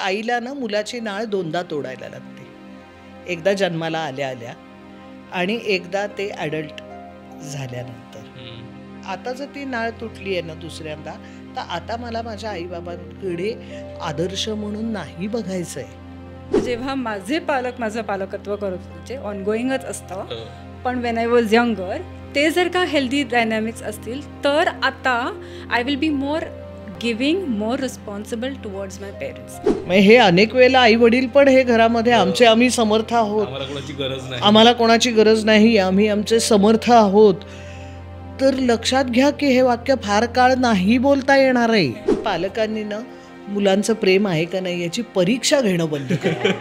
आईला ना मुलाची नाळ दोनदा तोडायला लागते. एकदा जन्माला आल्या आल्या आणि एकदा ते ॲडल्ट झाल्यानंतर. आता जर ती नाळ तुटली आहे ना दुसऱ्यांदा, तर आता मला माझ्या आईबाबांकडे आदर्श म्हणून नाही बघायचं आहे. जेव्हा माझे पालक माझं पालकत्व करत होते, ऑनगोईंगच असतं, पण वेन आय वॉज यंगर ते जर का हेल्दी डायनॅमिक्स असतील तर आता I will be more giving more responsible towards my parents. हे अनेक वेळेला आई वडील पण हे घरामध्ये आम्ही समर्थ आहोत, आम्हाला कोणाची गरज नाही, आम्ही आमचे समर्थ आहोत. तर लक्षात घ्या की हे वाक्य फार काळ नाही बोलता येणार आहे. पालकांनी ना मुलांचं प्रेम आहे का नाही याची परीक्षा घेणं बंद करा.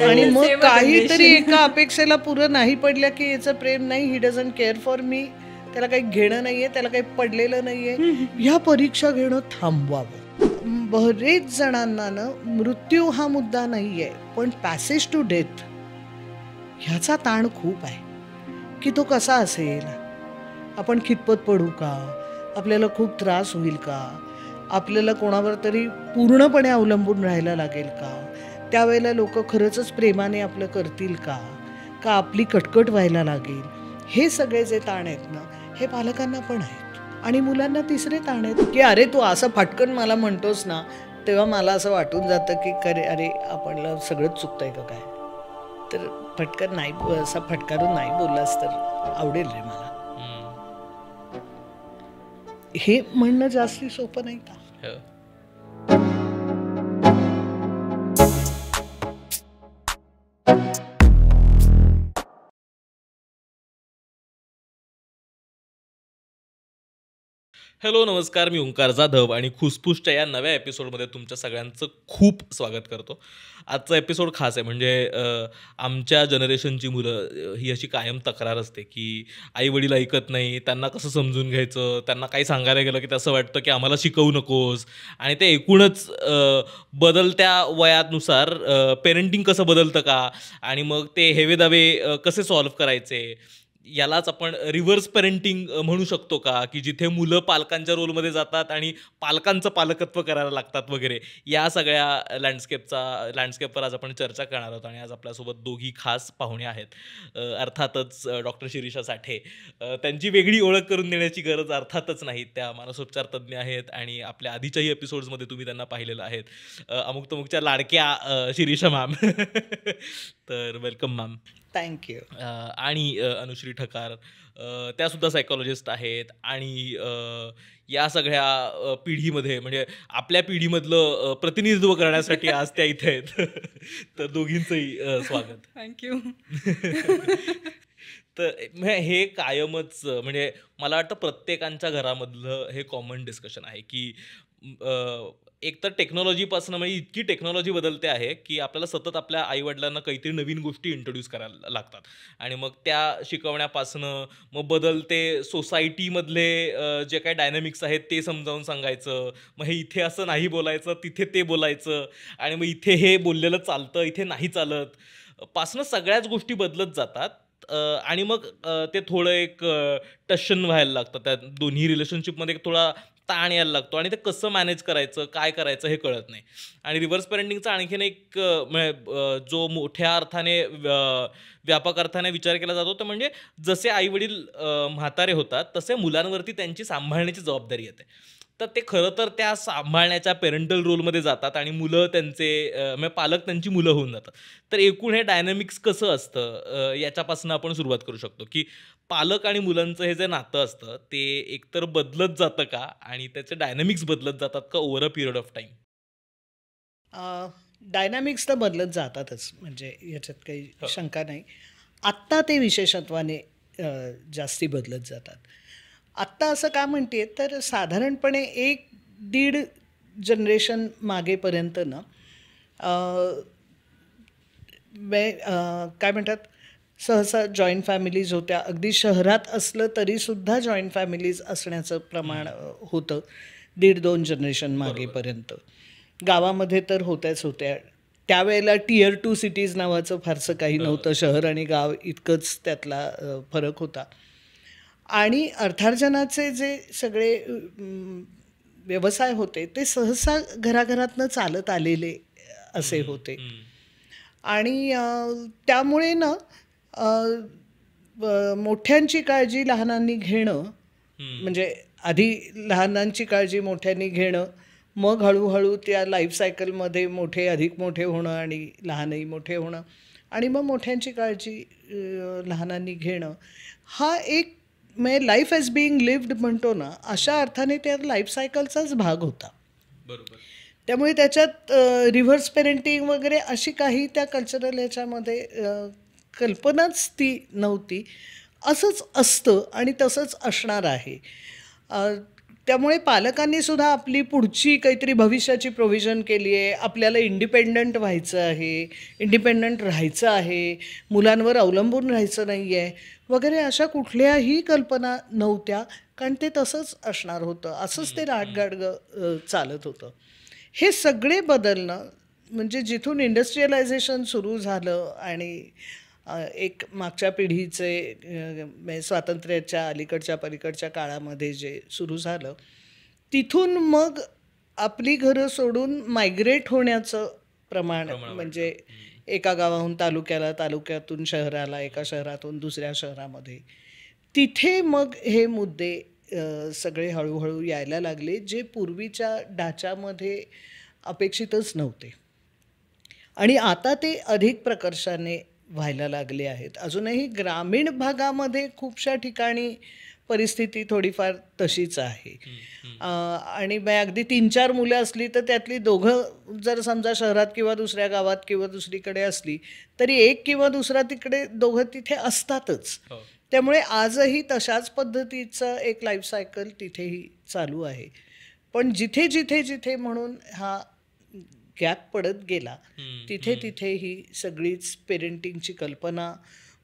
आणि मग काहीतरी एका अपेक्षेला पुरं नाही पडल्या की याचं प्रेम नाही, ही डझंट केअर फॉर मी, त्याला काही घेणं नाहीये, त्याला काही पडलेलं नाहीये, ह्या परीक्षा घेणं थांबवावं. बरेच जणांना ना मृत्यू हा मुद्दा नाहीये, पण पॅसेज टू डेथ ह्याचा ताण खूप आहे की तो कसा असेल, आपण खितपत पडू का, आपल्याला खूप त्रास होईल का, आपल्याला कोणावर तरी पूर्णपणे अवलंबून राहायला लागेल का, त्यावेळेला लोक खरंच प्रेमाने आपलं करतील का आपली कटकट व्हायला लागेल. हे सगळे जे ताण आहेत ना हे पालकांना पण आहेत. आणि मुलांना तिसरे ताण आहेत की अरे तू असं फटकन मला म्हणतोस ना, तेव्हा मला असं वाटून जातं की अरे आपणला सगळंच चुकतंय का काय. तर फटकन नाही, असा फटकारून नाही बोललास तर आवडेल रे मला, हे म्हणणं जास्ती सोपं नाही का. हॅलो नमस्कार, मी ओंकार जाधव आणि खुसफुसच्या या नव्या एपिसोडमध्ये तुमच्या सगळ्यांचं खूप स्वागत करतो. आजचा एपिसोड खास आहे, म्हणजे आमच्या जनरेशनची मुलं ही अशी कायम तक्रार असते की आई वडील ऐकत नाही, त्यांना कसं समजून घ्यायचं, त्यांना काही सांगायला गेलं की तसं वाटतं की आम्हाला शिकवू नकोस. आणि ते एकूणच बदलत्या वयानुसार पेरेंटिंग कसं बदलतं का, आणि मग ते हेवेदावे कसे सॉल्व्ह करायचे, यालाच आपण रिव्हर्स पेरेंटिंग म्हणू शकतो का, की जिथे मुलं पालकांच्या रोलमध्ये जातात आणि पालकांचं पालकत्व करायला लागतात वगैरे. या सगळ्या लँडस्केपवर आज आपण चर्चा करणार आहोत. आणि आज आपल्यासोबत दोघी खास पाहुणे आहेत. अर्थातच डॉक्टर शिरीषा साठे, त्यांची वेगळी ओळख करून देण्याची गरज अर्थातच नाही, त्या मानसोपचार तज्ज्ञ आहेत आणि आपल्या आधीच्याही एपिसोड्समध्ये तुम्ही त्यांना पाहिलेलं आहेत. अमुक तमुकच्या लाडक्या शिरीषा मॅम. तर वेलकम मॅम. थँक्यू. आणि अनुश्री ठकार, त्यासुद्धा सायकॉलॉजिस्ट आहेत आणि या सगळ्या पिढीमध्ये, म्हणजे आपल्या पिढीमधलं प्रतिनिधित्व करण्यासाठी आज त्या इथे आहेत. तर दोघींचंही स्वागत. थँक्यू. तर हे कायमच, म्हणजे मला वाटतं प्रत्येकांच्या घरामधलं हे कॉमन डिस्कशन आहे की एक तर टेक्नॉलॉजीपासून, म्हणजे इतकी टेक्नॉलॉजी बदलते आहे की आपल्याला सतत आपल्या आईवडिलांना काहीतरी नवीन गोष्टी इंट्रोड्यूस करायला लागतात. आणि मग त्या शिकवण्यापासनं मग बदलते सोसायटीमधले जे काही डायनॅमिक्स आहेत ते समजावून सांगायचं. मग हे इथे असं नाही बोलायचं, तिथे ते बोलायचं, आणि मग इथे हे बोललेलं चालतं, इथे नाही चालत, पासनं सगळ्याच गोष्टी बदलत जातात. आणि मग ते थोडं एक टशन व्हायला लागतं, त्या दोन्ही रिलेशनशिपमध्ये थोडा ताण यायला लागतो आणि ते कसं मॅनेज करायचं, काय करायचं हे कळत नाही. आणि रिव्हर्स पेरेंटिंगचा आणखीन एक जो मोठ्या अर्थाने व्यापक अर्थाने विचार केला जातो, तर म्हणजे जसे आईवडील म्हातारे होतात तसे मुलांवरती त्यांची सांभाळण्याची जबाबदारी येते. तर ते खरं तर त्या सांभाळण्याच्या पेरेंटल रोलमध्ये जातात आणि मुलं त्यांचे, म्हणजे पालक त्यांची मुलं होऊन जातात. तर एकूण हे डायनॅमिक्स कसं असतं याच्यापासून आपण सुरुवात करू शकतो की पालक आणि मुलांचं हे जे नातं असतं ते एकतर बदलत जातं का, आणि त्याचे डायनॅमिक्स बदलत जातात का over a period of time. Dynamics तर बदलत जातातच, म्हणजे याच्यात काही शंका नाही. आत्ता ते विशेषत्वाने जास्ती बदलत जातात. आत्ता असं का म्हणते, तर साधारणपणे 1-1.5 जनरेशन मागेपर्यंत ना काय म्हणतात, सहसा जॉईंट फॅमिलीज होत्या. अगदी शहरात असलं तरीसुद्धा जॉईंट फॅमिलीज असण्याचं प्रमाण होतं 1.5-2 जनरेशन मागेपर्यंत. गावामध्ये तर होत्याच होत्या. त्यावेळेला Tier 2 सिटीज नावाचं फारसं काही नव्हतं. शहर आणि गाव इतकंच त्यातला फरक होता. आणि अर्थार्जनाचे जे सगळे व्यवसाय होते ते सहसा घराघरातनं चालत आलेले असे होते. आणि त्यामुळे ना मोठ्यांची काळजी लहानांनी घेणं, म्हणजे आधी लहानांची काळजी मोठ्यांनी घेणं, मग हळूहळू त्या लाईफ सायकलमध्ये मोठे अधिक मोठे होणं आणि लहानही मोठे होणं, आणि मग मोठ्यांची काळजी लहानांनी घेणं, हा एक म्हणजे लाईफ ॲज बिईंग लिव्ड म्हणतो ना, अशा अर्थाने त्या लाईफ सायकलचाच भाग होता. बरोबर. त्यामुळे त्याच्यात रिव्हर्स पेरेंटिंग वगैरे अशी काही त्या कल्चरल ह्याच्यामध्ये कल्पनाच ती नव्हती. असंच असतं आणि तसंच असणार आहे. त्यामुळे पालकांनी सुद्धा आपली पुढची काहीतरी भविष्याची प्रोव्हिजन केली आहे. आपल्याला इंडिपेंडंट व्हायचं आहे, इंडिपेंडंट राहायचं आहे, मुलांवर अवलंबून राहायचं नाही आहे वगैरे अशा कुठल्याही कल्पना नव्हत्या, कारण ते तसंच असणार होतं. असंच ते राटगाडगं चालत होतं. हे सगळे बदलणं म्हणजे जिथून इंडस्ट्रियलायझेशन सुरू झालं आणि एक मागच्या पिढीचे स्वातंत्र्याच्या अलीकडच्या पलीकडच्या काळामध्ये जे सुरू झालं, तिथून मग आपली घरं सोडून मायग्रेट होण्याचं प्रमाण म्हणजे एका गावाहून तालुक्याला, तालुक्यातून शहराला, एका शहरातून दुसऱ्या शहरामध्ये, तिथे मग हे मुद्दे सगळे हळूहळू यायला लागले, जे पूर्वीच्या ढाच्यामध्ये अपेक्षितच नव्हते. आणि आता ते अधिक प्रकर्षाने व्हायला लागले आहेत. अजूनही ग्रामीण भागामध्ये खूपशा ठिकाणी परिस्थिती थोडीफार तशीच आहे. आणि अगदी 3-4 मुलं असली तर त्यातली दोघं जर समजा शहरात किंवा दुसऱ्या गावात किंवा दुसरीकडे असली तरी एक किंवा दुसरा तिकडे दोघं तिथे असतातच. त्यामुळे आजही तशाच पद्धतीचं एक लाईफ सायकल तिथेही चालू आहे. पण जिथे जिथे जिथे म्हणून हा गॅप पडत गेला तिथे तिथे ही सगळीच पेरेंटिंगची कल्पना,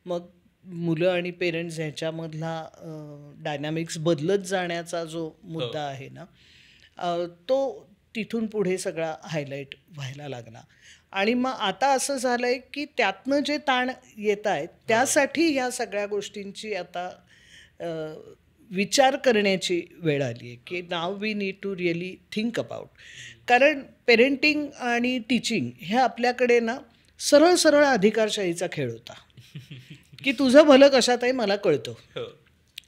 मग मुलं आणि पेरेंट्स ह्याच्यामधला डायनॅमिक्स बदलत जाण्याचा जो मुद्दा आहे ना, तो तिथून पुढे सगळा हायलाईट व्हायला लागला. आणि मग आता असं झालं आहे की त्यातनं जे ताण येत आहेत त्यासाठी ह्या सगळ्या गोष्टींची आता विचार करण्याची वेळ आली आहे की now we need to really think about. कारण पेरेंटिंग आणि टीचिंग हे आपल्याकडे ना सरळ सरळ अधिकारशाहीचा खेळ होता की तुझं भलं कशात आहे मला कळतं.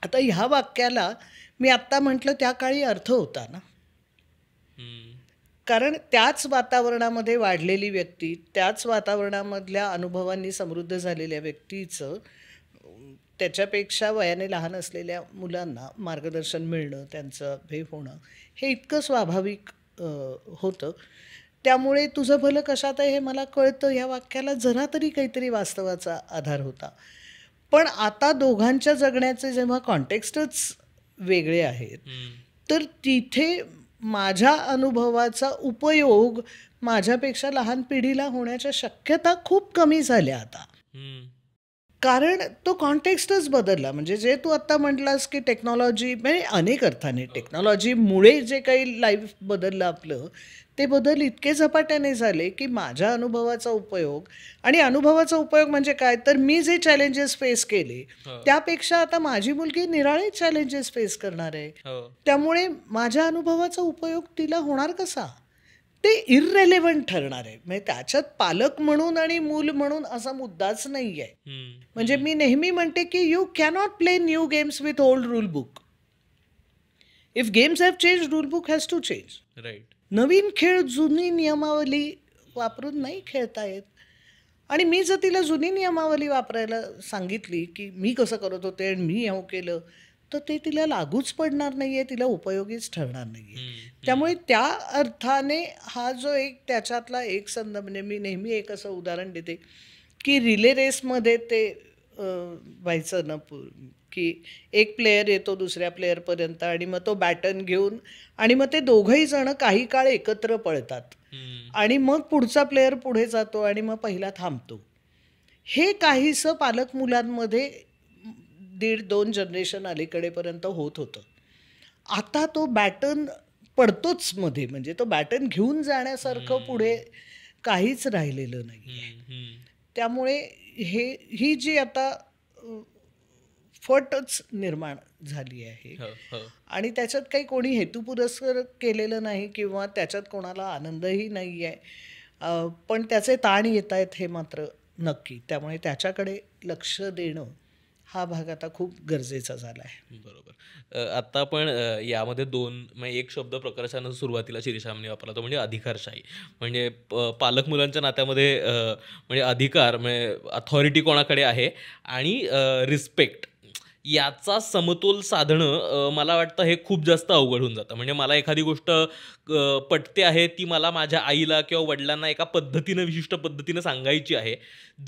आता ह्या वाक्याला मी आत्ता म्हटलं त्या काळी अर्थ होता ना, कारण त्याच वातावरणामध्ये वाढलेली व्यक्ती, त्याच वातावरणामधल्या अनुभवांनी समृद्ध झालेल्या व्यक्तीचं त्याच्यापेक्षा वयाने लहान असलेल्या मुलांना मार्गदर्शन मिळणं, त्यांचं हे होणं हे इतकं स्वाभाविक होतं. त्यामुळे तुझं भलं कशात आहे हे मला कळतं ह्या वाक्याला जरा तरी काहीतरी वास्तवाचा आधार होता. पण आता दोघांच्या जगण्याचे जेव्हा कॉन्टेक्स्टच वेगळे आहेत तर तिथे माझ्या अनुभवाचा उपयोग माझ्यापेक्षा लहान पिढीला होण्याच्या शक्यता खूप कमी झाल्या आता. कारण तो कॉन्टेक्स्टच बदलला. म्हणजे जे तू आत्ता म्हटलास की टेक्नॉलॉजी, म्हणजे अनेक अर्थाने टेक्नॉलॉजीमुळे जे काही लाईफ बदललं आपलं, ते बदल इतके झपाट्याने झाले की माझ्या अनुभवाचा उपयोग, आणि अनुभवाचा उपयोग म्हणजे काय तर मी जे चॅलेंजेस फेस केले त्यापेक्षा आता माझी मुलगी निराळे चॅलेंजेस फेस करणार आहे. त्यामुळे माझ्या अनुभवाचा उपयोग तिला होणार कसा, ते इररेलेव्हंट ठरणार आहे. म्हणजे त्याच्यात पालक म्हणून आणि मूल म्हणून असा मुद्दाच नाही आहे. म्हणजे मी नेहमी म्हणते की you cannot play new games with old rule book. If games have change, rule book has to change. Right. नवीन खेळ जुनी नियमावली वापरून नाही खेळता येत. आणि मी जर तिला जुनी नियमावली वापरायला सांगितली की मी कसं करत होते आणि मी हे केलं, तर ते तिला लागूच पडणार नाही आहे, तिला उपयोगीच ठरणार नाही आहे. त्यामुळे त्या अर्थाने हा जो एक त्याच्यातला एक म्हणजे मी नेहमी एक असं उदाहरण देते की रिले रेसमध्ये ते व्हायचं ना की एक प्लेयर येतो दुसऱ्या प्लेअरपर्यंत आणि मग तो बॅटन घेऊन आणि मग ते दोघंही जण काही काळ एकत्र पळतात आणि मग पुढचा प्लेअर पुढे जातो आणि मग पहिला थांबतो. हे काहीसं पालक मुलांमध्ये 1.5-2 जनरेशन अलीकडेपर्यंत होत होतं. आता तो बॅटन पडतोच मध्ये, म्हणजे तो बॅटन घेऊन जाण्यासारखं पुढे काहीच राहिलेलं नाही आहे. त्यामुळे ही जी आता डिस्कम्फर्टच निर्माण झाली आहे. आणि त्याच्यात काही कोणी हेतुपुरस्सर केलेलं नाही किंवा त्याच्यात कोणाला आनंदही नाही आहे, पण त्याचे ताण येत आहेत हे मात्र नक्की. त्यामुळे त्याच्याकडे लक्ष देणं हा भाग आता खूप गरजेचा झाला आहे. बरोबर. आता आपण यामध्ये म्हणजे एक शब्द प्रकर्षानं सुरुवातीला शिरीषामने वापरला तो म्हणजे अधिकारशाही. म्हणजे पालक मुलांच्या नात्यामध्ये म्हणजे अधिकार म्हणजे अथॉरिटी कोणाकडे आहे आणि रिस्पेक्ट याचा समतोल साधणं मला वाटतं हे खूप जास्त अवघड होऊन जातं. म्हणजे मला एखादी गोष्ट पटते आहे, ती मला माझ्या आईला किंवा वडिलांना एका पद्धतीनं विशिष्ट पद्धतीनं सांगायची आहे,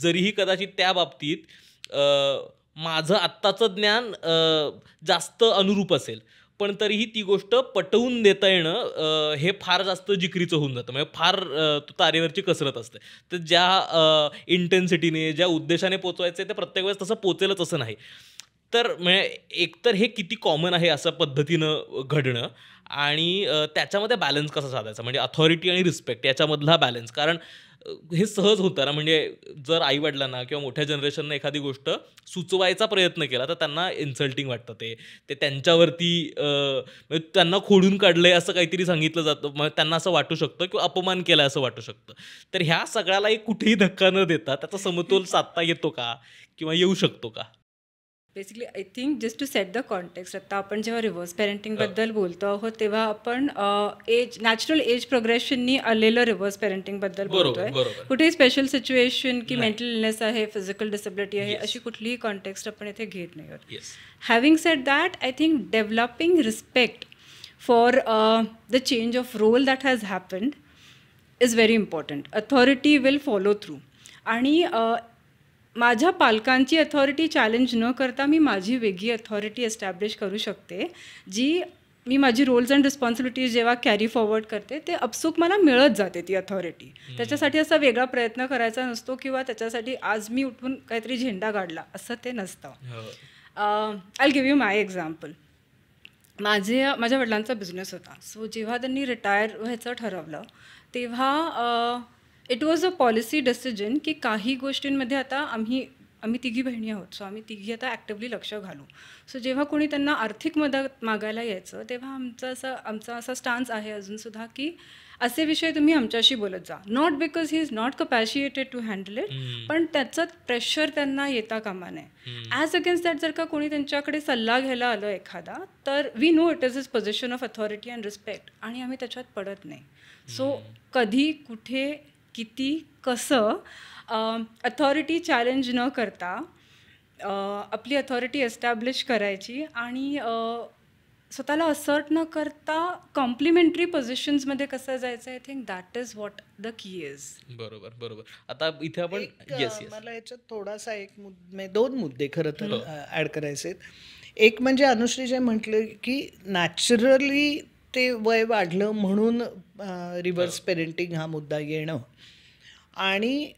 जरीही कदाचित त्या बाबतीत माझं आत्ताचं ज्ञान जास्त अनुरूप असेल, पण तरीही ती गोष्ट पटवून देता येणं हे फार जास्त जिकरीचं होऊन जातं. म्हणजे फार तारेवरची कसरत असते. तर ज्या इंटेन्सिटीने ज्या उद्देशाने पोचवायचं ते प्रत्येक वेळेस तसं पोचेलच असं नाही. तर म्हणजे एकतर हे किती कॉमन आहे असं पद्धतीनं घडणं आणि त्याच्यामध्ये बॅलन्स कसा साधायचा म्हणजे अथॉरिटी आणि रिस्पेक्ट याच्यामधला बॅलन्स. कारण हे सहज होतं ना, म्हणजे जर आईवडिलांना किंवा मोठ्या जनरेशननं एखादी गोष्ट सुचवायचा प्रयत्न केला तर त्यांना इन्सल्टिंग वाटतं. ते त्यांच्यावरती म्हणजे त्यांना खोडून काढलंय असं काहीतरी सांगितलं जातं, मग त्यांना असं वाटू शकतं किंवा अपमान केला असं वाटू शकतं. तर ह्या सगळ्याला एक कुठेही धक्का न देता त्याचा समतोल साधता येतो का किंवा येऊ शकतो का? Basically I think just to set the context, आता आपण जेव्हा रिव्हर्स पॅरेंटिंगबद्दल बोलतो आहोत तेव्हा आपण नॅचरल एज प्रोग्रेशननी आलेलं रिव्हर्स पॅरेंटिंगबद्दल बोलतोय. कुठेही स्पेशल सिच्युएशन की मेंटल इलनेस आहे, फिजिकल डिसेबिलिटी आहे, अशी कुठलीही कॉन्टेक्स्ट आपण इथे घेत नाही आहोत. Having said that, I think developing respect for the change of role that has happened is very important. Authority will follow through आणि माझ्या पालकांची अथॉरिटी चॅलेंज न करता मी माझी वेगळी अथॉरिटी एस्टॅब्लिश करू शकते, जी मी माझी रोल्स अँड रिस्पॉन्सिबिलिटीज जेव्हा कॅरी फॉरवर्ड करते ते अपसूक मला मिळत जाते ती अथॉरिटी. त्याच्यासाठी असा वेगळा प्रयत्न करायचा नसतो किंवा त्याच्यासाठी आज मी उठून काहीतरी झेंडा काढला असं ते नसतं. I give you my example. माझ्या वडिलांचा बिझनेस होता. सो जेव्हा त्यांनी रिटायर व्हायचं ठरवलं तेव्हा it was a policy decision की काही गोष्टींमध्ये आता आम्ही तिघी बहिणी आहोत. सो आम्ही तिघी आता ॲक्टिव्हली लक्ष घालू. सो जेव्हा कोणी त्यांना आर्थिक मदत मागायला यायचं तेव्हा आमचा असा स्टान्स आहे अजूनसुद्धा की असे विषय तुम्ही आमच्याशी बोलत जा. Not because he is not capacitated to handle it, पण त्याचं प्रेशर त्यांना येता कामा नये. ॲज अगेन्स्ट दॅट जर का कोणी त्यांच्याकडे सल्ला घ्यायला आलं एखादा, तर we know it is is position of authority and respect आणि आम्ही त्याच्यात पडत नाही. सो कधी कुठे किती कसं अथॉरिटी चॅलेंज न करता आपली अथॉरिटी एस्टॅब्लिश करायची आणि स्वतःला असर्ट न करता कॉम्प्लिमेंटरी पोझिशन्समध्ये कसं जायचं, I think that is what the key is. बरोबर. आता इथे आपण मला याच्यात थोडासा दोन मुद्दे खरं तर ॲड करायचे आहेत. एक म्हणजे अनुश्री जे म्हटलं की नॅचरली ते वय वाढलं म्हणून रिव्हर्स पेरेंटिंग हा मुद्दा येणं आणि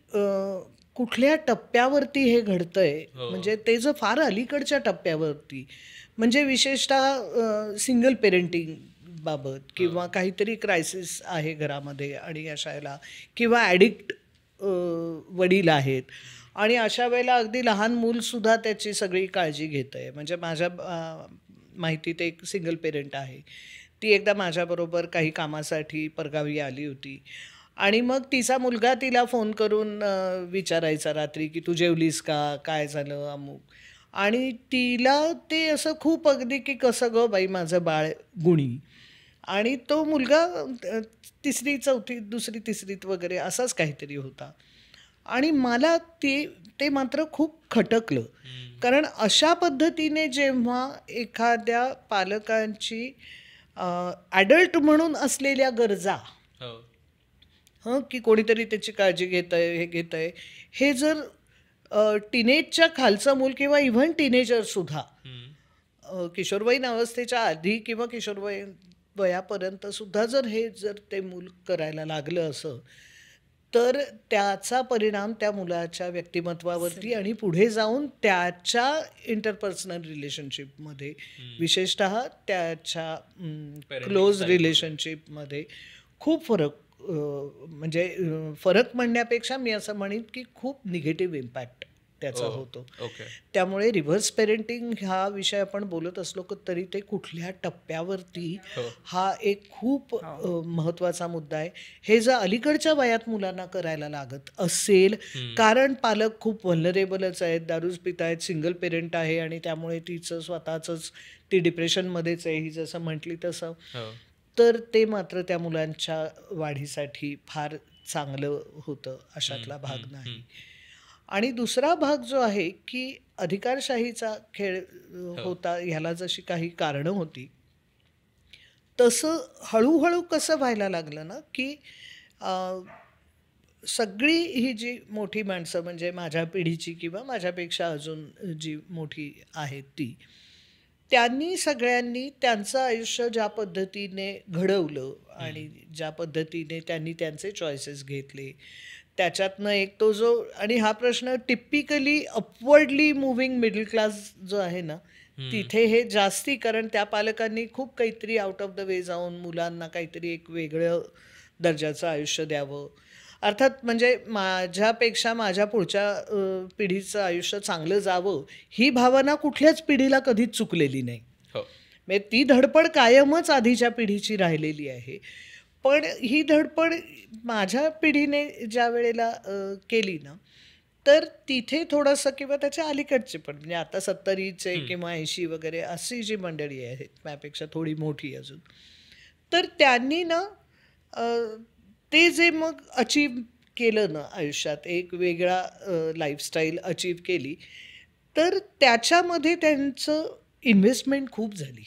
कुठल्या टप्प्यावरती हे घडतंय, म्हणजे ते जर फार अलीकडच्या टप्प्यावरती म्हणजे विशेषतः सिंगल पेरेंटिंग बाबत किंवा काहीतरी क्रायसिस आहे घरामध्ये आणि अशायला किंवा ॲडिक्ट वडील आहेत आणि अशा वेळेला अगदी लहान मूलसुद्धा त्याची सगळी काळजी घेतं आहे. म्हणजे माझ्या माहितीत एक सिंगल पेरेंट आहे, ती एकदा माझ्याबरोबर काही कामासाठी परगावी आली होती आणि मग तिचा मुलगा तिला फोन करून विचारायचा रात्री की तू जेवलीस का, काय झालं अमुक, आणि तिला ते असं खूप अगदी की कसं गं बाई माझं बाळ गुणी, आणि तो मुलगा तिसरी चौथीत दुसरी तिसरीत वगैरे असाच काहीतरी होता. आणि मला ते मात्र खूप खटकलं, कारण अशा पद्धतीने जेव्हा एखाद्या पालकांची ॲडल्ट म्हणून असलेल्या गरजा की कोणीतरी त्याची काळजी घेत आहे, हे घेत आहे, हे जर टीनेजच्या खालचं मूल किंवा इव्हन टीनेजरसुद्धा किशोरवयीन अवस्थेच्या आधी किंवा किशोरवयीन वयापर्यंत सुद्धा जर ते मूल करायला लागलं असं, तर त्याचा परिणाम त्या मुलाच्या व्यक्तिमत्वावरती आणि पुढे जाऊन त्याच्या इंटरपर्सनल रिलेशनशिपमध्ये, विशेषतः त्याच्या क्लोज रिलेशनशिपमध्ये खूप फरक, म्हणजे फरक म्हणण्यापेक्षा मी असं म्हणेन की खूप निगेटिव्ह इम्पॅक्ट त्याचा होतो. ओके. त्यामुळे रिव्हर्स पेरेंटिंग हा विषय आपण बोलत असलो तरी ते कुठल्या टप्प्यावरती हा एक खूप महत्त्वाचा मुद्दा आहे. हे जर अलीकडच्या वयात मुलांना करायला लागत असेल, कारण पालक खूप व्हलनरेबलच आहेत, दारूच पितायत, सिंगल पेरेंट आहे आणि त्यामुळे तिचं स्वतःचंच ती डिप्रेशनमध्येच आहे ही जसं म्हटली तसं, तर ते मात्र त्या मुलांच्या वाढीसाठी फार चांगलं होतं अशातला भाग नाही. आणि दुसरा भाग जो आहे की अधिकारशाहीचा खेळ होता, ह्याला जशी काही कारणं होती तसं हळूहळू कसं व्हायला लागलं ना की सगळी ही जी मोठी माणसं म्हणजे माझ्या पिढीची किंवा माझ्यापेक्षा अजून जी मोठी आहेत त्यांनी सगळ्यांनी त्यांचं आयुष्य ज्या पद्धतीने घडवलं आणि ज्या पद्धतीने त्यांनी त्यांचे चॉईसेस घेतले त्याच्यातनं एक तो जो, आणि हा प्रश्न typically upwardly moving middle class जो आहे ना तिथे हे जास्ती, कारण त्या पालकांनी खूप काहीतरी आउट ऑफ द वे जाऊन मुलांना काहीतरी एक वेगळं दर्जाचं आयुष्य द्यावं. अर्थात म्हणजे माझ्यापेक्षा माझ्या पुढच्या पिढीचं आयुष्य चांगलं जावं ही भावना कुठल्याच पिढीला कधीच चुकलेली नाही. म्हणजे ती धडपड कायमच आधीच्या पिढीची राहिलेली आहे. पण ही धडपड माझ्या पिढीने ज्या वेळेला केली ना तर तिथे थोडंसं किंवा त्याच्या अलीकडचे पण म्हणजे आता 70चे किंवा 80 वगैरे अशी जी मंडळी आहेत माझ्यापेक्षा थोडी मोठी अजून, तर त्यांनी ना ते जे मग अचीव केलं ना आयुष्यात, एक वेगळा लाईफस्टाईल अचीव केली, तर त्याच्यामध्ये त्यांचं इन्व्हेस्टमेंट खूप झाली.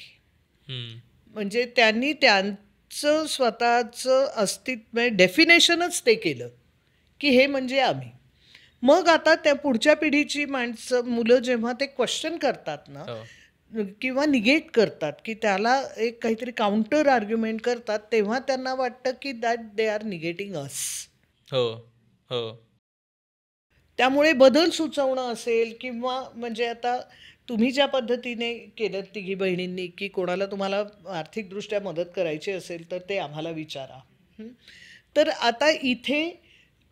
म्हणजे त्यांनी त्यांचं स्वतःचं अस्तित्व डेफिनेशनच ते केलं की हे म्हणजे आम्ही. मग आता त्या पुढच्या पिढीची मुलं जेव्हा ते क्वेश्चन करतात ना किंवा निगेट करतात की त्याला एक काहीतरी काउंटर आर्ग्युमेंट करतात, तेव्हा त्यांना वाटतं की दॅट दे आर निगेटिंग अस. त्यामुळे बदल सुचवणं असेल किंवा म्हणजे आता तुम्ही ज्या पद्धतीने केलं तिघी बहिणींनी की कोणाला तुम्हाला आर्थिकदृष्ट्या मदत करायची असेल तर ते आम्हाला विचारा. तर आता इथे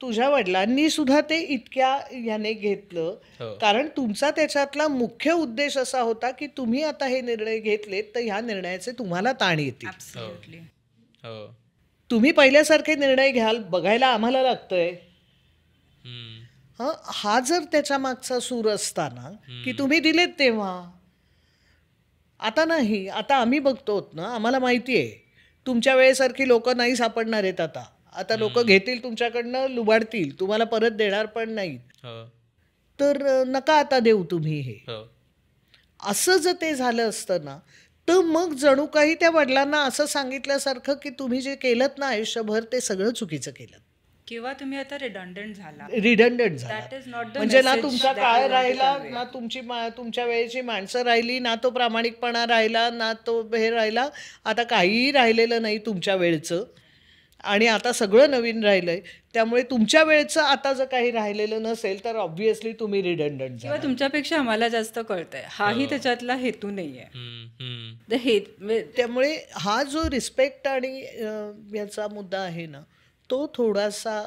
तुझ्या वडिलांनी सुद्धा ते इतक्या ह्याने घेतलं, कारण तुमचा त्याच्यातला मुख्य उद्देश असा होता की तुम्ही आता हे निर्णय घेतलेत तर ह्या निर्णयाचे तुम्हाला ताण येतील. तुम्ही पहिल्यासारखे निर्णय घ्याल बघायला आम्हाला लागतंय. हा जर त्याच्या मागचा सूर असताना की तुम्ही दिलेत तेव्हा, आता नाही, आता आम्ही बघतो ना, आम्हाला माहिती आहे तुमच्या वेळेसारखी लोक नाही सापडणार आहेत. आता लोक घेतील तुमच्याकडनं, लुबाडतील, तुम्हाला परत देणार पण नाहीत, तर नका आता देऊ तुम्ही हे. असं जर ते झालं असतं ना तर मग जणू काही त्या वडिलांना असं सांगितल्यासारखं की तुम्ही जे केलं ना आयुष्यभर ते सगळं चुकीचं केलं किंवा तुम्ही आता रिडंडंट झाला. म्हणजे ना तुमचा काळ राहिला, ना तुमच्या वेळेची माणसं राहिली, ना तो प्रामाणिकपणा राहिला, ना तो हे राहिला. आता काहीही राहिलेलं नाही तुमच्या वेळचं आणि आता सगळं नवीन राहिलंय. त्यामुळे तुमच्या वेळचं आता जर काही राहिलेलं नसेल तर ऑब्व्हियसली तुम्ही रिडंडंट किंवा तुमच्यापेक्षा आम्हाला जास्त कळतंय, हाही त्याच्यातला हेतू नाहीये. त्यामुळे हा जो रिस्पेक्ट आणि याचा मुद्दा आहे ना तो थोडासा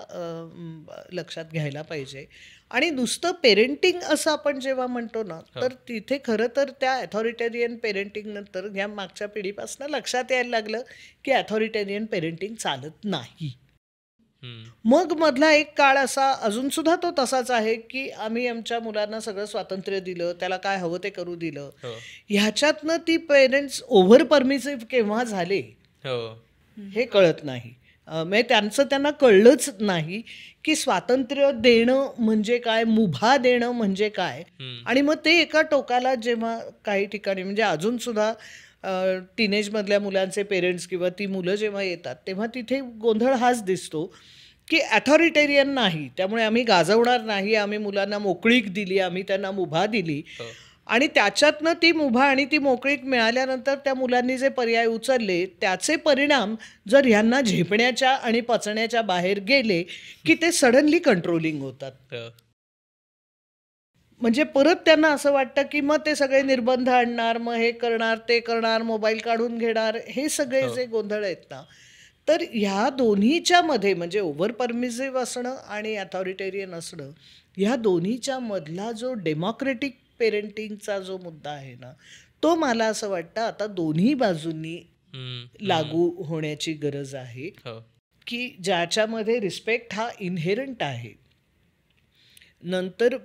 लक्षात घ्यायला पाहिजे. आणि नुसतं पेरेंटिंग असं आपण जेव्हा म्हणतो ना तर तिथे खरं तर त्या अथॉरिटेरियन पेरेंटिंग नंतर ह्या मागच्या पिढीपासून लक्षात यायला लागलं की अथॉरिटेरियन पेरेंटिंग चालत नाही. मग मधला एक काळ असा अजून सुद्धा तो तसाच आहे की आम्ही आमच्या मुलांना सगळं स्वातंत्र्य दिलं, त्याला काय हवं ते करू दिलं. ह्याच्यातनं ती पेरेंट्स ओव्हर परमिसिव्ह केव्हा झाले हे कळत नाही. म्हणजे त्यांना कळलंच नाही की स्वातंत्र्य देणं म्हणजे काय, मुभा देणं म्हणजे काय. आणि मग ते एका टोकाला जेव्हा काही ठिकाणी म्हणजे अजून सुद्धा टीनेजमधल्या मुलांचे पेरेंट्स किंवा ती मुलं जेव्हा येतात तेव्हा तिथे गोंधळ हाच दिसतो की अथॉरिटेरियन नाही, त्यामुळे आम्ही गाजवणार नाही, आम्ही मुलांना मोकळीक दिली, आम्ही त्यांना मुभा दिली. आणि त्याच्यातनं ती मुभा आणि ती मोकळीक मिळाल्यानंतर त्या मुलांनी जे पर्याय उचलले त्याचे परिणाम जर ह्यांना झेपण्याच्या आणि पचण्याच्या बाहेर गेले की ते सडनली कंट्रोलिंग होतात. म्हणजे परत त्यांना असं वाटतं की मग ते सगळे निर्बंध आणणार, मग हे करणार, ते करणार, मोबाईल काढून घेणार, हे सगळे जे गोंधळ आहेत ना तर ह्या दोन्हीच्या मध्ये म्हणजे ओव्हर परमिसिव्ह असणं आणि अथॉरिटेरियन असणं, ह्या दोन्हीच्या मधला जो डेमोक्रेटिक पेरेंटिंगचा जो मुद्दा आहे ना, तो मला असं वाटतं आता दोन्ही बाजूंनी लागू होण्याची गरज आहे, की ज्याच्यामध्ये रिस्पेक्ट हा इनहेरंट आहे. नंतर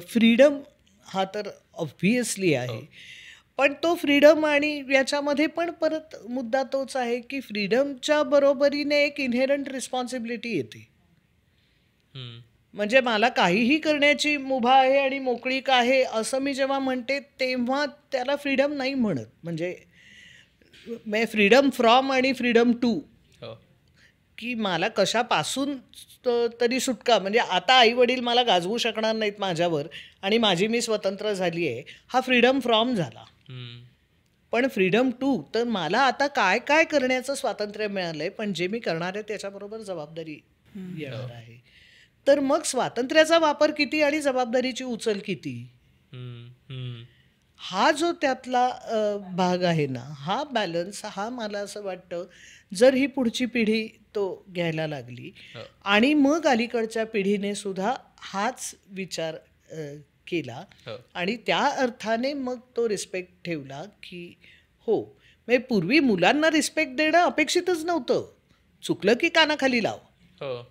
फ्रीडम हा तर ऑब्व्हियसली आहे, पण तो फ्रीडम आणि याच्यामध्ये पण परत मुद्दा तोच आहे की फ्रीडमच्या बरोबरीने एक इनहेरंट रिस्पॉन्सिबिलिटी येते. म्हणजे मला काहीही करण्याची मुभा आहे आणि मोकळीक आहे असं मी जेव्हा म्हणते तेव्हा त्याला फ्रीडम नाही म्हणत. म्हणजे फ्रीडम फ्रॉम आणि फ्रीडम टू, की मला कशापासून तरी सुटका. म्हणजे आता आईवडील मला गाजवू शकणार नाहीत माझ्यावर आणि माझी मी स्वतंत्र झाली आहे, हा फ्रीडम फ्रॉम झाला. पण फ्रीडम टू, तर मला आता काय काय करण्याचं स्वातंत्र्य मिळालं आहे, पण जे मी करणार आहे त्याच्याबरोबर जबाबदारी येणार आहे. तर मग स्वातंत्र्याचा वापर किती आणि जबाबदारीची उचल किती, हा जो त्यातला भाग आहे ना, हा बॅलन्स हा मला असं वाटतं जर ही पुढची पिढी तो घ्यायला लागली आणि मग अलीकडच्या पिढीने सुद्धा हाच विचार केला आणि त्या अर्थाने मग तो रिस्पेक्ट ठेवला की हो, म्हणजे पूर्वी मुलांना रिस्पेक्ट देणं अपेक्षितच नव्हतं. चुकलं की कानाखाली लाव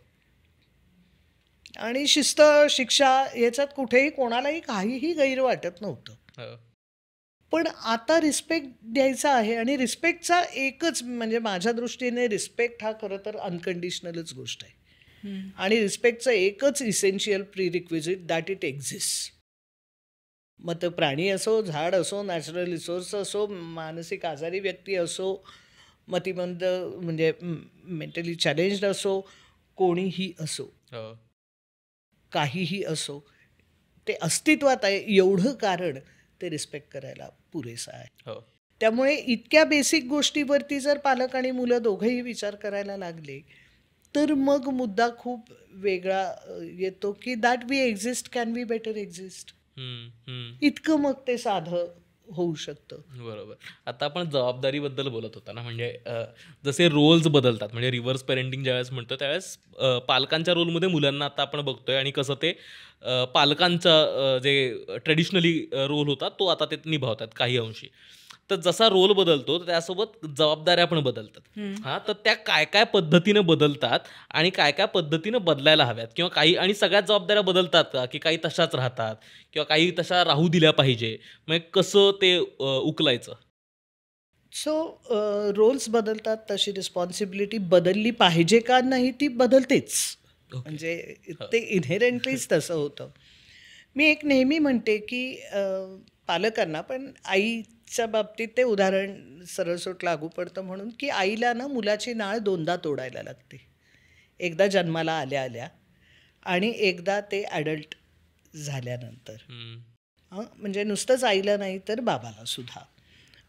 आणि शिस्त शिक्षा याच्यात कुठेही कोणालाही काहीही गैर वाटत नव्हतं. पण आता रिस्पेक्ट द्यायचा आहे आणि रिस्पेक्टचा एकच म्हणजे माझ्या दृष्टीने रिस्पेक्ट हा खरं तर अनकंडिशनलच गोष्ट आहे आणि रिस्पेक्टचं एकच essential prerequisite that it exist. मग तो प्राणी असो, झाड असो, नॅचरल रिसोर्स असो, मानसिक आजारी व्यक्ती असो, मतिमंद म्हणजे मेंटली चॅलेंज्ड असो, कोणीही असो, काहीही असो, ते अस्तित्वात आहे एवढं कारण ते रिस्पेक्ट करायला पुरेसं आहे. त्यामुळे इतक्या बेसिक गोष्टीवरती जर पालक आणि मुलं दोघंही विचार करायला लागले तर मग मुद्दा खूप वेगळा येतो की that we exist can we better exist, इतकं मग ते साधं होऊ शकतं. बरोबर. आता आपण जबाबदारीबद्दल बोलत होता ना, म्हणजे जसे रोल्स बदलतात, म्हणजे रिव्हर्स पेरेंटिंग ज्यावेळेस म्हणतो त्यावेळेस पालकांच्या रोलमध्ये मुलांना आता आपण बघतोय आणि कसं ते पालकांचा जे ट्रेडिशनली रोल होता तो आता ते निभावतात काही अंशी. तर जसा रोल बदलतो त्यासोबत जबाबदाऱ्या पण बदलतात. हां, तर त्या काय काय पद्धतीनं बदलतात आणि काय काय पद्धतीनं बदलायला हव्यात, किंवा काही आणि सगळ्यात जबाबदाऱ्या बदलतात का, की काही तशाच राहतात किंवा काही तशा राहू दिल्या पाहिजे, मग कसं ते उकलायचं? सो रोल्स बदलतात तशी रिस्पॉन्सिबिलिटी बदलली पाहिजे का नाही ती बदलतेच. म्हणजे ते इनहेरंटलीच तसं होतं. मी एक नेहमी म्हणते की पालकांना, पण आईच्या बाबतीत ते उदाहरण सरळसोट लागू पडतं म्हणून, की आईला ना मुलाची नाळ दोनदा तोडायला लागते. एकदा जन्माला आल्या आल्या आणि एकदा ते ॲडल्ट झाल्यानंतर. म्हणजे नुसतंच आईला नाही तर बाबाला सुद्धा.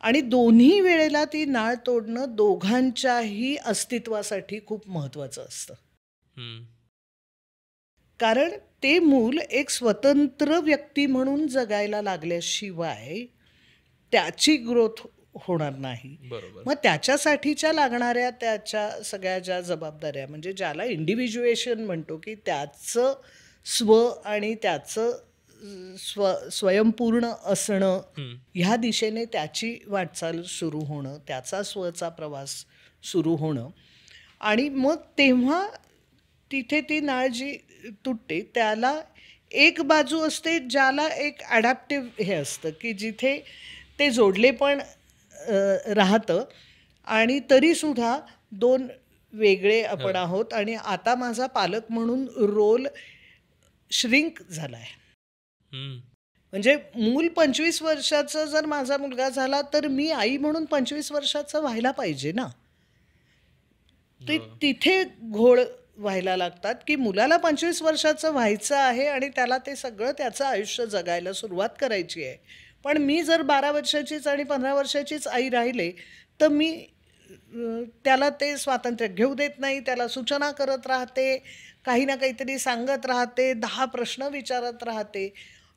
आणि दोन्ही वेळेला ती नाळ तोडणं दोघांच्याही अस्तित्वासाठी खूप महत्त्वाचं असतं. कारण ते मूल एक स्वतंत्र व्यक्ती म्हणून जगायला लागल्याशिवाय त्याची ग्रोथ होणार नाही. मग त्याच्यासाठीच्या लागणाऱ्या त्याच्या सगळ्या ज्या जबाबदाऱ्या, म्हणजे ज्याला इंडिव्हिज्युएशन म्हणतो, की त्याचं स्व आणि त्याचं स्वयंपूर्ण असणं, ह्या दिशेने त्याची वाटचाल सुरू होणं, त्याचा स्वचा प्रवास सुरू होणं. आणि मग तेव्हा तिथे ती नाळ जी तुटते त्याला एक बाजू असते ज्याला एक ॲडॅप्टिव्ह हे असतं, की जिथे ते जोडले पण राहतं आणि तरीसुद्धा दोन वेगळे आपण आहोत आणि आता माझा पालक म्हणून रोल श्रिंक झाला आहे. म्हणजे मूल 25 वर्षाचं जर माझा मुलगा झाला तर मी आई म्हणून 25 वर्षाचं व्हायला पाहिजे ना. ते तिथे घोळ व्हायला लागतात की मुलाला 25 वर्षाचं व्हायचं आहे आणि त्याला ते सगळं त्याचं आयुष्य जगायला सुरुवात करायची आहे. पण मी जर 12 वर्षाचीच आणि 15 वर्षाचीच आई राहिले तर मी त्याला ते स्वातंत्र्य घेऊ देत नाही, त्याला सूचना करत राहते, काही ना काहीतरी सांगत राहते, 10 प्रश्न विचारत राहते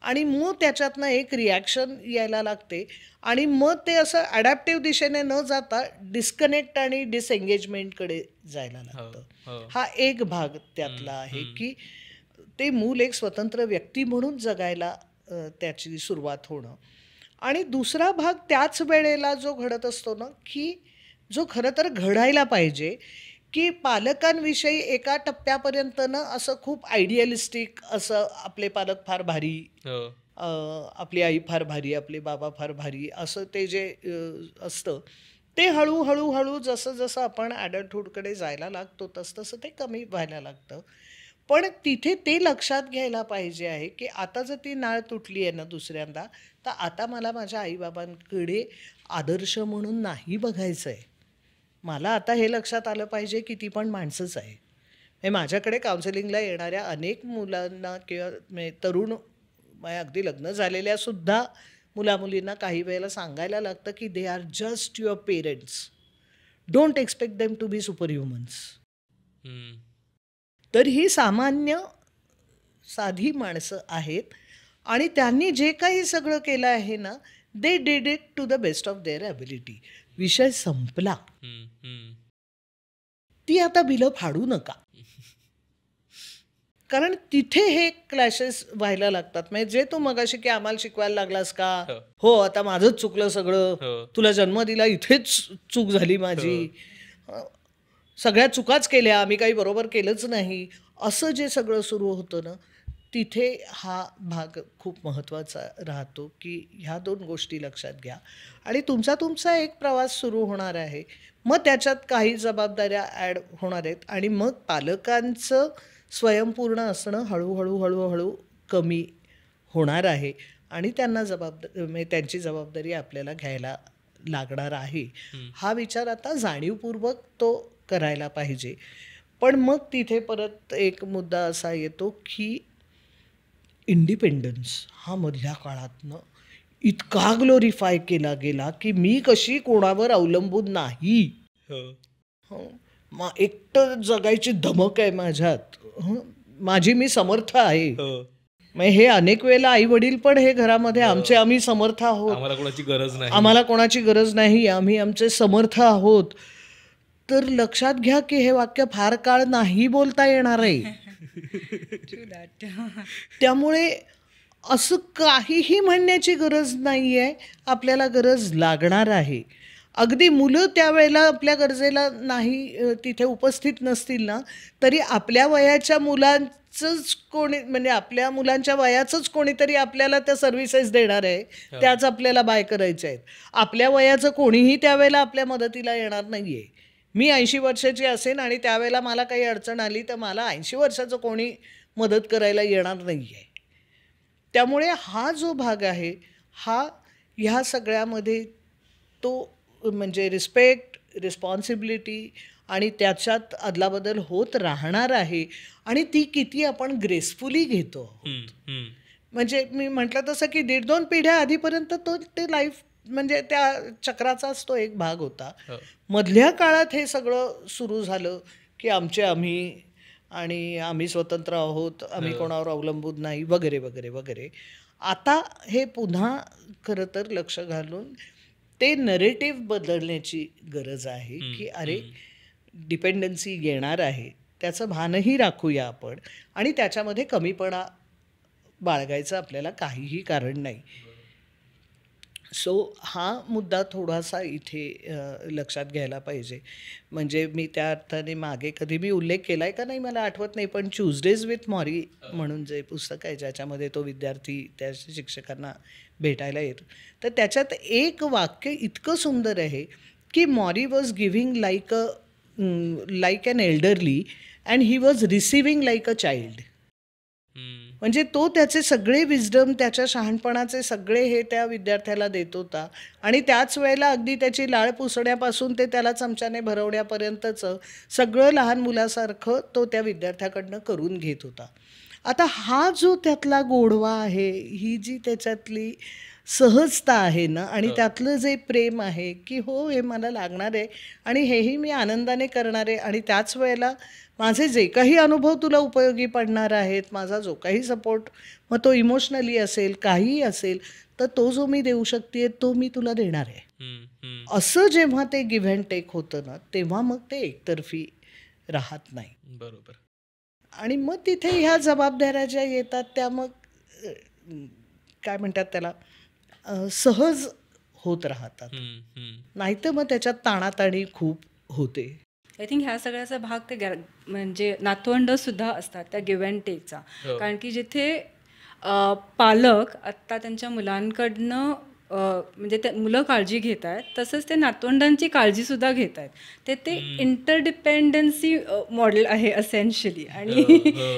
आणि मग त्याच्यातनं एक रिॲक्शन यायला लागते आणि मग ते असं ॲडॅप्टिव्ह दिशेने न जाता डिस्कनेक्ट आणि डिसएंगेजमेंटकडे जायला लागतं. हा एक भाग त्यातला आहे की ते मूल एक स्वतंत्र व्यक्ती म्हणून जगायला त्याची सुरुवात होणं. आणि दुसरा भाग त्याच वेळेला जो घडत असतो ना, की जो खरं तर घडायला पाहिजे, की पालकांविषयी एका टप्प्यापर्यंत ना असं खूप आयडियलिस्टिक असं आपले पालक फार भारी, आपली आई फार भारी, आपले बाबा फार भारी, असं ते जे असतं ते हळूहळू जसं जसं आपण ॲडल्टहूडकडे जायला लागतो तसं ते कमी व्हायला लागतं. पण तिथे ते लक्षात घ्यायला पाहिजे आहे की आता जर ती नाळ तुटली आहे ना दुसऱ्यांदा, तर आता मला माझ्या आईबाबांकडे आदर्श म्हणून नाही बघायचं आहे. मला आता हे लक्षात आलं पाहिजे की ती पण माणसंच आहे. हे माझ्याकडे काउन्सिलिंगला येणाऱ्या अनेक मुलांना किंवा तरुण अगदी लग्न झालेल्यासुद्धा मुलामुलींना काही वेळेला सांगायला लागतं की they are just your parents. Don't expect them to be super humans. तर ही सामान्य साधी माणसं आहेत आणि त्यांनी जे काही सगळं केलं आहे ना, they did it to the best of their ability. विषय संपला. ती आता बिलं फाडू नका. कारण तिथे हे क्लॅशेस व्हायला लागतात. म्हणजे जे तू मगाशी की आम्हाला शिकवायला लागलास का, हो आता माझंच चुकलं सगळं, तुला जन्म दिला इथेच चूक झाली माझी, सगळ्या चुकाच केल्या, आम्ही काही बरोबर केलंच नाही, असं जे सगळं सुरू होतं ना, तिथे हा भाग खूप महत्त्वाचा राहतो की ह्या दोन गोष्टी लक्षात घ्या. आणि तुमचा एक प्रवास सुरू होणार आहे. मग त्याच्यात काही जबाबदाऱ्या ॲड होणार आहेत आणि मग पालकांचं स्वयंपूर्ण असणं हळूहळू कमी होणार आहे आणि त्यांना म्हणजे त्यांची जबाबदारी आपल्याला घ्यायला लागणार आहे. हा विचार आता जाणीवपूर्वक तो करायला पाहिजे. पण मग तिथे परत एक मुद्दा असा येतो की इंडिपेंडन्स हा मधल्या काळातनं इतका ग्लोरिफाय केला गेला की मी कशी कोणावर अवलंबून नाही, एकटं जगायची धमक आहे माझ्यात, माझी मी समर्थ आहे. मग हे अनेक वेळेला आई वडील पण हे घरामध्ये आम्ही समर्थ आहोत, आम्हाला कोणाची गरज नाही, आम्ही आमचे समर्थ आहोत. तर लक्षात घ्या की हे वाक्य फार काळ नाही बोलता येणार आहे. त्यामुळे असं काहीही म्हणण्याची गरज नाही आहे. आपल्याला गरज लागणार आहे. अगदी मुलं त्यावेळेला आपल्या गरजेला नाही तिथे उपस्थित नसतील ना, तरी आपल्या वयाच्या मुलांचंच कोणी, म्हणजे आपल्या मुलांच्या वयाचंच कोणीतरी आपल्याला त्या सर्व्हिसेस देणार आहे, त्याच आपल्याला बाय करायच्या आहेत. आपल्या वयाचं कोणीही त्यावेळेला आपल्या मदतीला येणार नाही आहे. मी 80 वर्षाची असेन आणि त्यावेळेला मला काही अडचण आली तर मला 80 वर्षाचं कोणी मदत करायला येणार नाही आहे. त्यामुळे हा जो भाग आहे हा ह्या सगळ्यामध्ये तो म्हणजे रिस्पेक्ट, रिस्पॉन्सिबिलिटी आणि त्याच्यात अदलाबदल होत राहणार आहे आणि ती किती आपण ग्रेसफुली घेतो. म्हणजे मी म्हटलं तसं की 1.5-2 पिढ्या आधीपर्यंत ते लाईफ म्हणजे त्या चक्राचाच तो एक भाग होता. मधल्या काळात हे सगळं सुरू झालं की आम्ही आणि आम्ही स्वतंत्र आहोत, आम्ही कोणावर अवलंबून नाही वगैरे वगैरे वगैरे. आता हे पुन्हा खरं तर लक्ष घालून ते नरेटिव्ह बदलण्याची गरज आहे की अरे डिपेंडन्सी येणार आहे, त्याचं भानही राखूया आपण आणि त्याच्यामध्ये कमीपणा बाळगायचं आपल्याला काहीही कारण नाही. सो हा मुद्दा थोडासा इथे लक्षात घ्यायला पाहिजे. म्हणजे मी त्या अर्थाने मागे कधी मी उल्लेख केला आहे का नाही मला आठवत नाही, पण ट्यूजडेज विथ मॉरी म्हणून जे पुस्तक आहे ज्याच्यामध्ये तो विद्यार्थी त्या शिक्षकांना भेटायला येतो, तर त्याच्यात एक वाक्य इतकं सुंदर आहे की Morrie was giving like an elderly and he was receiving like a child. म्हणजे तो त्याचे सगळे विजडम, त्याच्या शहाणपणाचे सगळे हे त्या विद्यार्थ्याला देत होता आणि त्याच वेळेला अगदी त्याची लाळ पुसण्यापासून ते त्याला चमच्याने भरवण्यापर्यंतचं सगळं लहान मुलासारखं तो त्या विद्यार्थ्याकडनं करून घेत होता. आता हा जो त्यातला गोडवा आहे, ही जी त्याच्यातली सहजता आहे ना आणि त्यातलं जे प्रेम आहे की हो हे मला लागणार आहे आणि हेही मी आनंदाने करणार आहे आणि त्याच वेळेला माझे जे काही अनुभव तुला उपयोगी पडणार आहेत, माझा जो काही सपोर्ट, मग तो इमोशनली असेल, काहीही असेल, तर तो जो मी देऊ शकते तो मी तुला देणार आहे. असं जेव्हा ते गिव्ह अँड टेक होतं ना, तेव्हा मग ते एकतर्फी राहत नाही. बरोबर. आणि मग तिथे ह्या जबाबदाऱ्या ज्या येतात त्या मग काय म्हणतात त्याला सहज होत राहतात. नाहीतर मग त्याच्यात ताणाताणी खूप होते. आय थिंक ह्या सगळ्याचा भाग ते म्हणजे नातवंड सुद्धा असतात त्या गिव्ह अँड टेकचा. कारण की जिथे पालक आत्ता त्यांच्या मुलांकडनं म्हणजे ते मुलं काळजी घेत आहेत, तसंच ते नातवंडांची काळजीसुद्धा घेत आहेत. ते इंटरडिपेंडन्सी मॉडेल आहे असेन्शियली आणि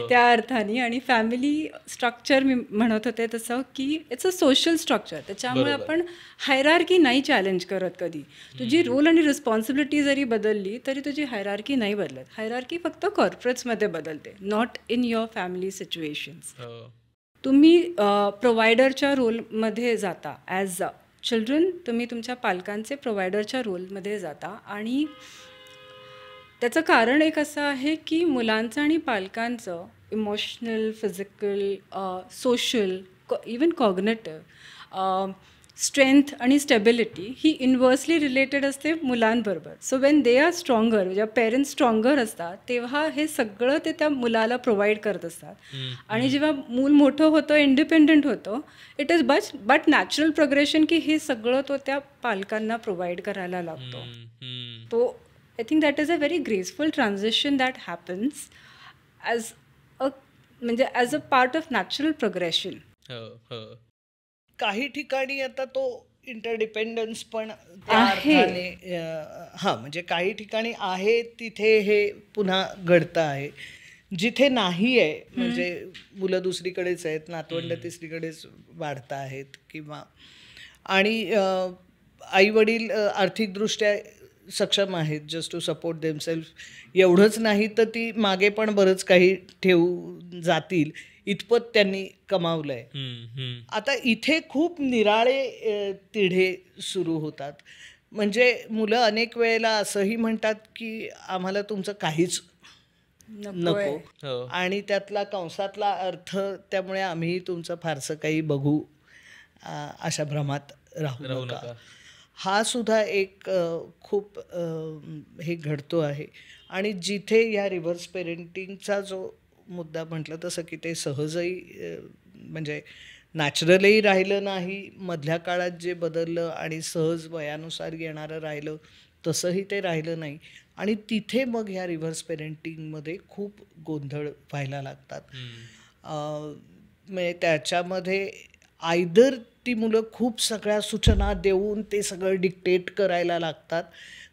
त्या अर्थाने. आणि फॅमिली स्ट्रक्चर मी म्हणत होते तसं की इट्स अ सोशल स्ट्रक्चर. त्याच्यामुळे आपण हायरार्की नाही चॅलेंज करत कधी. तुझी रोल आणि रिस्पॉन्सिबिलिटी जरी बदलली तरी तुझी हायरार्की नाही बदलत. हायरार्की फक्त कॉर्पोरेट्समध्ये बदलते, not in your family situations. तुम्ही प्रोव्हायडरच्या रोलमध्ये जाता ॲज अ चिल्ड्रन, तुम्ही तुमच्या पालकांचे प्रोव्हायडरच्या रोलमध्ये जाता. आणि त्याचं कारण एक असं आहे की मुलांचं आणि पालकांचं emotional, physical, social, even cognitive strength आणि स्टेबिलिटी ही इन्व्हर्सली रिलेटेड असते मुलांबरोबर. So when they are stronger, जेव्हा पेरेंट्स स्ट्रॉंगर असतात तेव्हा हे सगळं ते त्या मुलाला प्रोव्हाइड करत असतात. आणि जेव्हा मूल मोठं होतं, इंडिपेंडंट होतं, it is but natural progression की हे सगळं तो त्या पालकांना प्रोव्हाइड करायला लागतो. तो I think that is a very graceful transition that happens म्हणजे as a part of natural progression. काही ठिकाणी आता तो इंटरडिपेंडन्स पण त्या अर्थाने म्हणजे काही ठिकाणी आहे तिथे हे पुन्हा घडतं आहे. जिथे नाही आहे म्हणजे मुलं दुसरीकडेच आहेत, नातवंड तिसरीकडेच वाढत आहेत किंवा आणि आई वडील आर्थिकदृष्ट्या सक्षम आहेत जस्ट टू सपोर्ट देमसेल्फ. एवढंच नाही तर ती मागे पण बरंच काही ठेवून जातील इतपत त्यांनी कमावलं आहे. आता इथे खूप निराळे तिढे सुरू होतात. म्हणजे मुलं अनेक वेळेला असंही म्हणतात की आम्हाला तुमचं काहीच नको आणि त्यातला कंसातला अर्थ त्यामुळे आम्ही तुमचं फारसं काही बघू अशा भ्रमात राहू नका. हा सुद्धा एक खूप हे घडतो आहे. आणि जिथे या रिव्हर्स पेरेंटिंगचा जो मुद्दा म्हटलं तसं की ते सहजही म्हणजे नॅचरलही राहिलं नाही, मधल्या काळात जे बदललं आणि सहज वयानुसार येणारं राहिलं तसंही ते राहिलं नाही. आणि तिथे मग ह्या रिव्हर्स पेरेंटिंगमध्ये खूप गोंधळ व्हायला लागतात. म्हणजे त्याच्यामध्ये आयदर ती मुलं खूप सगळ्या सूचना देऊन ते सगळं डिक्टेट करायला लागतात,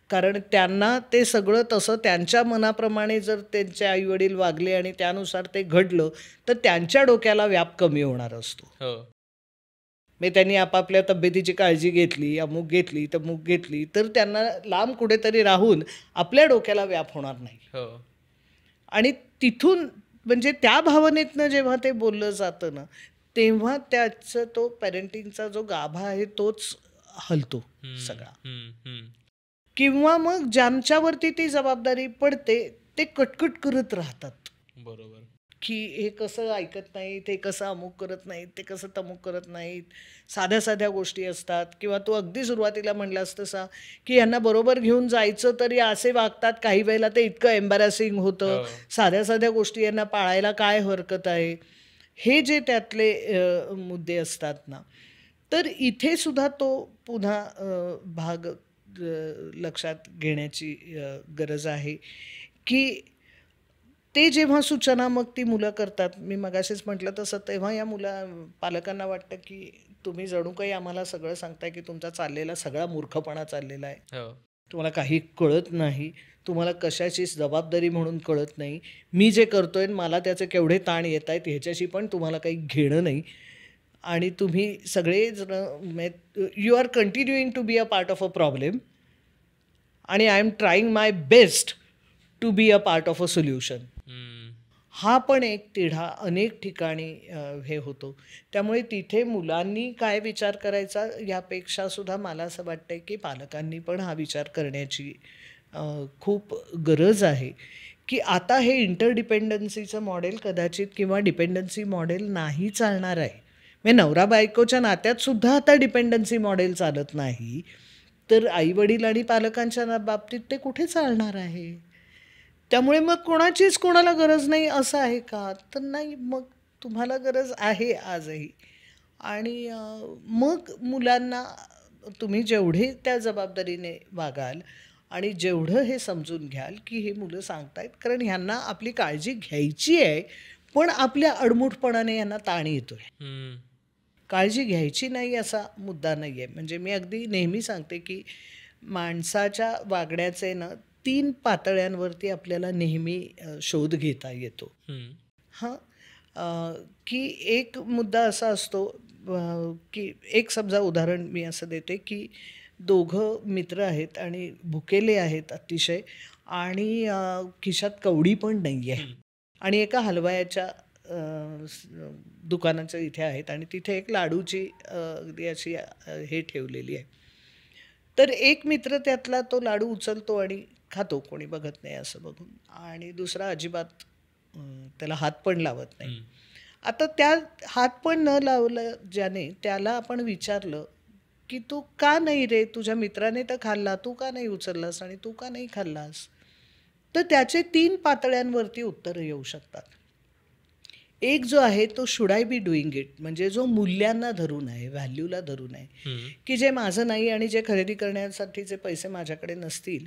कारण त्यांना ते सगळं तसं त्यांच्या मनाप्रमाणे जर त्यांचे आईवडील वागले आणि त्यानुसार ते घडलं तर त्यांच्या डोक्याला व्याप कमी होणार असतो. म्हणजे त्यांनी आपापल्या तब्येतीची काळजी घेतली, अमुक घेतली तमुक घेतली, तर त्यांना लांब कुठेतरी राहून आपल्या डोक्याला व्याप होणार नाही. आणि तिथून म्हणजे त्या भावनेतनं जेव्हा ते बोललं जातं ना तेव्हा त्याचं तो पॅरेंटिंगचा जो गाभा आहे तोच हलतो सगळा. किंवा मग ज्यांच्यावरती ती जबाबदारी पडते ते कटकट करत राहतात. बरोबर. की हे कसं ऐकत नाहीत, हे कसं अमुक करत नाहीत, ते कसं तमुक करत नाहीत. साध्या साध्या गोष्टी असतात. किंवा तू अगदी सुरुवातीला म्हणलास तसा की यांना बरोबर घेऊन जायचं तरी असे वागतात काही वेळेला, ते इतकं एम्बॅरसिंग होतं. साध्या साध्या गोष्टी यांना पाळायला काय हरकत आहे, हे जे त्यातले मुद्दे असतात ना, तर इथे सुद्धा तो पुन्हा भाग लक्षात घेण्याची गरज आहे की ते जेव्हा सूचना मग ती मुलं करतात, मी मगाशीच म्हटलं तसं, तेव्हा या पालकांना वाटतं की तुम्ही जणू काही आम्हाला सगळं सांगताय की तुमचा चाललेला सगळा मूर्खपणा चाललेला आहे, तुम्हाला काही कळत नाही, तुम्हाला कशाचीच जबाबदारी म्हणून कळत नाही, मी जे करतोय मला त्याचे केवढे ताण येत आहेत ह्याच्याशी पण तुम्हाला काही घेणं नाही आणि तुम्ही सगळे जण you are continuing to be a part of a problem आणि I am trying my best to be a part of a solution. हा पण एक तिढा अनेक ठिकाणी हे होतो. त्यामुळे तिथे मुलांनी काय विचार करायचा यापेक्षा सुद्धा मला असं वाटतं की पालकांनी पण हा विचार करण्याची खूप गरज आहे, की आता हे इंटरडिपेंडन्सीचं मॉडेल कदाचित किंवा डिपेंडन्सी मॉडेल नाही चालणार आहे. म्हणजे नवरा बायकोच्या नात्यात सुद्धा आता डिपेंडन्सी मॉडेल चालत नाही, तर आईवडील आणि पालकांच्या बाबतीत ते कुठे चालणार आहे? त्यामुळे मग कोणाचीच कोणाला गरज नाही असं आहे का? तर नाही, मग तुम्हाला गरज आहे आजही. आणि मग मुलांना तुम्ही जेवढे त्या जबाबदारीने वागाल आणि जेवढं हे समजून घ्याल की हे मुलं सांगतायत, कारण ह्यांना आपली काळजी घ्यायची आहे, पण आपल्या अडमुठपणाने यांना ताण येतोय. हम्म. काळजी घ्यायची नाही असा मुद्दा नाही आहे. म्हणजे मी अगदी नेहमी सांगते की माणसाच्या वागण्याचे ना 3 पातळ्यांवरती आपल्याला नेहमी शोध घेता येतो. हम्म. हां, की एक मुद्दा असा असतो की एक समजा उदाहरण मी असं देते की दोघं मित्र आहेत आणि भुकेले आहेत अतिशय आणि खिशात कवडी पण नाही आहे आणि एका हलवायाच्या दुकानाच्या इथे आहेत आणि तिथे एक लाडूची अगदी अशी हे ठेवलेली आहे. तर एक मित्र त्यातला तो लाडू उचलतो आणि खातो, कोणी बघत नाही असं बघून, आणि दुसरा अजिबात त्याला हात पण लावत नाही. हम्म. आता त्या हात पण न लावलं ज्याने, त्याला आपण विचारलं की तू का नाही रे, तुझ्या मित्राने तर खाल्ला, तू का नाही उचललास आणि तू का नाही खाल्लास? तर त्याचे 3 पातळ्यांवरती उत्तरं येऊ शकतात. एक जो आहे तो should I B doing it, म्हणजे जो मूल्यांना धरून आहे, व्हॅल्यूला धरून आहे, हम्म. की जे माझं नाही आणि जे खरेदी करण्यासाठीचे पैसे माझ्याकडे नसतील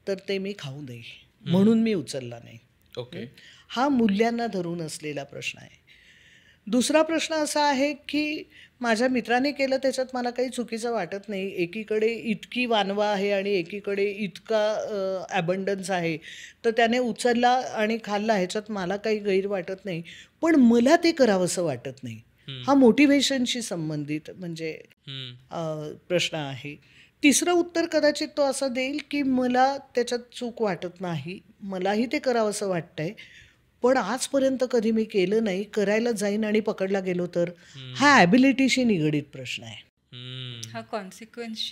तर ते मी खाऊ नये म्हणून मी उचलला नाही. ओके. हा मूल्यांना धरून असलेला प्रश्न आहे. दुसरा प्रश्न असा आहे की माझ्या मित्राने केलं त्याच्यात मला काही चुकीचं वाटत नाही. एकीकडे इतकी वानवा आहे आणि एकीकडे इतका ॲबंडन्स आहे, तर त्याने उचलला आणि खाल्ला, ह्याच्यात मला काही गैर वाटत नाही, पण मला ते करावंसं वाटत नाही. हा मोटिव्हेशनशी संबंधित म्हणजे हम्म. प्रश्न आहे. तिसरं उत्तर कदाचित तो असं देईल की मला त्याच्यात चूक वाटत नाही, मलाही ते करावंसं वाटतंय, पण आजपर्यंत कधी मी केलं नाही, करायला जाईन आणि पकडला गेलो तर. हा ॲबिलिटीशी निगडीत प्रश्न आहे. हम्म. हा कॉन्सिक्वेन्स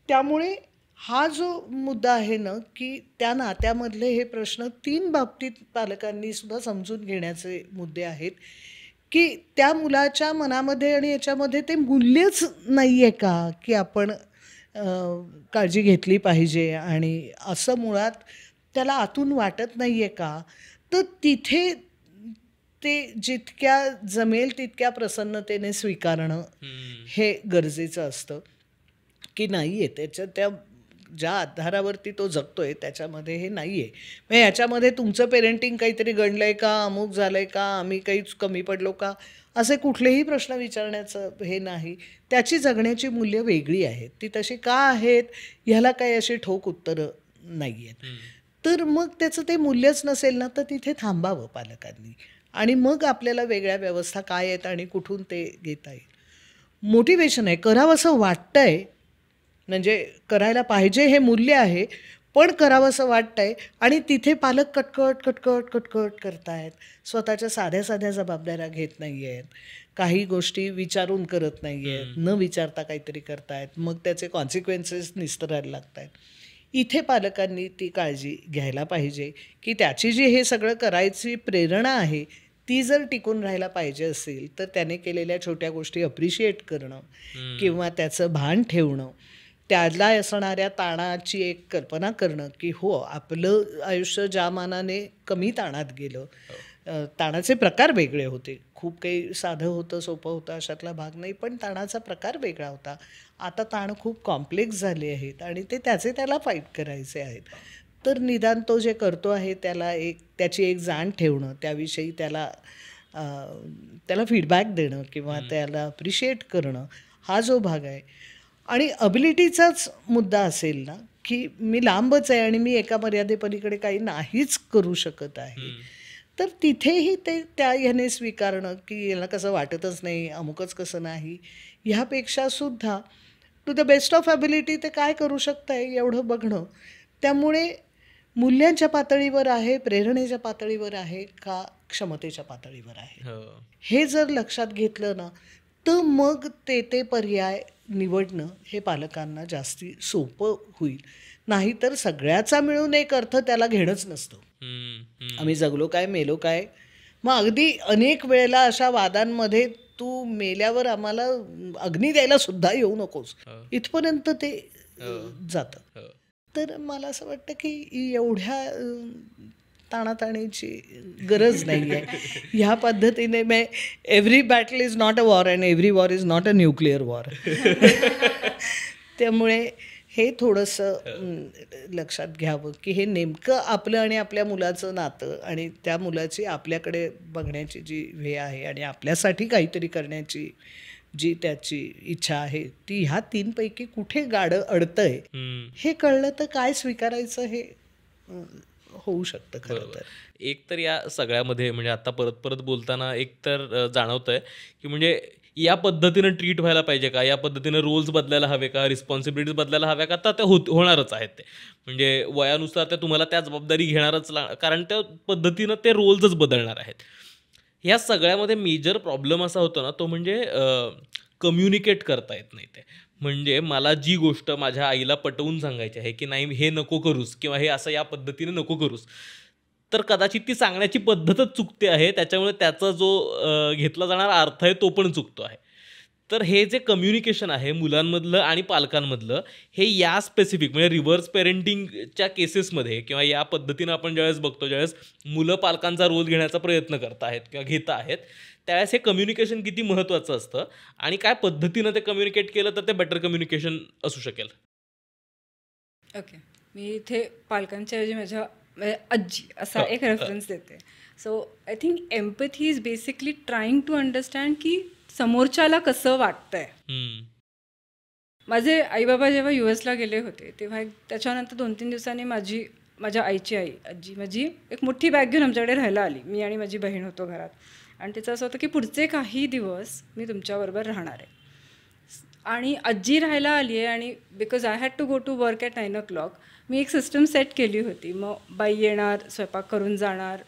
त्यामुळे हा जो मुद्दा आहे ना, की त्या नात्यामधले हे प्रश्न 3 बाबतीत पालकांनी सुद्धा समजून घेण्याचे मुद्दे आहेत, की त्या मुलाच्या मनामध्ये आणि याच्यामध्ये ते मूल्यच नाही आहे का, की आपण काळजी घेतली पाहिजे आणि असं मुळात त्याला आतून वाटत नाही आहे का? तर तिथे ते जितक्या जमेल तितक्या प्रसन्नतेने स्वीकारणं हम्म. हे गरजेचं असतं, की नाही आहे त्याच्या त्या ज्या आधारावरती तो जगतोय त्याच्यामध्ये हे नाही आहे. मग याच्यामध्ये तुमचं पेरेंटिंग काहीतरी गणलं आहे का, अमुक झालं आहे का, आम्ही काहीच कमी पडलो का, असे कुठलेही प्रश्न विचारण्याचं हे नाही. त्याची जगण्याची मूल्य वेगळी आहेत, ती तशी का आहेत ह्याला काही अशी ठोक उत्तरं नाही आहेत. तर मग त्याचं ते मूल्यच नसेल ना, तर तिथे थांबावं पालकांनी आणि मग आपल्याला वेगळ्या व्यवस्था काय आहेत आणि कुठून ते घेता येईल. मोटिवेशन आहे, करावंसं वाटतंय, म्हणजे करायला पाहिजे हे मूल्य आहे, पण करावंसं वाटतंय आणि तिथे पालक कटकट कटकट कटकट करतायत, स्वतःच्या साध्या साध्या जबाबदाऱ्या घेत नाही आहेत, काही गोष्टी विचारून करत नाही आहेत, न विचारता काहीतरी करतायत, मग त्याचे कॉन्सिक्वेन्सेस निस्तरायला लागत आहेत. इथे पालकांनी ती काळजी घ्यायला पाहिजे की त्याची जी हे सगळं करायची प्रेरणा आहे ती जर टिकून राहायला पाहिजे असेल तर त्याने केलेल्या छोट्या गोष्टी अप्रिशिएट करणं किंवा त्याचं भान ठेवणं, त्याला असणाऱ्या ताणाची एक कल्पना करणं की हो, आपलं आयुष्य ज्या मानाने कमी ताणात गेलं, ताणाचे प्रकार वेगळे होते, खूप काही साधं होतं, सोपं होतं अशातला भाग नाही, पण ताणाचा प्रकार वेगळा होता. आता ताण खूप कॉम्प्लेक्स झाले आहेत आणि ते त्याला फाईट करायचे आहेत. तर निदान तो जे करतो आहे त्याला त्याची एक जाण ठेवणं, त्याविषयी त्याला फीडबॅक देणं किंवा त्याला अप्रिशिएट करणं, हा जो भाग आहे. आणि अबिलिटीचाच मुद्दा असेल ना, की मी लांबच आहे आणि मी एका मर्यादेपलीकडे काही नाहीच करू शकत आहे, तर तिथेही ते ह्याने स्वीकारणं की याला कसं वाटतच नाही, अमुकच कसं नाही, ह्यापेक्षा सुद्धा to the best of ability ते काय करू शकतं आहे एवढं बघणं. त्यामुळे मूल्यांच्या पातळीवर आहे, प्रेरणेच्या पातळीवर आहे का क्षमतेच्या पातळीवर आहे. हे जर लक्षात घेतलं ना तर मग ते पर्याय निवडणं हे पालकांना जास्ती सोपं होईल. नाहीतर सगळ्याचा मिळून एक अर्थ त्याला घेणंच नसतं. आम्ही जगलो काय मेलो काय. मग अगदी अनेक वेळेला अशा वादांमध्ये तू मेल्यावर आम्हाला अग्नी द्यायला सुद्धा येऊ नकोस इथपर्यंत ते जातं. तर मला असं वाटतं की एवढ्या ताणाताणीची गरज नाही आहे. ह्या पद्धतीने every battle is not a war and every war is not a nuclear war. त्यामुळे हे थोडंसं लक्षात घ्यावं की हे नेमकं आपलं आणि आपल्या मुलाचं नातं आणि त्या मुलाची आपल्याकडे बघण्याची जी हे आहे आणि आपल्यासाठी काहीतरी करण्याची जी त्याची इच्छा आहे ती ह्या 3पैकी कुठे गाडं अडतंय हे कळलं तर काय स्वीकारायचं हे होऊ शकतं खरं तर. एक तर या सगळ्यामध्ये म्हणजे आता परत परत बोलताना एक तर जाणवतंय की म्हणजे या पद्धतीनं ट्रीट व्हायला पाहिजे का, या पद्धतीनं रोल्स बदलायला हवे का, रिस्पॉन्सिबिलिटीज बदलायला हव्या का, तर त्या होणारच आहेत. ते म्हणजे वयानुसार त्या तुम्हाला त्या जबाबदारी घेणारच कारण त्या पद्धतीनं ते रोल्सच बदलणार आहेत. ह्या सगळ्यामध्ये मेजर प्रॉब्लेम असा होतो ना तो म्हणजे कम्युनिकेट करता येत नाही. ते म्हणजे मला जी गोष्ट माझ्या आईला पटवून सांगायची आहे की नाही हे नको करूस किंवा हे असं या पद्धतीने नको करूस, तर कदाचित ती सांगण्याची पद्धतच चुकते आहे. त्याच्यामुळे त्याचा जो घेतला जाणारा अर्थ आहे तो पण चुकतो आहे. तर हे जे कम्युनिकेशन आहे मुलांमधलं आणि पालकांमधलं हे या स्पेसिफिक म्हणजे रिव्हर्स पेरेंटिंगच्या केसेसमध्ये किंवा या पद्धतीनं आपण ज्यावेळेस बघतो ज्यावेळेस मुलं पालकांचा रोल घेण्याचा प्रयत्न करत आहेत किंवा घेत आहेत त्यावेळेस हे कम्युनिकेशन किती महत्त्वाचं असतं आणि काय पद्धतीनं ते कम्युनिकेट केलं तर ते बेटर कम्युनिकेशन असू शकेल. ओके, मी इथे पालकांच्या ऐवजी माझ्या आजी असा एक रेफरन्स देते. So I think empathy is basically trying to understand की समोरच्याला कसं वाटतंय. माझे आईबाबा जेव्हा US ला गेले होते तेव्हा त्याच्यानंतर 2-3 दिवसांनी माझ्या आईची आजी माझी एक मोठी बॅग घेऊन आमच्याकडे राहायला आली. मी आणि माझी बहीण होतो घरात आणि तिचं असं होतं की पुढचे काही दिवस मी तुमच्याबरोबर राहणार आहे. आणि आजी राहायला आली आहे आणि because I had to go to work at 9 o'clock मी एक सिस्टम सेट केली होती. मग बाई येणार, स्वयंपाक करून जाणार,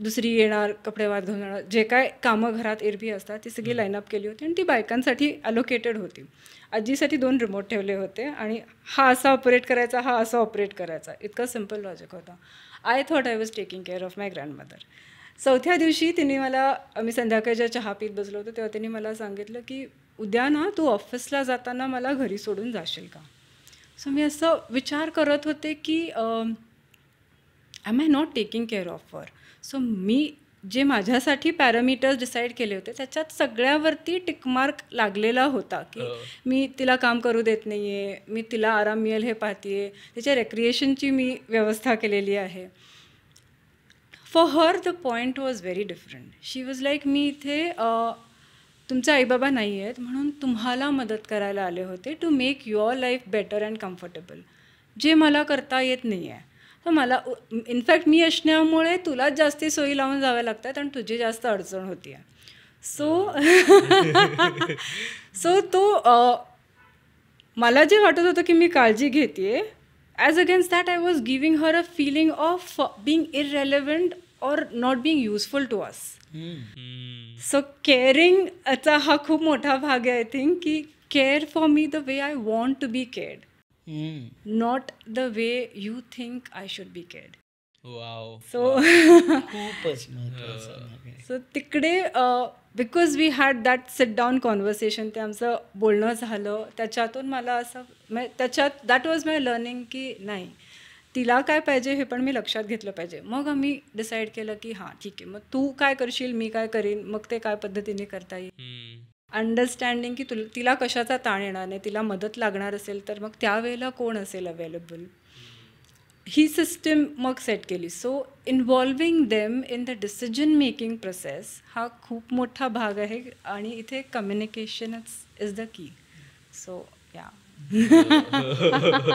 दुसरी येणार, कपडे वाद घालून जाणार, जे काय कामं घरात एरवी असतात ती सगळी लाईनअप केली होती आणि ती बायकांसाठी अलोकेटेड होती. आजीसाठी 2 रिमोट ठेवले होते आणि हा असा ऑपरेट करायचा, हा असा ऑपरेट करायचा. इतकं सिम्पल लॉजिक होतं. I thought I was taking care of my grandmother. 4थ्या दिवशी तिने आम्ही संध्याकाळच्या चहा पीत बसलो होतो तेव्हा तिने मला सांगितलं की उद्या ना तू ऑफिसला जाताना मला घरी सोडून जाशील का. सो मी असं विचार करत होते की am I not taking care of her. So मी जे माझ्यासाठी पॅरामीटर्स डिसाईड केले होते त्याच्यात सगळ्यावरती टिकमार्क लागलेला होता की मी तिला काम करू देत नाही आहे, मी तिला आराम मिळेल हे पाहते आहे, तिच्या रेक्रिएशनची मी व्यवस्था केलेली आहे. For her the point was very different. She was like मी इथे तुमचे आईबाबा नाही आहेत म्हणून तुम्हाला मदत करायला आले होते to make your life better and comfortable, जे मला करता येत नाही आहे. तर मला इनफॅक्ट मी असण्यामुळे तुलाच जास्ती सोयी लावून जाव्या लागतात आणि तुझी जास्त अडचण होती आहे. सो तो मला जे वाटत होतं की मी काळजी घेते as against that I was giving her a feeling of being irrelevant or not being useful to us. So केअरिंगचा हा खूप मोठा भाग आहे. आय थिंक की care for me the way I want to be cared, not the way you think I should be cared. Wow. So खूपच महत्त्वाचं. So तिकडे because we had that sit down conversation, ते आमचं बोलणं झालं. त्याच्यातून मला असं त्याच्यात दॅट वॉज माय लर्निंग की नाही तिला काय पाहिजे हे पण मी लक्षात घेतलं पाहिजे. मग आम्ही डिसाईड केलं की हां ठीक आहे, मग तू काय करशील, मी काय करीन, मग ते काय पद्धतीने करता येईल. अंडरस्टँडिंग की तिला कशाचा ताण येणार नाही, तिला मदत लागणार असेल तर मग त्यावेळेला कोण असेल अवेलेबल, ही सिस्टम मग सेट केली. So involving them in the decision making process हा खूप मोठा भाग आहे आणि इथे कम्युनिकेशनच इज द की. सो या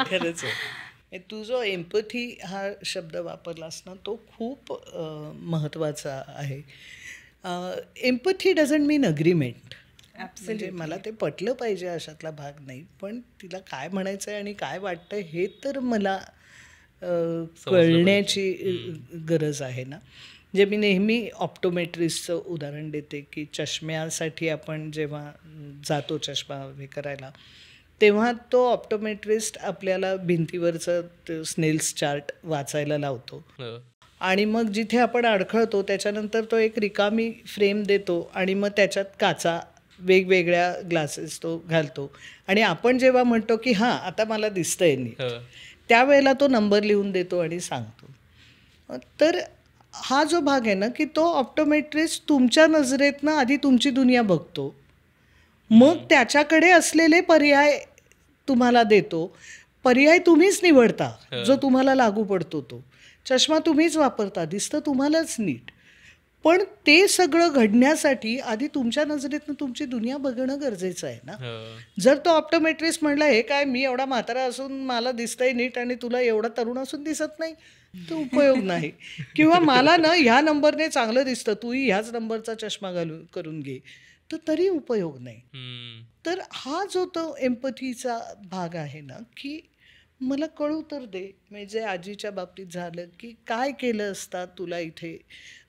खरंच आहे. तू जो एम्पथी हा शब्द वापरलास ना तो खूप महत्त्वाचा आहे. Empathy doesn't mean agreement. म्हणजे मला ते पटलं पाहिजे अशातला भाग नाही, पण तिला काय म्हणायचं आहे आणि काय वाटतं हे तर मला कळण्याची गरज आहे ना. म्हणजे मी नेहमी ऑप्टोमेट्रिस्टचं उदाहरण देते की चष्म्यासाठी आपण जेव्हा जातो चष्मा हे करायला, तेव्हा तो ऑप्टोमेट्रिस्ट आपल्याला भिंतीवरचं स्नेल्स चार्ट वाचायला लावतो आणि मग जिथे आपण अडखळतो त्याच्यानंतर तो एक रिकामी फ्रेम देतो आणि मग त्याच्यात काचा वेगवेगळ्या ग्लासेस तो घालतो आणि आपण जेव्हा म्हणतो की हां आता मला दिसतंय नीट, त्यावेळेला तो नंबर लिहून देतो आणि सांगतो. तर हा जो भाग आहे ना की तो ऑप्टोमेट्रिस्ट तुमच्या नजरेतनं आधी तुमची दुनिया बघतो, मग त्याच्याकडे असलेले पर्याय तुम्हाला देतो. पर्याय तुम्हीच निवडता, जो तुम्हाला लागू पडतो तो. चष्मा तुम्हीच वापरता, दिसतं तुम्हालाच नीट. पण ते सगळं घडण्यासाठी आधी तुमच्या नजरेतनं तुमची दुनिया बघणं गरजेचं आहे ना. जर तो ऑप्टोमेट्रिस्ट म्हणला हे काय मी एवढा म्हातारा असून मला दिसतंय नीट आणि तुला एवढा तरुण असून दिसत नाही, तो उपयोग नाही. किंवा मला ना ह्या नंबरने चांगलं दिसतं, तूही ह्याच नंबरचा चष्मा करून घे, तर तरी उपयोग नाही. तर हा जो तो एम्पथीचा भाग आहे ना की मला कळू तर दे, म्हणजे आजीच्या बाबतीत झालं की काय केलं असता तुला इथे.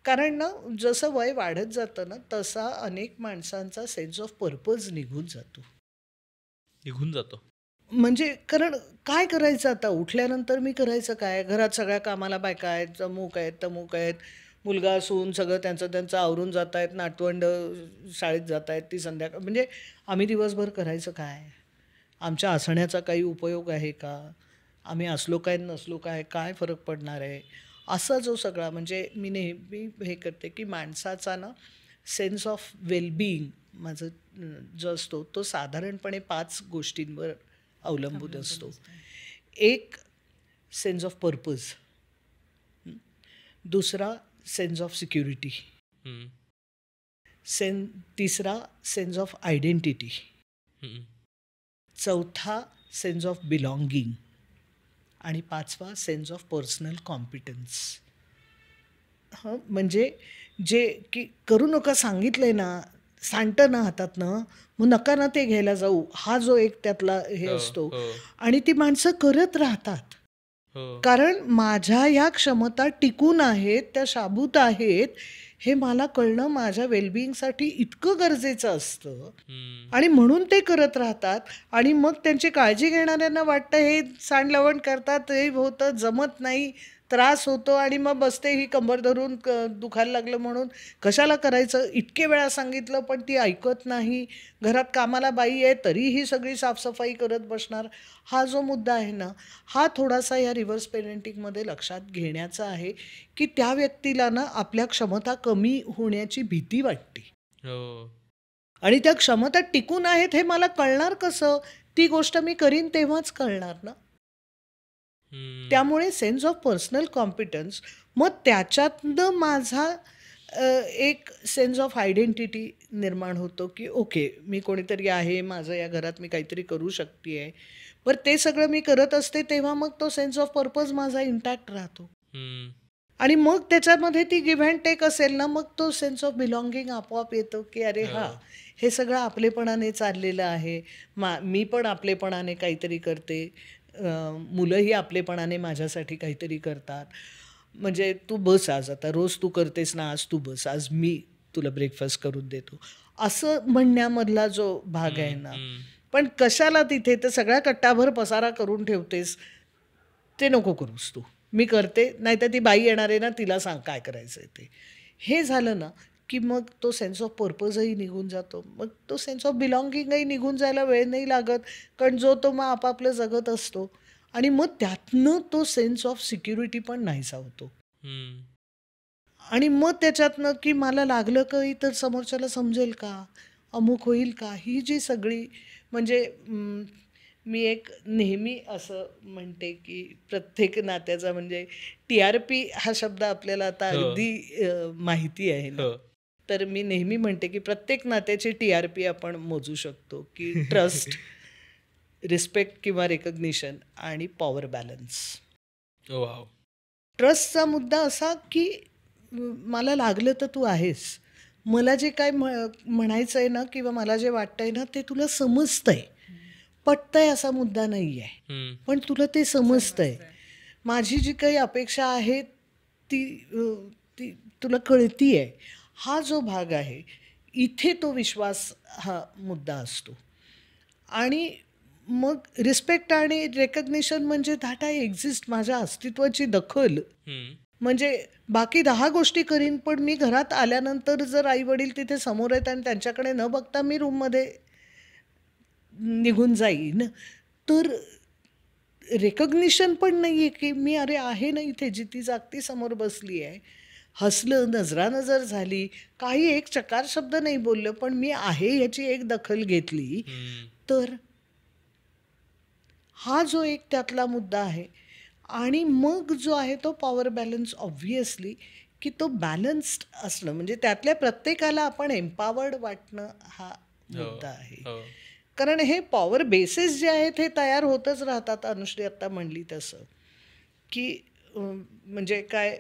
कारण ना जसं वय वाढत जातं ना तसा अनेक माणसांचा सेन्स ऑफ पर्पज निघून जातो. म्हणजे कारण काय करायचं आता, उठल्यानंतर मी करायचं काय, घरात सगळ्या कामाला बायका आहेत, तमूक आहेत, मुलगा सून सगळं त्यांचं आवरून जात आहेत, नातवंड शाळेत जात आहेत, ती संध्याकाळ, म्हणजे आम्ही दिवसभर करायचं काय, आमच्या असण्याचा काही उपयोग आहे का, आम्ही असलो काय नसलो काय, काय फरक पडणार आहे, असा जो सगळा. म्हणजे मी नेहमी हे करते की माणसाचा ना सेन्स ऑफ वेलबिईंग माझं जो असतो तो साधारणपणे 5 गोष्टींवर अवलंबून असतो. एक सेन्स ऑफ पर्पज, दुसरा सेन्स ऑफ सिक्युरिटी, तिसरा सेन्स ऑफ आयडेंटिटी, चौथा सेन्स ऑफ बिलॉंगिंग आणि 5वा सेन्स ऑफ पर्सनल कॉम्पिटन्स. म्हणजे जे की करू नका सांगितलंय ना, सांडतं ना हातातनं, मग नका ना ते घ्यायला जाऊ, हा जो एक त्यातला हे असतो. आणि ती माणसं करत राहतात कारण माझ्या ह्या क्षमता टिकून आहेत, त्या शाबूत आहेत, हे मला कळणं माझ्या वेलबिईंगसाठी इतकं गरजेचं असतं आणि म्हणून ते करत राहतात. आणि मग त्यांची काळजी घेणाऱ्यांना वाटतं हे सांडलवण करतात, हे होतं, जमत नाही, त्रास होतो आणि मग बसते ही कंबर धरून दुखायला लागलं म्हणून कशाला करायचं, इतके वेळा सांगितलं पण ती ऐकत नाही, घरात कामाला बाई आहे तरीही सगळी साफसफाई करत बसणार. हा जो मुद्दा आहे ना हा थोडासा या रिव्हर्स पेरेंटिंगमध्ये लक्षात घेण्याचा आहे की त्या व्यक्तीला ना आपल्या क्षमता कमी होण्याची भीती वाटते आणि त्या क्षमता टिकून आहेत हे मला कळणार कसं, ती गोष्ट मी करीन तेव्हाच कळणार ना. त्यामुळे सेन्स ऑफ पर्सनल कॉम्पिटन्स, मग त्याच्यातनं माझा एक सेन्स ऑफ आयडेंटिटी निर्माण होतो की ओके मी कोणीतरी आहे, माझं या घरात मी काहीतरी करू शकते आहे. बरं ते सगळं मी करत असते तेव्हा मग तो सेन्स ऑफ पर्पज माझा इंटॅक्ट राहतो आणि मग त्याच्यामध्ये ती गिव्ह अँड टेक असेल ना, मग तो सेन्स ऑफ बिलॉंगिंग आपोआप येतो की अरे हां हे सगळं आपलेपणाने चाललेलं आहे, मी पण आपलेपणाने काहीतरी करते, मुलंही आपलेपणाने माझ्यासाठी काहीतरी करतात. म्हणजे तू बस आज, आता रोज तू करतेस ना, आज तू बस, आज मी तुला ब्रेकफास्ट करून देतो, असं म्हणण्यामधला जो भाग आहे ना. पण कशाला तिथे तर सगळ्या कट्टाभर पसारा करून ठेवतेस, ते नको करूस तू, मी करते, नाही तर ती बाई येणार आहे ना तिला सांग काय करायचं आहे ते. हे झालं ना की मग तो सेन्स ऑफ पर्पजही निघून जातो, मग तो सेन्स ऑफ बिलॉंगिंगही निघून जायला वेळ नाही लागत, कारण जो तो मग आपापलं जगत असतो आणि मग त्यातनं तो सेन्स ऑफ सिक्युरिटी पण नाहीसा होतो. आणि मग त्याच्यातनं की मला लागलं काही तर समोरच्याला समजेल का, अमुक होईल का, ही जी सगळी म्हणजे मी एक नेहमी असं म्हणते की प्रत्येक नात्याचा म्हणजे TRP हा शब्द आपल्याला आता अगदी माहिती आहे ना, तर मी नेहमी म्हणते की प्रत्येक नात्याची TRP आपण मोजू शकतो की ट्रस्ट, रिस्पेक्ट किंवा रेकग्निशन आणि पॉवर बॅलन्स. ट्रस्टचा मुद्दा असा की मला लागलं तर तू आहेस, मला जे काय म्हणायचं आहे ना किंवा मला जे वाटतंय ना ते तुला समजतंय, पटतंय असा मुद्दा नाही आहे, पण तुला ते समजतंय. माझी जी काही अपेक्षा आहे ती ती तुला कळती आहे, हा जो भाग आहे इथे तो विश्वास हा मुद्दा असतो. आणि मग रिस्पेक्ट आणि रेकग्निशन म्हणजे दॅट आय एक्झिस्ट, माझ्या अस्तित्वाची दखल. म्हणजे बाकी 10 गोष्टी करीन, पण मी घरात आल्यानंतर जर आई वडील तिथे समोर आहेत आणि त्यांच्याकडे न बघता मी रूममध्ये निघून जाईन, तर रेकग्निशन पण नाही आहे की मी अरे आहे ना इथे, जिती जागती समोर बसली आहे, हसलं, नजरानजर झाली, काही एक चकार शब्द नाही बोललं, पण मी आहे याची एक दखल घेतली. तर हा जो एक त्यातला मुद्दा आहे. आणि मग जो आहे तो पॉवर बॅलन्स, ऑब्व्हियसली की तो बॅलन्स्ड असणं, म्हणजे त्यातल्या प्रत्येकाला आपण एम्पावर्ड वाटणं हा मुद्दा आहे. कारण हे पॉवर बेसेस जे आहेत हे तयार होतच राहतात. अनुश्री आत्ता म्हणली तसं की म्हणजे काय,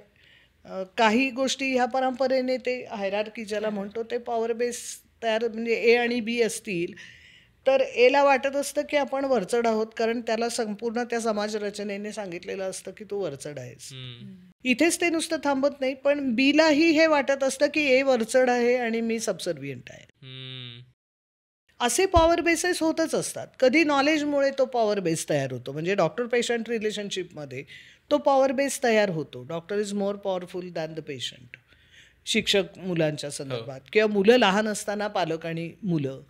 काही गोष्टी ह्या परंपरेने ते हायरार्की ज्याला म्हणतो ते पॉवर बेस तयार, म्हणजे ए आणि बी असतील तर एला वाटत असतं की आपण वरचढ आहोत, कारण त्याला संपूर्ण त्या समाज रचनेने सांगितलेलं असतं की तू वरचढ आहेस. इथेच ते नुसतं थांबत नाही, पण बीलाही हे वाटत असतं की ए वरचढ आहे आणि मी सबसर्व्हियंट आहे. असे पॉवर बेसेस होतच असतात. कधी नॉलेजमुळे तो पॉवर बेस तयार होतो, म्हणजे डॉक्टर पेशंट रिलेशनशिपमध्ये तो पॉवर बेस तयार होतो. Doctor is more powerful than the patient. शिक्षक मुलांच्या संदर्भात किंवा मुलं लहान असताना पालक आणि मुलं,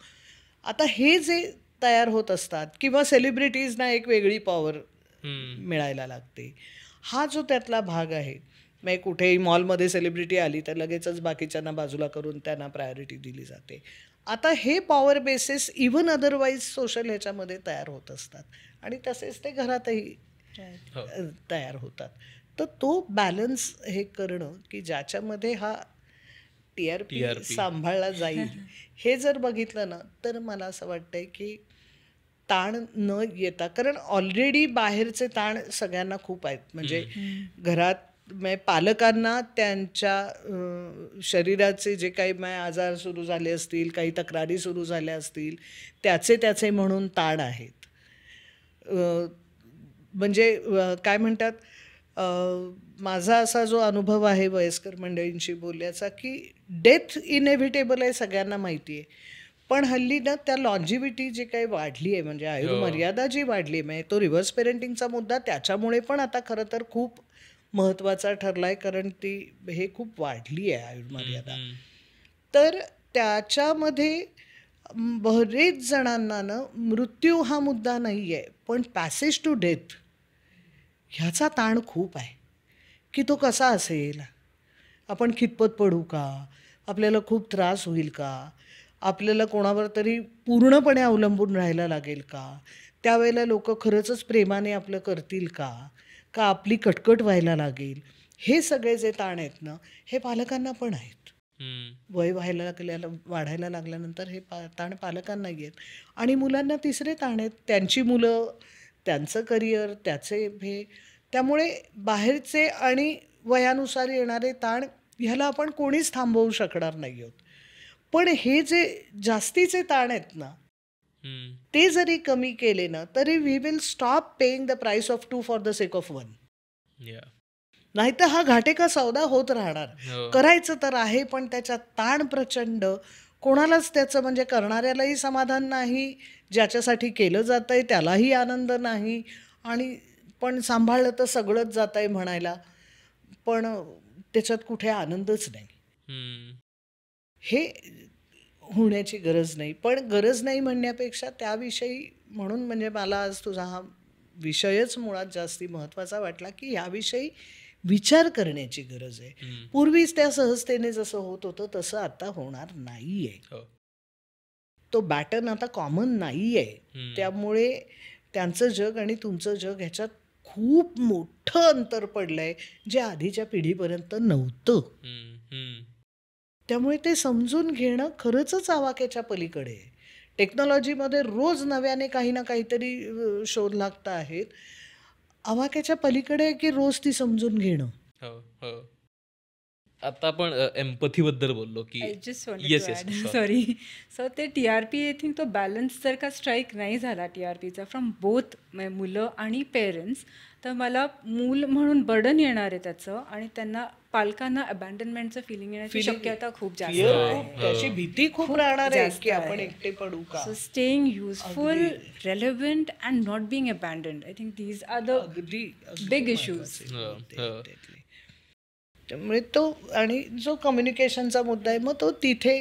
आता हे जे तयार होत असतात, किंवा सेलिब्रिटीजना एक वेगळी पॉवर मिळायला लागते, हा जो त्यातला भाग आहे. मग कुठेही मॉलमध्ये सेलिब्रिटी आली तर लगेचच बाकीच्यांना बाजूला करून त्यांना प्रायोरिटी दिली जाते. आता हे power bases even otherwise social ह्याच्यामध्ये तयार होत असतात आणि तसेच ते घरातही तयार होतात. तर तो बॅलन्स हे करणं की ज्याच्यामध्ये हा TRP सांभाळला जाईल, हे जर बघितलं ना तर मला असं वाटतंय की ताण न येता, कारण ऑलरेडी बाहेरचे ताण सगळ्यांना खूप आहेत. म्हणजे घरात पालकांना त्यांच्या शरीराचे जे काही आजार सुरू झाले असतील, काही तक्रारी सुरू झाल्या असतील, त्याचे म्हणून ताण आहेत. म्हणजे काय म्हणतात, माझा असा जो अनुभव आहे वयस्कर मंडळींशी बोलल्याचा की डेथ इनएव्हिटेबल आहे, सगळ्यांना माहिती आहे. पण हल्ली ना त्या लॉन्जिव्हिटी जी काही वाढली आहे, म्हणजे आयुर्मर्यादा जी वाढली आहे, म्हणजे तो रिव्हर्स पेरेंटिंगचा मुद्दा त्याच्यामुळे पण आता खरं तर खूप महत्त्वाचा ठरला आहे, कारण ती हे खूप वाढली आहे आयुर्मर्यादा. तर त्याच्यामध्ये बरेच जणांना ना मृत्यू हा मुद्दा नाही आहे, पण पॅसेज टू डेथ ह्याचा ताण खूप आहे की तो कसा असेल, आपण खितपत पडू का, आपल्याला खूप त्रास होईल का, आपल्याला कोणावर तरी पूर्णपणे अवलंबून राहायला लागेल का, त्यावेळेला लोक खरंच प्रेमाने आपलं करतील का आपली कटकट व्हायला लागेल. हे सगळे जे ताण आहेत ना, हे पालकांना पण आहेत. वय वाढायला लागल्यानंतर हे ताण पालकांना आहेत. आणि मुलांना तिसरे ताण आहेत, त्यांची मुलं, त्यांचं करिअर, त्याचे हे. त्यामुळे बाहेरचे आणि वयानुसार येणारे ताण ह्याला आपण कोणीच थांबवू शकणार नाही आहोत. पण हे जे जास्तीचे ताण आहेत ना, ते जरी कमी केले ना तरी we will stop paying the price of 2 for the sake of 1. नाहीतर हा घाटेका सौदा होत राहणार. करायचं तर आहे, पण त्याच्यात ताण प्रचंड, कोणालाच त्याचं म्हणजे करणाऱ्यालाही समाधान नाही, ज्याच्यासाठी केलं जात आहे त्यालाही आनंद नाही, आणि पण सांभाळलं तर सगळंच जात आहे म्हणायला, पण त्याच्यात कुठे आनंदच नाही. हे होण्याची गरज नाही. पण गरज नाही म्हणण्यापेक्षा त्याविषयी म्हणून म्हणजे मला आज तुझा हा विषयच मुळात जास्ती महत्त्वाचा वाटला की याविषयी विचार करण्याची गरज आहे. पूर्वीच त्या सहजतेने जसं होत होतं तसं आता होणार नाही आहे. तो बॅटर्न आता कॉमन नाही आहे. त्यामुळे त्यांचं जग आणि तुमचं जग ह्याच्यात खूप मोठं अंतर पडलं आहे, जे आधीच्या पिढीपर्यंत नव्हतं. त्यामुळे ते समजून घेणं खरंच आवाक्याच्या पलीकडे आहे. टेक्नॉलॉजीमध्ये रोज नव्याने काही ना काहीतरी शोध लागत आहेत. आवाक्याच्या पलीकडे आहे की रोज ती समजून घेणं. आता आपण एम्पथीबद्दल बोललो की I just wanted yes to yes add sorry. So ते TRP आय थिंक तो बॅलन्स जर का स्ट्राईक नाही झाला TRPचा फ्रॉम बोथ मुलं आणि पेरेंट्स, तर मला मूल म्हणून बर्डन येणार आहे त्याचं, आणि त्यांना पालकांना अबॅन्डनमेंटचं फिलिंग येण्याची शक्यता खूप जास्त आहे. त्याची भीती खूप राहणार आहे की आपण एकटे पडू का. So staying useful, relevant and not being abandoned, I think these are the अगदी बिग इश्यूज. त्यामुळे तो, आणि जो कम्युनिकेशनचा मुद्दा आहे मग तो तिथे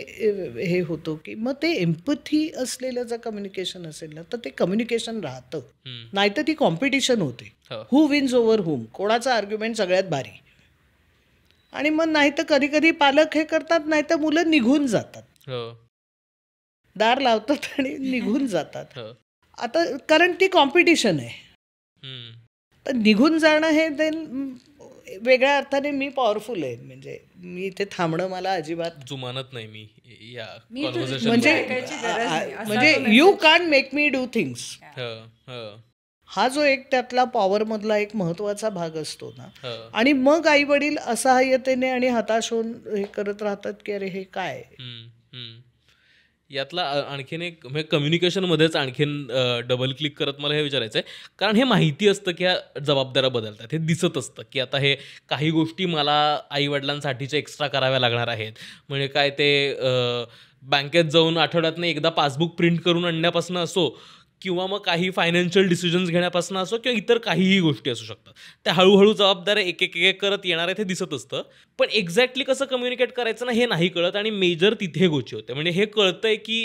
हे होतो की मग ते एम्पथी असलेलं जर कम्युनिकेशन असेल ना तर ते कम्युनिकेशन राहतं, नाहीतर ती कॉम्पिटिशन होते. हू विन्स ओव्हर हुम, कोणाचा आर्ग्युमेंट सगळ्यात भारी. आणि मग नाही तर कधी कधी पालक हे करतात, नाही तर मुलं निघून जातात, दार लावतात आणि निघून जातात. आता कारण ती कॉम्पिटिशन आहे, तर निघून जाणं हे वेगळ्या अर्थाने मी पॉवरफुल आहे. म्हणजे मी इथे थांबणं मला अजिबात जुमानत नाही. मी या म्हणजे you can make me do things, हा जो एक त्यातला पॉवर मधला एक महत्वाचा भाग असतो ना. आणि मग आई वडील असहाय्यतेने आणि हताश होऊन हे करत राहतात की अरे हे काय. यातला आणखीन एक म्हणजे कम्युनिकेशनमध्येच आणखीन डबल क्लिक करत मला हे विचारायचं आहे, कारण हे माहिती असतं की ह्या जबाबदाऱ्या बदलतात, हे दिसत असतं की आता हे काही गोष्टी मला आईवडिलांसाठीच्या एक्स्ट्रा कराव्या लागणार आहेत. म्हणजे काय ते बँकेत जाऊन आठवड्यातनं एकदा पासबुक प्रिंट करून आणण्यापासून असो, किंवा मग काही फायनान्शियल डिसिजन्स घेण्यापासून असो, किंवा इतर काहीही गोष्टी असू शकतात. त्या हळूहळू जबाबदाऱ्या एक एक एक करत येणार आहे, ते दिसत असतं. पण एक्झॅक्टली कसं कम्युनिकेट करायचं ना हे नाही कळत, आणि मेजर तिथे गोची होते. म्हणजे हे कळतंय की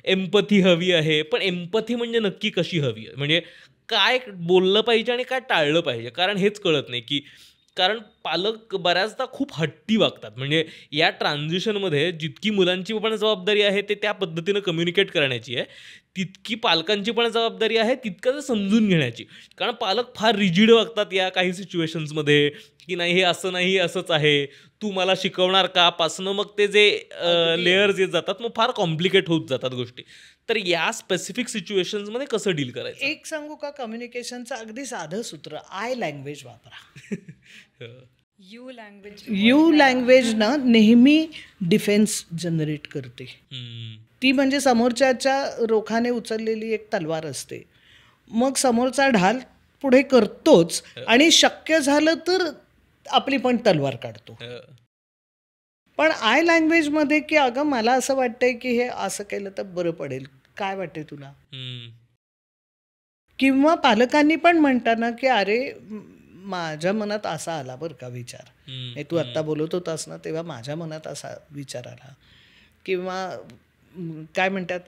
एम्पथी हवी आहे, पण एम्पथी म्हणजे नक्की कशी हवी आहे, म्हणजे काय बोललं पाहिजे आणि काय टाळलं पाहिजे, कारण हेच कळत नाही. की कारण पालक बऱ्याचदा खूप हट्टी वागतात. म्हणजे या ट्रान्झिशनमध्ये जितकी मुलांची पण जबाबदारी आहे ते त्या पद्धतीनं कम्युनिकेट करण्याची आहे, तितकी पालकांची पण जबाबदारी आहे तितकं समजून घेण्याची. कारण पालक फार रिजिड वागतात या काही सिच्युएशन्समध्ये, की नाही हे असं नाही असंच आहे, तू मला शिकवणार का पासनं मग ते जे लेयर्स येत जातात, मग फार कॉम्प्लिकेट होत जातात गोष्टी. तर या स्पेसिफिक सिच्युएशन्समध्ये कसं डील करायचं. एक सांगू का, कम्युनिकेशनचं अगदी साधं सूत्र, आय लँग्वेज वापरा. यू लँग्वेज ना नेहमी डिफेन्स जनरेट करते. ती म्हणजे समोरच्याच्या रोखाने उचललेली एक तलवार असते. मग समोरचा ढाल पुढे करतोच, आणि शक्य झालं तर आपली पण तलवार काढतो. पण आय लँग्वेजमध्ये की अगं मला असं वाटतंय की हे असं केलं तर बरं पडेल, काय वाटतंय तुला. किंवा पालकांनी पण म्हणताना की अरे माझ्या मनात असा आला बरं का विचार, हे तू आत्ता बोलत होतास ना तेव्हा माझ्या मनात असा विचार आला. किंवा काय म्हणतात,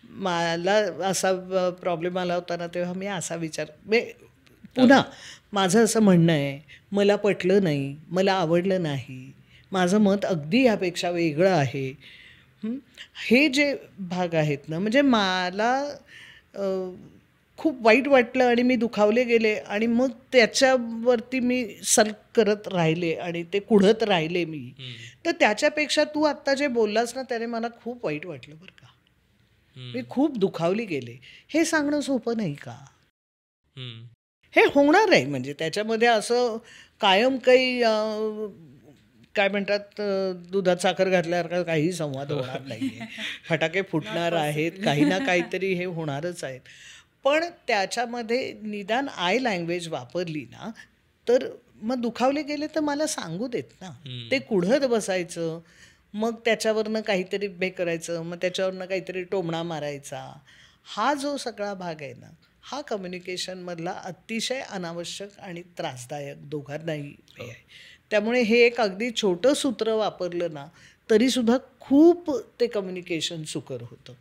मला असा प्रॉब्लेम आला होता ना तेव्हा मी असा विचार, पुन्हा माझं असं म्हणणं आहे, मला पटलं नाही, मला आवडलं नाही, माझं मत अगदी यापेक्षा वेगळं आहे. हे जे भाग आहेत ना, म्हणजे मला खूप वाईट वाटलं आणि मी दुखावले गेले, आणि मग त्याच्यावरती मी सल्क करत राहिले आणि ते कुढत राहिले मी. तर त्याच्यापेक्षा तू आत्ता जे बोललास ना त्याने मला खूप वाईट वाटलं बरं का, मी खूप दुखावली गेले, हे सांगणं सोपं नाही का. हे होणार आहे, म्हणजे त्याच्यामध्ये असं कायम काही काय म्हणतात दुधात साखर घातल्यासारखा काही संवाद होणार नाही आहे. फटाके फुटणार आहेत, काही ना काहीतरी हे होणारच आहेत. पण त्याच्यामध्ये निदान आय लँग्वेज वापरली ना तर मग दुखावले गेले तर मला सांगू देत ना. ते कुढत बसायचं, मग त्याच्यावरनं काहीतरी करायचं, मग त्याच्यावरनं काहीतरी टोमणा मारायचा, हा जो सगळा भाग आहे ना, हा कम्युनिकेशनमधला अतिशय अनावश्यक आणि त्रासदायक दोघांनाही आहे. त्यामुळे हे एक अगदी छोटं सूत्र वापरलं ना तरीसुद्धा खूप ते कम्युनिकेशन सुकर होतं.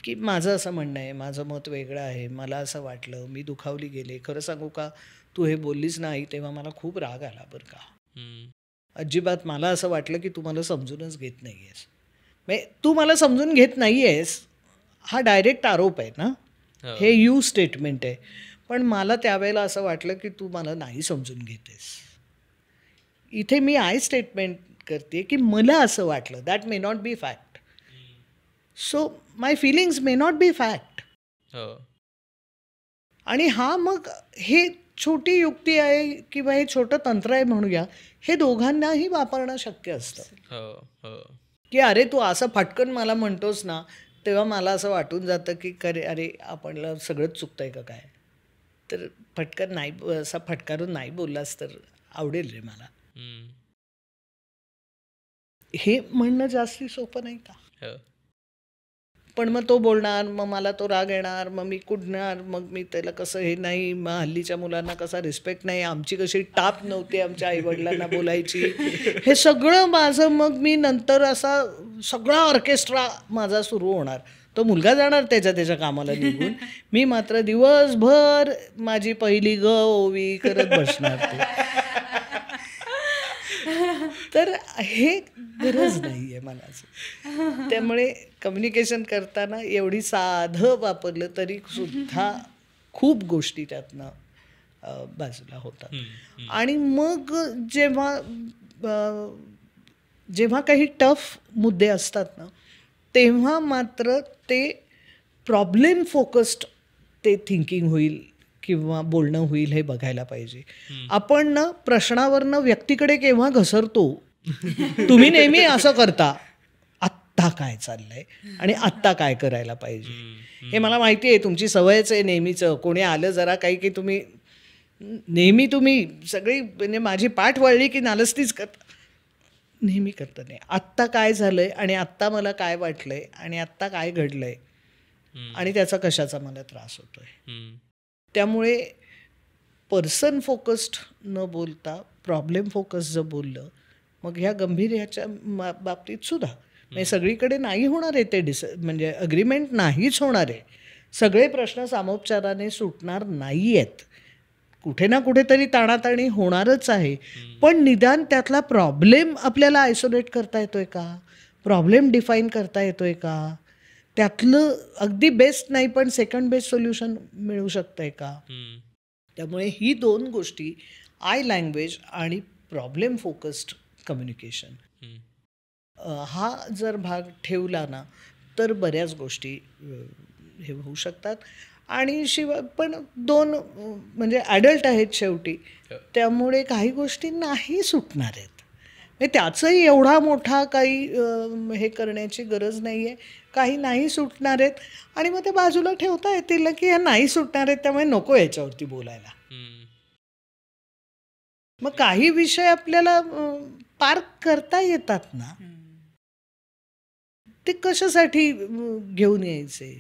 की माझं असं म्हणणं आहे, माझं मत वेगळं आहे, मला असं वाटलं, मी दुखावली गेले, खरं सांगू का तू हे बोललीस नाही तेव्हा मला खूप राग आला बरं का. अजिबात मला असं वाटलं की तू मला समजूनच घेत नाही आहेस. म्हणजे तू मला समजून घेत नाही आहेस हा डायरेक्ट आरोप आहे ना, हे यू स्टेटमेंट आहे. पण मला त्यावेळेला असं वाटलं की तू मला नाही समजून घेतेस. इथे मी आय स्टेटमेंट करते की मला असं वाटलं, that may not be fact. So my feelings may not be fact. आणि हा मग हे छोटी युक्ती आहे किंवा हे छोटं तंत्र आहे म्हणूया, हे दोघांनाही वापरणं शक्य असतं. हो. की अरे तू असं फटकन मला म्हणतोस ना, तेव्हा मला असं वाटून जातं की अरे आपणला सगळंच चुकतंय का काय. तर फटकन नाही, असा फटकारून नाही बोललास तर आवडेल रे मला, हे म्हणणं जास्ती सोपं नाही का. पण मग तो बोलणार, मग मला तो राग येणार, मग मी कुडणार, मग मी त्याला कसं हे नाही, मग हल्लीच्या मुलांना कसा रिस्पेक्ट नाही, आमची कशी टाप नव्हती आमच्या आईवडिलांना बोलायची, हे सगळं माझं, मग मी नंतर असा सगळा ऑर्केस्ट्रा माझा सुरू होणार. तो मुलगा जाणार त्याच्या कामाला निघून, मी मात्र दिवसभर माझी पहिली ग ओवी करत बसणार ते. तर हे गरज नाही आहे मला असं. त्यामुळे कम्युनिकेशन करताना एवढी साधं वापरलं तरी सुद्धा खूप गोष्टी त्यातनं बाजूला होतात. आणि मग जेव्हा काही टफ मुद्दे असतात ना, तेव्हा मात्र ते प्रॉब्लेम फोकस्ड ते थिंकिंग होईल किंवा बोलणं होईल हे बघायला पाहिजे. आपण ना प्रश्नावरनं व्यक्तीकडे केव्हा घसरतो, तुम्ही नेहमी असं करता, आत्ता काय चाललंय आणि आत्ता काय करायला पाहिजे, हे मला माहिती आहे, तुमची सवयच आहे नेहमीचं. कोणी आलं जरा काही की तुम्ही सगळी म्हणजे माझी पाठ वळली की नालस्तीच करता, नेहमी करता नाही. आत्ता काय झालंय आणि आत्ता मला काय वाटलंय आणि आत्ता काय घडलंय आणि त्याचा कशाचा मला त्रास होतोय. त्यामुळे पर्सन फोकस्ड न बोलता प्रॉब्लेम फोकस जर बोललं, मग ह्या गंभीर बाबतीत सुद्धा म्हणजे सगळीकडे नाही होणार आहे ते म्हणजे अग्रीमेंट नाहीच होणार आहे. सगळे प्रश्न सामोपचाराने सुटणार नाही आहेत, कुठे ना कुठेतरी ताणाताणी होणारच आहे. पण निदान त्यातला प्रॉब्लेम आपल्याला आयसोलेट करता येतोय का, प्रॉब्लेम डिफाईन करता येतोय का, त्यातलं अगदी बेस्ट नाही पण सेकंड बेस्ट सोल्युशन मिळू शकतंय का. त्यामुळे ही दोन गोष्टी, आय लँग्वेज आणि प्रॉब्लेम फोकस्ड कम्युनिकेशन, हा जर भाग ठेवला ना तर बऱ्याच गोष्टी हे होऊ शकतात. आणि शिवाय पण दोन म्हणजे ॲडल्ट आहेत शेवटी, त्यामुळे काही गोष्टी नाही सुटणार आहेत. म्हणजे त्याचंही एवढा मोठा काही हे करण्याची गरज नाही आहे. काही नाही सुटणार आहेत आणि मग ते बाजूला ठेवता येतील की ह्या नाही सुटणार आहेत, त्यामुळे नको याच्यावरती बोलायला. मग काही विषय आपल्याला पार करता येतात ना, ते कशासाठी घेऊन यायचे.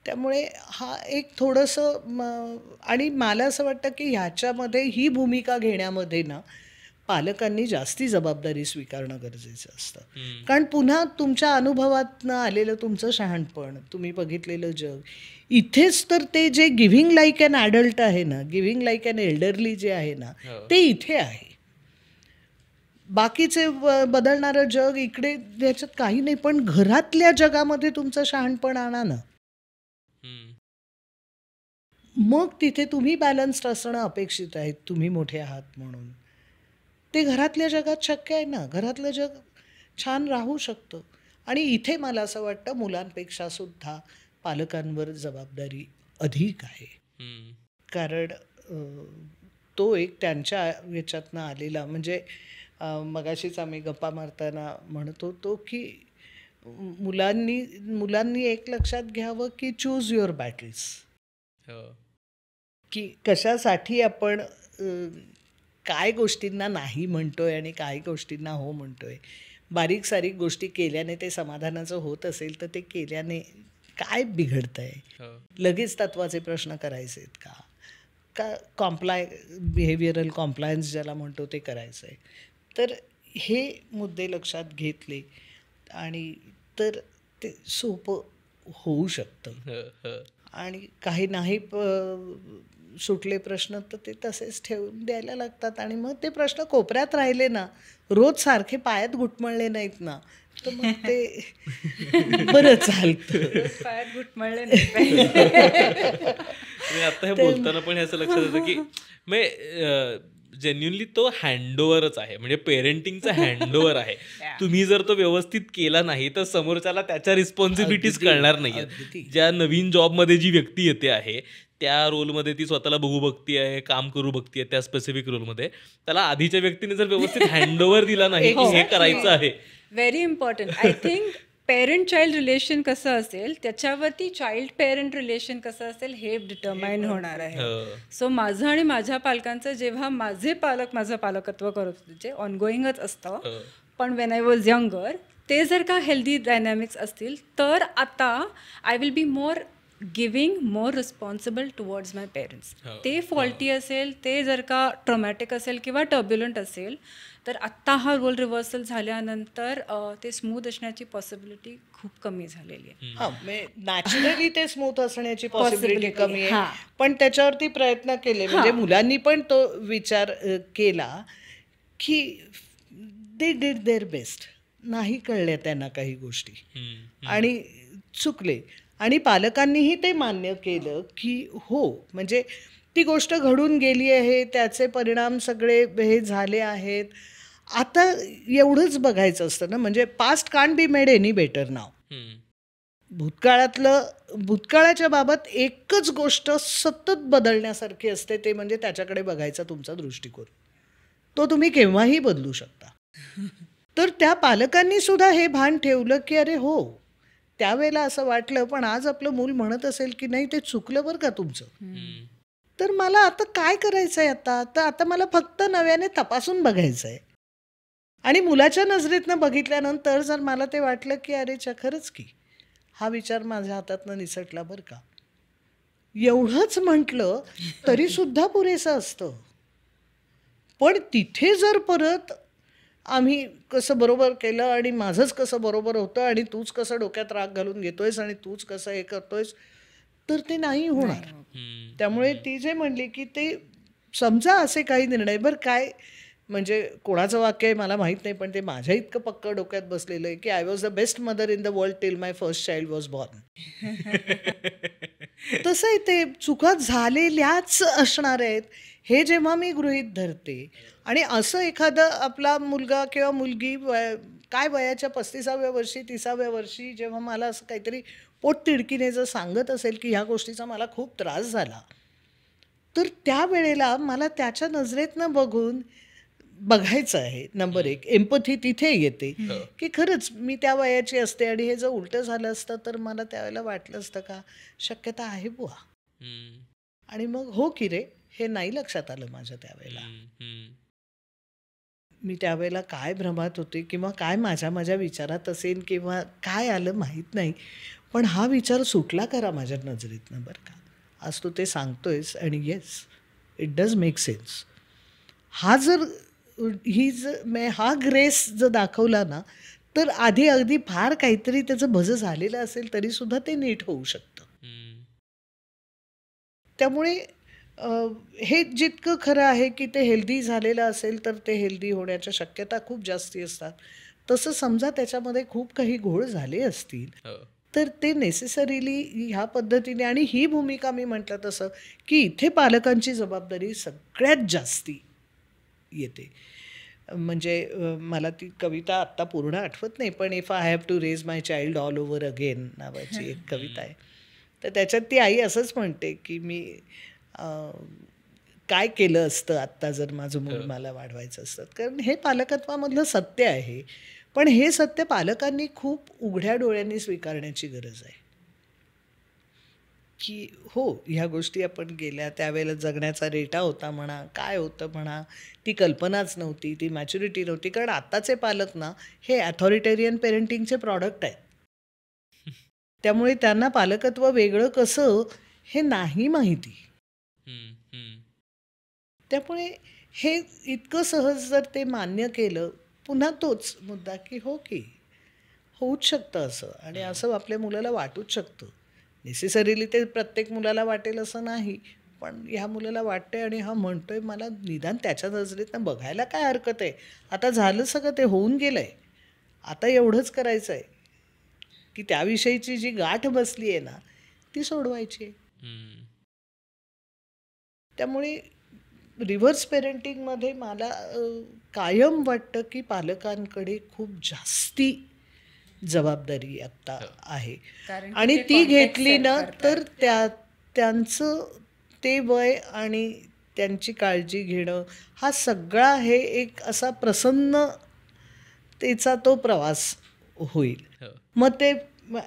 त्यामुळे हा एक थोडंसं आणि मला असं वाटतं की ह्याच्यामध्ये ही भूमिका घेण्यामध्ये ना पालकांनी जास्ती जबाबदारी स्वीकारणं गरजेचं असतं. कारण पुन्हा तुमच्या अनुभवातनं आलेलं तुमचं शहाणपण, तुम्ही बघितलेलं जग, इथेच तर ते जे गिव्हिंग लाईक अन ॲडल्ट आहे ना, गिव्हिंग लाईक अन एल्डरली जे आहे ना, ते इथे आहे. बाकीचे बदलणारं जग इकडे याच्यात काही नाही. पण घरातल्या जगामध्ये तुमचं शहाणपण आणा ना, मग तिथे तुम्ही बॅलन्स्ड असणं अपेक्षित आहे. तुम्ही मोठे आहात म्हणून ते घरातल्या जगात शक्य आहे ना. घरातलं जग छान राहू शकतं. आणि इथे मला असं वाटतं मुलांपेक्षा सुद्धा पालकांवर जबाबदारी अधिक आहे. कारण तो एक त्यांच्या याच्यातनं आलेला, म्हणजे मगाशीच आम्ही गप्पा मारताना म्हणत होतो की मुलांनी एक लक्षात घ्यावं की चूज युअर बॅटल्स, की कशासाठी आपण काय गोष्टींना नाही म्हणतोय आणि काय गोष्टींना हो म्हणतोय. बारीक सारीक गोष्टी केल्याने ते समाधानाचं होत असेल तर ते केल्याने काय बिघडतंय. लगेच तत्वाचे प्रश्न करायचे आहेत का बिहेवियरल कॉम्प्लायन्स ज्याला म्हणतो ते करायचं आहे. तर हे मुद्दे लक्षात घेतले आणि तर ते सोपं होऊ शकतं. आणि काही नाही सुटले प्रश्न तर ते तसेच ठेवून द्यायला लागतात. आणि मग ते प्रश्न कोपऱ्यात राहिले ना, रोज सारखे पायात घुटमळले नाहीत ना, तर मग ते बरं चालतं. पायात घुटमळले नाही. आता हे बोलताना पण असं लक्षात येतं की जेन्युनली तो हँडओव्हरच आहे, म्हणजे पेरेंटिंगचा हँडओव्हर आहे. तुम्ही जर तो व्यवस्थित केला नाही तर समोरच्याला त्याच्या रिस्पॉन्सिबिलिटीज कळणार नाहीत. ज्या नवीन जॉबमध्ये जी व्यक्ती येते आहे त्या रोलमध्ये ती स्वतःला बघू बघती आहे, काम करू बघती आहे त्या स्पेसिफिक रोलमध्ये, त्याला आधीच्या व्यक्तीने जर व्यवस्थित हँडओव्हर दिला नाही की हे करायचं आहे. Very important. I think parent child relation कसं असेल त्याच्यावरती चाइल्ड पेरेंट रिलेशन कसं असेल हे डिटर्माइन होणार आहे. सो माझं आणि माझ्या पालकांचं जेव्हा माझे पालक माझं पालकत्व करत होते जे ऑनगोईंगच असतं, पण वेन आय वॉज यंगर ते जर का हेल्दी डायनॅमिक्स असतील तर आता I will be more giving more responsible towards my parents. ते फॉल्टी असेल, ते जर का ट्रॉमॅटिक असेल किंवा टर्ब्युलंट असेल तर आत्ता हा रोल रिव्हर्सल झाल्यानंतर ते स्मूथ असण्याची पॉसिबिलिटी खूप कमी झालेली आहे. नॅचरली ते स्मूथ असण्याची पॉसिबिलिटी कमी आहे, पण त्याच्यावरती प्रयत्न केले म्हणजे मुलांनी पण तो विचार केला की दे डिड देअर बेस्ट. नाही कळल्या त्यांना काही गोष्टी आणि चुकले, आणि पालकांनीही ते मान्य केलं की हो म्हणजे ती गोष्ट घडून गेली आहे, त्याचे परिणाम सगळे हे झाले आहेत. आता एवढंच बघायचं असतं ना, म्हणजे past can't be made any better now. भूतकाळाच्या बाबत एकच गोष्ट सतत बदलण्यासारखी असते, ते म्हणजे त्याच्याकडे बघायचा तुमचा दृष्टिकोन. तो तुम्ही केव्हाही बदलू शकता. तर त्या पालकांनी सुद्धा हे भान ठेवलं की अरे हो त्यावेळेला असं वाटलं, पण आज आपलं मूल म्हणत असेल की नाही ते चुकलं बरं का तुमचं, तर मला आता काय करायचं आहे, आता मला फक्त नव्याने तपासून बघायचं आहे. आणि मुलाच्या नजरेतनं बघितल्यानंतर जर मला ते वाटलं की अरे खरंच की हा विचार माझ्या हातातनं निसटला बरं का, एवढंच म्हटलं तरीसुद्धा पुरेसं असतं. पण तिथे जर परत आम्ही कसं बरोबर केलं आणि माझंच कसं बरोबर होतं आणि तूच कसं डोक्यात राग घालून घेतोयस आणि तूच कसं हे करतोयस, तर ते नाही होणार. त्यामुळे ती जे म्हणली की ते समजा असे काही निर्णय, बरं काय म्हणजे कोणाचं वाक्य आहे मला माहीत नाही, पण ते माझ्या इतकं पक्क डोक्यात बसलेलं आहे की I was the best mother in the world till my first child was born. तसं आहे, ते चुका झालेल्याच असणार आहेत हे जेव्हा मी गृहीत धरते. आणि असं एखादं आपला मुलगा किंवा मुलगी काय वयाच्या 35व्या वर्षी 30व्या वर्षी जेव्हा मला असं काहीतरी पोटतिडकीने जर सांगत असेल की ह्या गोष्टीचा मला खूप त्रास झाला, तर त्यावेळेला मला त्याच्या नजरेतनं बघायचं आहे. नंबर 1 एम्पथी तिथे येते की खरंच मी त्या वयाची असते आणि हे जर उलटं झालं असतं तर मला त्यावेळेला वाटलं असतं का शक्यता आहे बुवा. आणि मग हो की रे हे नाही लक्षात आलं माझ्या त्यावेळेला. मी त्यावेळेला काय भ्रमात होते किंवा काय माझ्या विचारात असेल किंवा काय आलं माहीत नाही, पण हा विचार सुटला करा माझ्या नजरेतनं बरं का. आज तू ते सांगतोयस आणि yes it does make sense. हा ग्रेस जर दाखवला ना तर आधी अगदी फार काहीतरी त्याचं भजं झालेलं असेल तरीसुद्धा ते नीट होऊ शकतं. त्यामुळे हे जितकं खरं आहे की ते हेल्दी झालेलं असेल तर ते हेल्दी होण्याच्या शक्यता खूप जास्ती असतात. तसं समजा त्याच्यामध्ये खूप काही घोळ झाले असतील तर ते नेसेसरीली ह्या पद्धतीने, आणि ही भूमिका मी म्हटलं तसं की इथे पालकांची जबाबदारी सगळ्यात जास्ती येते. म्हणजे मला ती कविता आत्ता पूर्ण आठवत नाही, पण if I have to raise my child all over again नावाची एक कविता आहे. तर त्याच्यात ती आई असंच म्हणते की मी काय केलं असतं आत्ता जर माझं मूल मला वाढवायचं असतं. कारण हे पालकत्वामधलं सत्य आहे, पण हे सत्य पालकांनी खूप उघड्या डोळ्यांनी स्वीकारण्याची गरज आहे की हो ह्या गोष्टी आपण गेल्या त्यावेळेला जगण्याचा रेटा होता म्हणा, काय होतं म्हणा, ती कल्पनाच नव्हती, ती मॅच्युरिटी नव्हती. कारण आत्ताचे पालक ना हे अथॉरिटेरियन पेरेंटिंगचे प्रॉडक्ट आहेत. त्यामुळे त्यांना पालकत्व वेगळं कसं हे नाही माहिती. त्यामुळे हे इतकं सहज जर ते मान्य केलं, पुन्हा तोच मुद्दा की हो की होऊच शकतं असं, आणि असं आपल्या मुलाला वाटूच शकतं. नेसेसरीली ते प्रत्येक मुलाला वाटेल असं नाही, पण ह्या मुलाला वाटतंय आणि हा म्हणतोय, मला निदान त्याच्या नजरेतनं बघायला काय हरकत आहे. आता झालं सगळं, ते होऊन गेलं आहे, आता एवढंच करायचं आहे की त्याविषयीची जी गाठ बसली आहे ना ती सोडवायची आहे. त्यामुळे रिव्हर्स पेरेंटिंगमध्ये मला कायम वाटतं की पालकांकडे खूप जास्ती जबाबदारी आत्ता आहे, आणि ती घेतली ना तर त्यांचं ते वय आणि त्यांची काळजी घेणं हा सगळा हे एक असा प्रसन्नतेचा तो प्रवास होईल. मग ते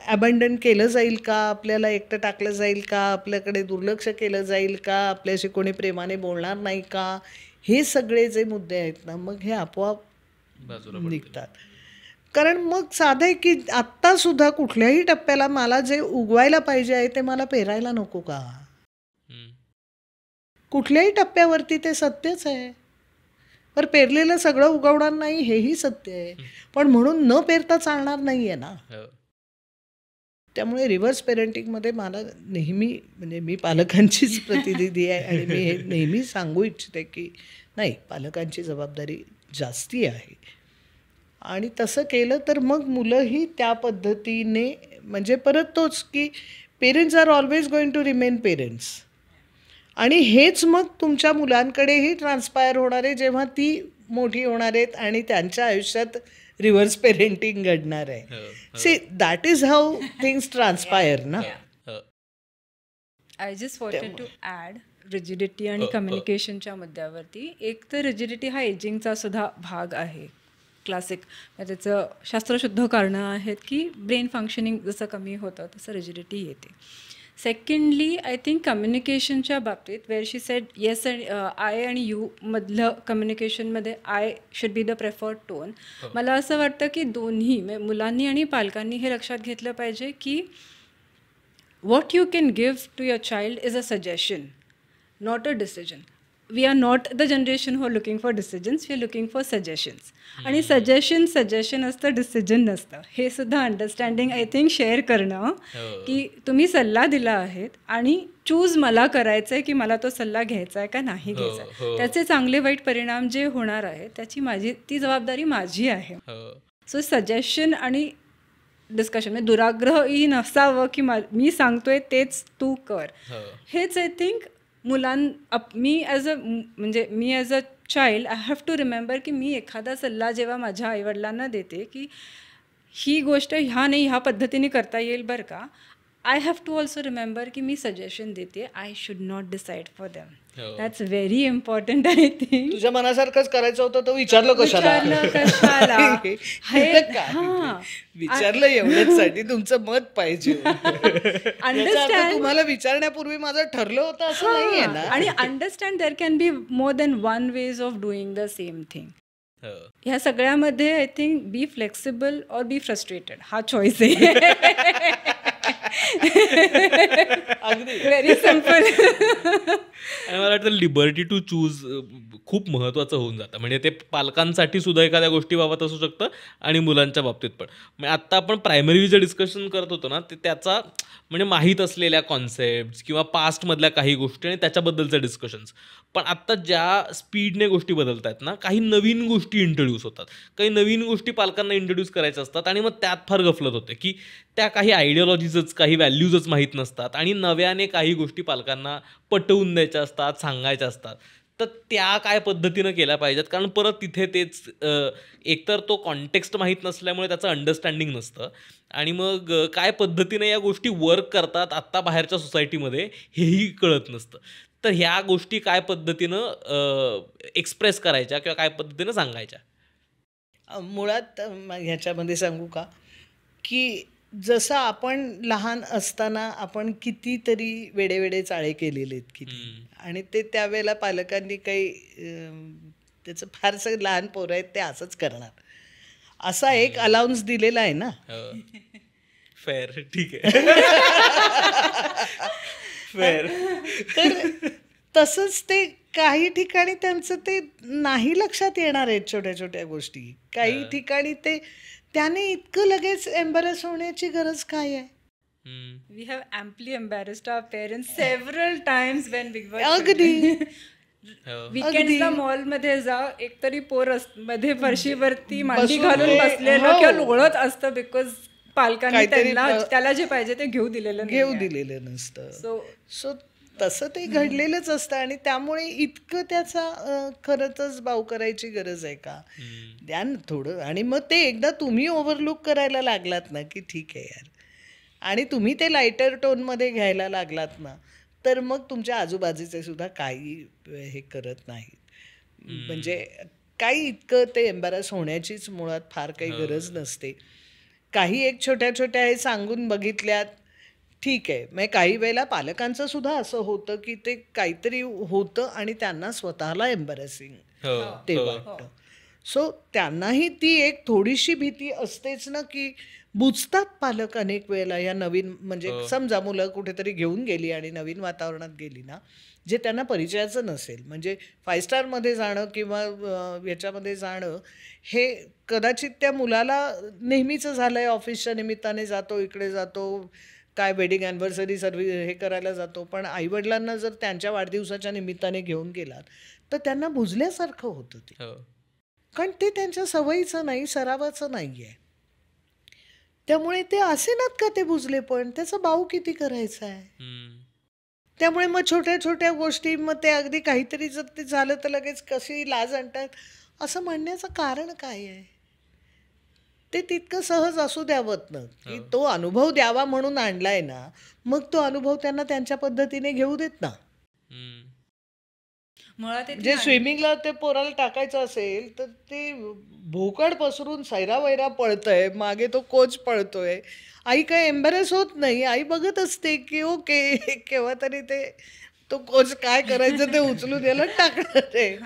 अबंडन केलं जाईल का, आपल्याला एकटं टाकलं जाईल का, आपल्याकडे दुर्लक्ष केलं जाईल का, आपल्याशी कोणी प्रेमाने बोलणार नाही का, हे सगळे जे मुद्दे आहेत ना मग हे आपोआप निघतात. कारण मग साधं आहे की आत्तासुद्धा कुठल्याही टप्प्याला मला जे उगवायला पाहिजे आहे ते मला पेरायला नको का. कुठल्याही टप्प्यावरती ते सत्यच आहे. पर पेरलेलं सगळं उगवणार नाही हेही सत्य आहे, पण म्हणून न पेरता चालणार नाही आहे ना. त्यामुळे रिव्हर्स पेरेंटिंगमध्ये मला नेहमी म्हणजे मी पालकांचीच प्रतिनिधी आहे आणि मी हे नेहमी सांगू इच्छिते की नाही, पालकांची जबाबदारी जास्ती आहे आणि तसं केलं तर मग मुलंही त्या पद्धतीने म्हणजे परत तोच की parents are always going to remain parents आणि हेच मग तुमच्या मुलांकडेही ट्रान्सपायर होणार आहे जेव्हा ती मोठी होणार आहेत आणि त्यांच्या आयुष्यात रिव्हर्स पेरेंटिंग घडणार आहे. See that is how things transpire ना. I just wanted to add rigidity आणि कम्युनिकेशनच्या मुद्द्यावरती. एक तर रिजिडिटी हा एजिंगचा सुद्धा भाग आहे. क्लासिक त्याचं शास्त्रशुद्ध कारणं आहेत की ब्रेन फंक्शनिंग जसं कमी होतं तसं रिजिडिटी येते. सेकंडली आय थिंक कम्युनिकेशनच्या बाबतीत where she said yes I आणि यू मधलं कम्युनिकेशनमध्ये I should be the preferred tone. मला असं वाटतं की दोन्ही मुलांनी आणि पालकांनी हे लक्षात घेतलं पाहिजे की what you can give to your child is a suggestion, not a decision. We are not the generation who are looking for decisions, we are looking for suggestions. आणि सजेशन असतं, डिसिजन नसतं. हे सुद्धा अंडरस्टँडिंग आय थिंक शेअर करणं की तुम्ही सल्ला दिला आहेत आणि चूज मला करायचं आहे की मला तो सल्ला घ्यायचा आहे का नाही घ्यायचा आहे. त्याचे चांगले वाईट परिणाम जे होणार आहेत त्याची ती जबाबदारी माझी आहे. सो सजेशन आणि डिस्कशन म्हणजे दुराग्रहही नसावं की मी सांगतोय तेच तू कर. हेच आय थिंक मी as a child I have to remember की मी एखादा सल्ला जेव्हा माझ्या आईवडिलांना देते की ही गोष्ट ह्या पद्धतीने करता येईल बरं का, I have to also remember की मी सजेशन देते, I should not decide for them. That's very important. I think तुझ्या मनासारखंच करायचं होतं तर विचारलं कशाला विचारलं एवढ्यासाठी तुमचं मत पाहिजे. तुम्हाला विचारण्यापूर्वी माझं ठरलं होतं असं नाहीये ना. आणि understand there can be more than one ways of doing the same thing. ह्या सगळ्यामध्ये I think be flexible or be frustrated हा चॉईस आहे. Very simple. आणि मला वाटतं लिबर्टी टू चूज खूप महत्त्वाचं होऊन जातं. म्हणजे ते पालकांसाठी सुद्धा एखाद्या गोष्टीबाबत असू शकतं आणि मुलांच्या बाबतीत पण. म्हणजे आत्ता आपण प्रायमरी जे डिस्कशन करत होतो ना ते त्याचा म्हणजे माहीत असलेल्या कॉन्सेप्ट किंवा पास्टमधल्या काही गोष्टी आणि त्याच्याबद्दलचे डिस्कशन्स. पण आत्ता ज्या स्पीडने गोष्टी बदलत आहेत ना, काही नवीन गोष्टी इंट्रोड्यूस होतात, काही नवीन गोष्टी पालकांना इंट्रोड्यूस करायच्या असतात आणि मग त्यात फार गफलत होते की त्या काही आयडिओलॉजीजच काही व्हॅल्यूजच माहीत नसतात आणि नव्याने काही गोष्टी पालकांना पटवून द्यायच्या असतात, सांगायच्या असतात. तर त्या काय पद्धतीनं केल्या पाहिजेत. कारण परत तिथे तेच एकतर तो कॉन्टेक्स्ट माहीत नसल्यामुळे त्याचं अंडरस्टँडिंग नसतं आणि मग काय पद्धतीने या गोष्टी वर्क करतात आत्ता बाहेरच्या सोसायटीमध्ये हेही कळत नसतं. तर ह्या गोष्टी काय पद्धतीनं एक्सप्रेस करायच्या किंवा काय पद्धतीनं सांगायच्या. मुळात ह्याच्यामध्ये सांगू का की जसं आपण लहान असताना आपण कितीतरी वेडेवेडे चाळे केलेले आहेत किती, आणि ते त्यावेळेला पालकांनी काही त्याचं फारसं लहान पोरं आहेत ते असंच करणार असा एक अलाउन्स दिलेला आहे ना. फेअर, ठीक आहे. फेअर. तर तसंच ते काही ठिकाणी त्यांचं ते नाही लक्षात येणार आहेत छोट्या छोट्या गोष्टी. काही ठिकाणी ते त्याने इतकं लगेच एम्बॅरस होण्याची गरज काय आहे. We have amply embarrassed our parents several times when we were अगदी वीकेंडला मॉलमध्ये जा, एकतरी पोर मध्ये फरशीवरती मांडी घालून बसलेलं किंवा लोळत असतं बिकॉज पालकांनी त्याला जे पाहिजे ते घेऊ दिलेलं नसतं. सो तसं ते घडलेलंच असतं आणि त्यामुळे इतकं त्याचा खरंच भाव करायची गरज आहे का. द्यान थोडं. आणि मग ते एकदा तुम्ही ओव्हरलुक करायला लागलात ना की ठीक आहे यार, आणि तुम्ही ते लाईटर टोनमध्ये घ्यायला लागलात ना, तर मग तुमच्या आजूबाजूचे सुद्धा काही हे करत नाहीत. म्हणजे काही इतकं ते एम्बॅरस होण्याचीच मुळात फार काही गरज नसते. काही एक छोट्या छोट्या हे सांगून बघितल्यात, ठीक आहे. म्हणजे काही वेळेला पालकांचं सुद्धा असं होतं की ते काहीतरी होतं आणि त्यांना स्वतःला एम्बॅरसिंग ते वाटतं. सो त्यांनाही ती एक थोडीशी भीती असतेच ना, की बुजतात पालक अनेक वेळेला या नवीन, म्हणजे समजा मुलं कुठेतरी घेऊन गेली आणि नवीन वातावरणात गेली ना, जे त्यांना परिचयाचं नसेल, म्हणजे 5 स्टारमध्ये जाणं किंवा ह्याच्यामध्ये जाणं हे कदाचित त्या मुलाला नेहमीचं झालंय, ऑफिसच्या निमित्ताने जातो, इकडे जातो, काय वेडिंग ॲनिव्हर्सरी हे करायला जातो. पण आईवडिलांना जर त्यांच्या वाढदिवसाच्या निमित्ताने घेऊन गेलात तर त्यांना बुजल्यासारखं होतं ते, कारण ते त्यांच्या सवयीचं नाही, सरावाचं नाही आहे. त्यामुळे ते असे नात का ते बुजले, पण त्याचा बाऊ किती करायचा आहे. त्यामुळे मग छोट्या छोट्या गोष्टी, मग ते अगदी काहीतरी जर ते झालं तर लगेच कशी लाज आणतात असं म्हणण्याचं कारण काय आहे. ते तितकं सहज असू द्यावत ना, की तो अनुभव द्यावा म्हणून आणलाय ना, मग तो अनुभव त्यांना त्यांच्या पद्धतीने घेऊ देत ना. मुळात म्हणजे स्विमिंगला ते पोराला टाकायचं असेल तर ते भोकड पसरून सैरावैरा पळतंय, मागे तो कोच पळतोय, आई काय एम्बॅरेस होत नाही, आई बघत असते की ओके केव्हा तरी ते तो कोच काय करायचं ते उचलून याला टाकणार आहे.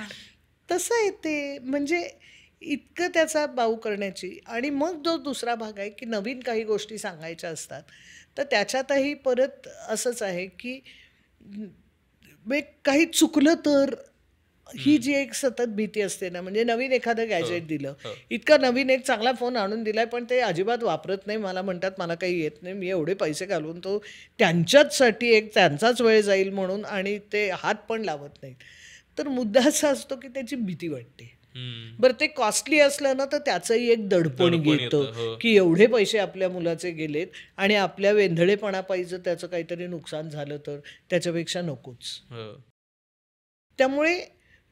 तसं आहे ते, म्हणजे इतकं त्याचा बाऊ करण्याची. आणि मग जो दुसरा भाग आहे की नवीन काही गोष्टी सांगायच्या असतात, तर त्याच्यातही परत असंच आहे की काही चुकलं तर ही जी एक सतत भीती असते ना, म्हणजे नवीन एखादं गॅजेट दिलं, इतका नवीन एक चांगला फोन आणून दिलाय पण ते अजिबात वापरत नाही, मला म्हणतात मला काही येत नाही, मी एवढे पैसे घालून तो त्यांच्याचसाठी एक त्यांचाच वेळ जाईल म्हणून, आणि ते हात पण लावत नाहीत. तर मुद्दा असा असतो की त्याची भीती वाटते. बरं ते कॉस्टली असलं ना तर त्याचंही एक दडपण घेतं की एवढे पैसे आपल्या मुलाचे गेलेत आणि आपल्या वेंधळेपणापायी जर त्याचं काहीतरी नुकसान झालं तर त्याच्यापेक्षा नकोच. त्यामुळे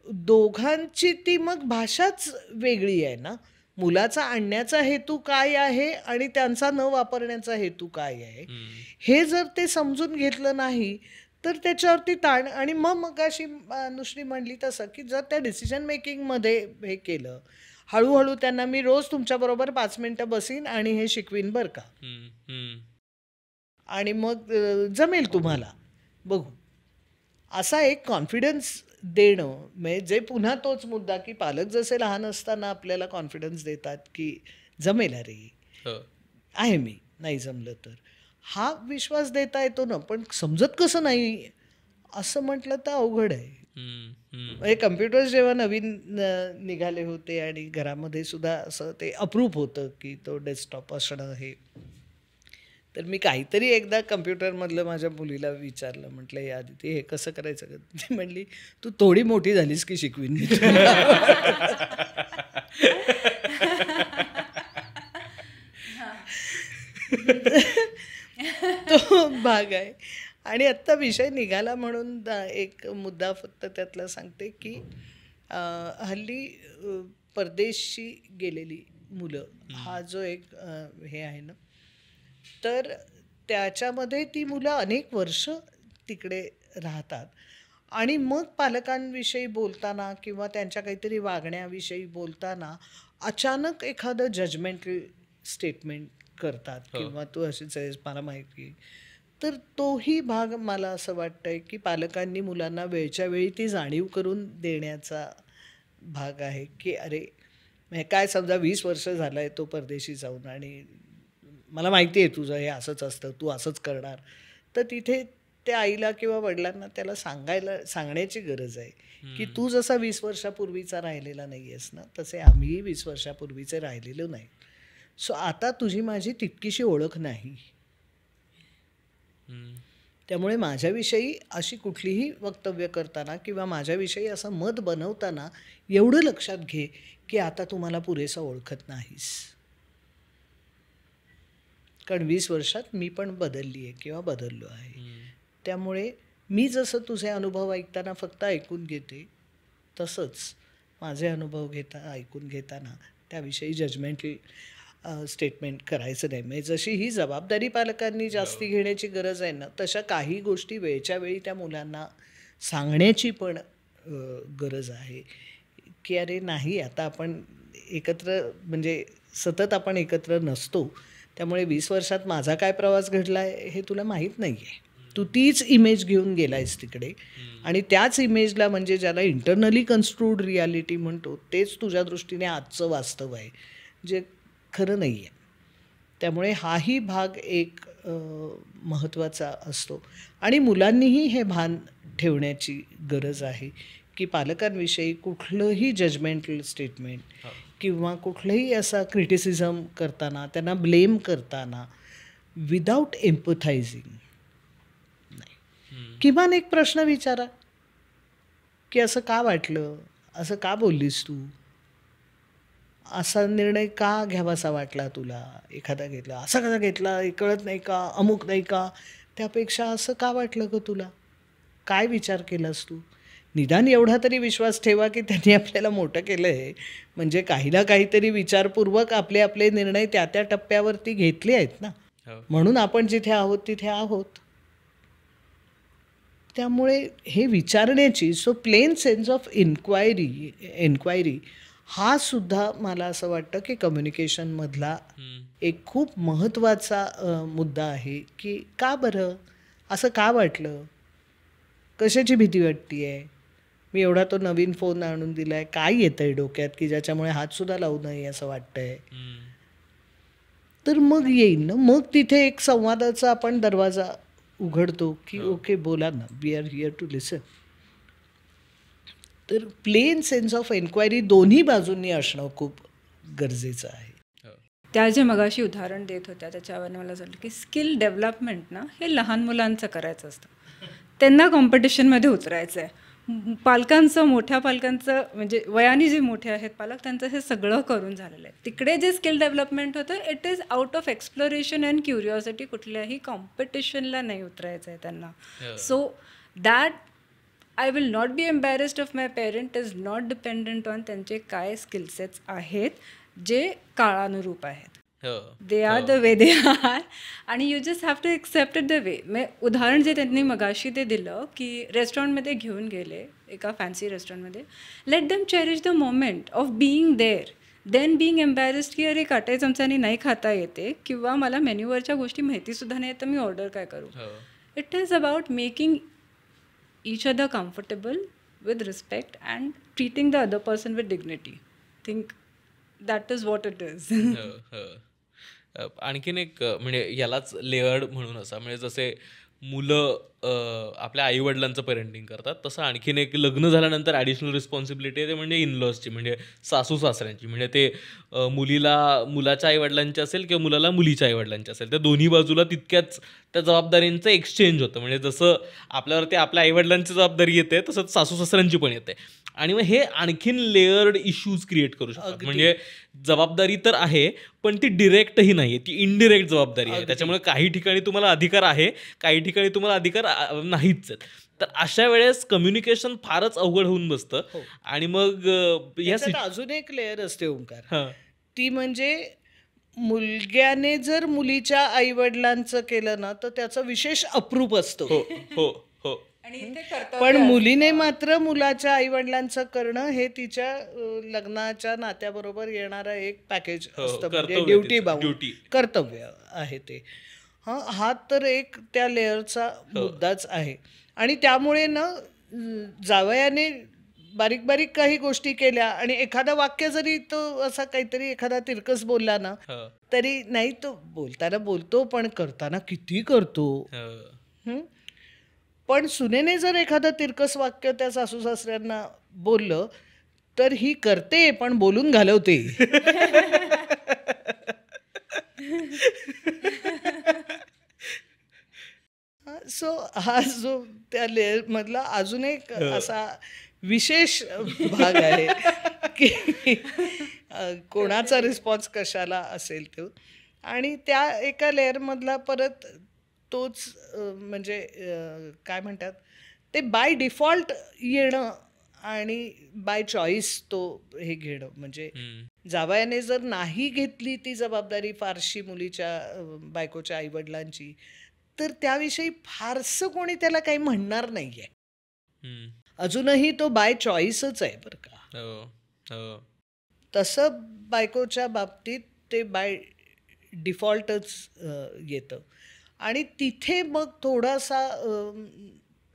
दोघांची ती मग भाषाच वेगळी आहे ना. मुलाचा आणण्याचा हेतू काय आहे आणि त्यांचा न वापरण्याचा हेतू काय आहे, हे जर ते समजून घेतलं नाही तर त्याच्यावरती ताण. आणि मग अशी अनुश्री म्हणली तसं की जर त्या डिसिजन मेकिंगमध्ये हे केलं, हळूहळू त्यांना मी रोज तुमच्याबरोबर 5 मिनिटं बसीन आणि हे शिकवीन बरं का, आणि मग जमेल तुम्हाला, बघू, असा एक कॉन्फिडन्स देणं. म्हणजे जे पुन्हा तोच मुद्दा की पालक जसे लहान असताना आपल्याला कॉन्फिडन्स देतात की जमेल, अरे आहे मी, नाही जमलं तर, हा विश्वास देता येतो ना. पण समजत कसं नाही असं म्हटलं तर अवघड आहे. म्हणजे कम्प्युटर्स जेव्हा नवीन निघाले होते आणि घरामध्ये सुद्धा असं ते अप्रूप होतं की तो डेस्कटॉप असणं हे, तर मी काहीतरी एकदा कम्प्युटरमधलं माझ्या मुलीला विचारलं, म्हटलं या आधी ते हे कसं करायचं का. ती म्हणली तू थोडी मोठी झालीस की शिकवीन मी. तो भाग आहे. आणि आत्ता विषय निघाला म्हणून एक मुद्दा फक्त त्यातला सांगते की हल्ली परदेशी गेलेली मुलं हा जो एक हे आहे ना, तर त्याच्यामध्ये ती मुलं अनेक वर्ष तिकडे राहतात आणि मग पालकांविषयी बोलताना किंवा त्यांच्या काहीतरी वागण्याविषयी बोलताना अचानक एखादं जजमेंटल स्टेटमेंट करतात किंवा तू अशीच आहेस मला माहिती. तर तोही भाग मला असं वाटतंय की पालकांनी मुलांना वेळच्या वेळी ती जाणीव करून देण्याचा भाग आहे की अरे काय, समजा 20 वर्ष झालं आहे तो परदेशी जाऊन आणि मला माहिती आहे तुझं हे असंच असतं, तू असंच करणार, तर तिथे त्या आईला किंवा वडिलांना त्याला सांगण्याची गरज आहे की तू जसा 20 वर्षापूर्वीचा राहिलेला नाही आहेस ना, तसे आम्हीही 20 वर्षापूर्वीचे राहिलेलो नाही. सो आता तुझी माझी तितकीशी ओळख नाही, त्यामुळे माझ्याविषयी अशी कुठलीही वक्तव्य करताना किंवा माझ्याविषयी असं मत बनवताना एवढं लक्षात घे की आता तुम्हाला पुरेसं ओळखत नाहीस, कारण 20 वर्षात मी पण बदलली आहे किंवा बदललो आहे. त्यामुळे मी जसं तुझे अनुभव ऐकताना फक्त ऐकून घेते, तसंच माझे अनुभव ऐकून घेताना त्याविषयी जजमेंट स्टेटमेंट करायचं नाही. म्हणजे जशी ही जबाबदारी पालकांनी जास्ती घेण्याची गरज आहे ना, तशा काही गोष्टी वेळच्या वेळी त्या मुलांना सांगण्याची पण गरज आहे, की अरे नाही, आता आपण एकत्र म्हणजे सतत आपण एकत्र नसतो, त्यामुळे 20 वर्षात माझा काय प्रवास घडला आहे हे तुला माहीत नाही आहे. तू तीच इमेज घेऊन गेला आहेस तिकडे आणि त्याच इमेजला म्हणजे ज्याला इंटरनली कन्स्ट्रूड रियालिटी म्हणतो तेच तुझ्या दृष्टीने आजचं वास्तव आहे, जे खरं नाही आहे. त्यामुळे हाही भाग एक महत्त्वाचा असतो आणि मुलांनीही हे भान ठेवण्याची गरज आहे की पालकांविषयी कुठलंही जजमेंटल स्टेटमेंट किंवा कुठलंही असा क्रिटिसिझम करताना, त्यांना ब्लेम करताना विदाऊट एम्पथायझिंग नाही. किमान एक प्रश्न विचारा की असं का वाटलं, असं का बोललीस तू, असा निर्णय का घ्यावासा वाटला तुला, एखादा घेतला, असा कसा घेतला, हे कळत नाही का, अमुक नाही का, त्यापेक्षा असं का वाटलं ग तुला, काय विचार केलास तू. निदान एवढा तरी विश्वास ठेवा की त्यांनी आपल्याला मोठं केलं आहे, म्हणजे काही ना काहीतरी विचारपूर्वक आपले आपले निर्णय त्या त्या टप्प्यावरती घेतले आहेत ना, म्हणून आपण जिथे आहोत तिथे आहोत. त्यामुळे हे विचारण्याची प्लेन सेन्स ऑफ एन्क्वायरी हा सुद्धा मला असं वाटतं की कम्युनिकेशनमधला एक खूप महत्त्वाचा मुद्दा आहे. की का बरं, असं का वाटलं, कशाची भीती वाटते आहे, मी एवढा तो नवीन फोन आणून दिला आहे, काय येतं आहे डोक्यात की ज्याच्यामुळे हातसुद्धा लावू नये असं वाटतं आहे. तर मग येईल ना, मग तिथे एक संवादाचा आपण दरवाजा उघडतो की ओके बोला ना, वी आर हिअर टू लिसन. तर प्लेन सेन्स ऑफ एन्क्वायरी दोन्ही बाजूंनी असणं खूप गरजेचं आहे. त्या जे मगाशी उदाहरण देत होत्या त्याच्यावर मला असं वाटलं की स्किल डेव्हलपमेंट ना हे लहान मुलांचं करायचं असतं, त्यांना कॉम्पिटिशनमध्ये उतरायचं आहे. पालकांचं, मोठ्या पालकांचं म्हणजे वयाने जे मोठे आहेत पालक, त्यांचं हे सगळं करून झालेलं आहे. तिकडे जे स्किल डेव्हलपमेंट होतं it is out of exploration and curiosity, कुठल्याही कॉम्पिटिशनला नाही उतरायचं आहे त्यांना. So that I will not be embarrassed of my parent is not dependent on त्यांचे काय स्किलसेट्स आहेत जे काळानुरूप आहेत. They are the way they are आणि you just have to accept it the way. उदाहरण जे त्यांनी मगाशी ते दिलं की रेस्टॉरंटमध्ये घेऊन गेले एका फॅन्सी रेस्टॉरंटमध्ये, let them cherish the moment of being there then being embarrassed की अरे काटे चमच्याने नाही खाता येते किंवा मला मेन्यूवरच्या गोष्टी माहितीसुद्धा नाही तर मी ऑर्डर काय करू. It is about making each other comfortable with respect and treating the other person with dignity. Think that is what it is. आणखीन एक म्हणजे यालाच लेअर्ड म्हणून असा म्हणजे जसे मुलं आपल्या आईवडिलांचं पेरेंटिंग करतात तसं आणखीन एक लग्न झाल्यानंतर ॲडिशनल रिस्पॉन्सिबिलिटी आहे ते म्हणजे इनलॉजची, म्हणजे सासू सासऱ्यांची. म्हणजे ते मुलीला मुलाच्या आईवडिलांची असेल किंवा मुलाला मुलीच्या आईवडिलांची असेल, त्या दोन्ही बाजूला तितक्याच त्या जबाबदारींचं एक्सचेंज होतं. म्हणजे जसं आपल्यावरती आपल्या आईवडिलांची जबाबदारी येते तसंच सासू सासऱ्यांची पण येते. आणि मग हे आणखीन लेअर्ड इश्यूज क्रिएट करू शकतात. म्हणजे जबाबदारी तर आहे पण ती डिरेक्टही नाही आहे, ती इनडिरेक्ट जबाबदारी आहे. त्याच्यामुळे काही ठिकाणी तुम्हाला अधिकार आहे, काही ठिकाणी तुम्हाला अधिकार नाहीच आहेत. तर अशा वेळेस कम्युनिकेशन फारच अवघड होऊन बसतं. आणि मग अजून एक लेअर असते ओंकार, ती म्हणजे मुलग्याने जर मुलीच्या आईवडिलांचं केलं ना तर त्याचं विशेष अप्रूप असतं. हो. पण मुलीने मात्र मुलाच्या आईवडिलांचं करणं हे तिच्या लग्नाच्या नात्याबरोबर येणारं एक पॅकेज असतं, म्हणजे ड्युटी कर्तव्य आहे ते. हा तर एक त्या लेअरचा मुद्दाच आहे. आणि त्यामुळे ना जावयाने बारीक बारीक काही गोष्टी केल्या आणि एखादा वाक्य जरी तो असा काहीतरी एखादा तिरकस बोलला ना तरी नाही, तो बोलताना बोलतो पण करताना किती करतो. पण सुनेने जर एखादं तिरकस वाक्य त्या सासू सासऱ्यांना बोललं तर ही करते पण बोलून घालवते. सो हा जो त्या लेअर मधला अजून एक असा विशेष भाग आहे की कोणाचा रिस्पॉन्स कशाला असेल तो. आणि त्या एका लेअरमधला परत तोच म्हणजे काय म्हणतात ते बाय डिफॉल्ट येणं आणि बाय चॉईस तो हे घेणं. म्हणजे जावयाने जर नाही घेतली ती जबाबदारी फारशी मुलीच्या बायकोच्या आईवडिलांची, तर त्याविषयी फारसं कोणी त्याला काही म्हणणार नाहीये. अजूनही तो बाय चॉईसच आहे बरं का. तसं बायकोच्या बाबतीत ते बाय डिफॉल्टच येतं. आणि तिथे मग थोडासा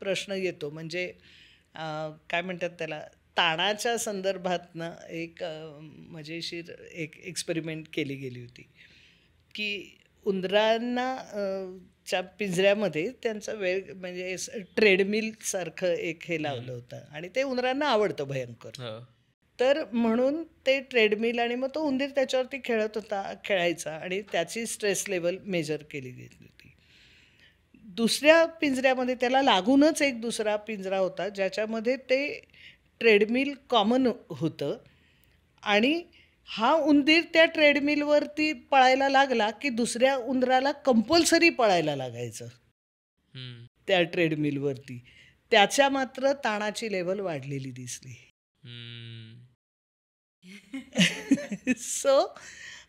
प्रश्न येतो. म्हणजे काय म्हणतात त्याला, ताणाच्या संदर्भातनं एक मजेशीर एक एक्सपेरिमेंट केली गेली होती की उंदरांना च्या पिंजऱ्यामध्ये त्यांचं वेळ म्हणजे ट्रेडमिल सारखं एक हे लावलं होतं आणि ते उंदरांना आवडतं भयंकर. तर म्हणून ते ट्रेडमिल आणि मग तो उंदीर त्याच्यावरती खेळायचा आणि त्याची स्ट्रेस लेवल मेजर केली गेली होती. दुसऱ्या पिंजऱ्यामध्ये त्याला लागूनच एक दुसरा पिंजरा होता ज्याच्यामध्ये ते ट्रेडमिल कॉमन होतं आणि हा उंदीर त्या ट्रेडमिलवरती पळायला लागला की दुसऱ्या उंदराला कंपल्सरी पळायला लागायचं त्या ट्रेडमिलवरती. त्याच्या मात्र ताणाची लेवल वाढलेली दिसली. सो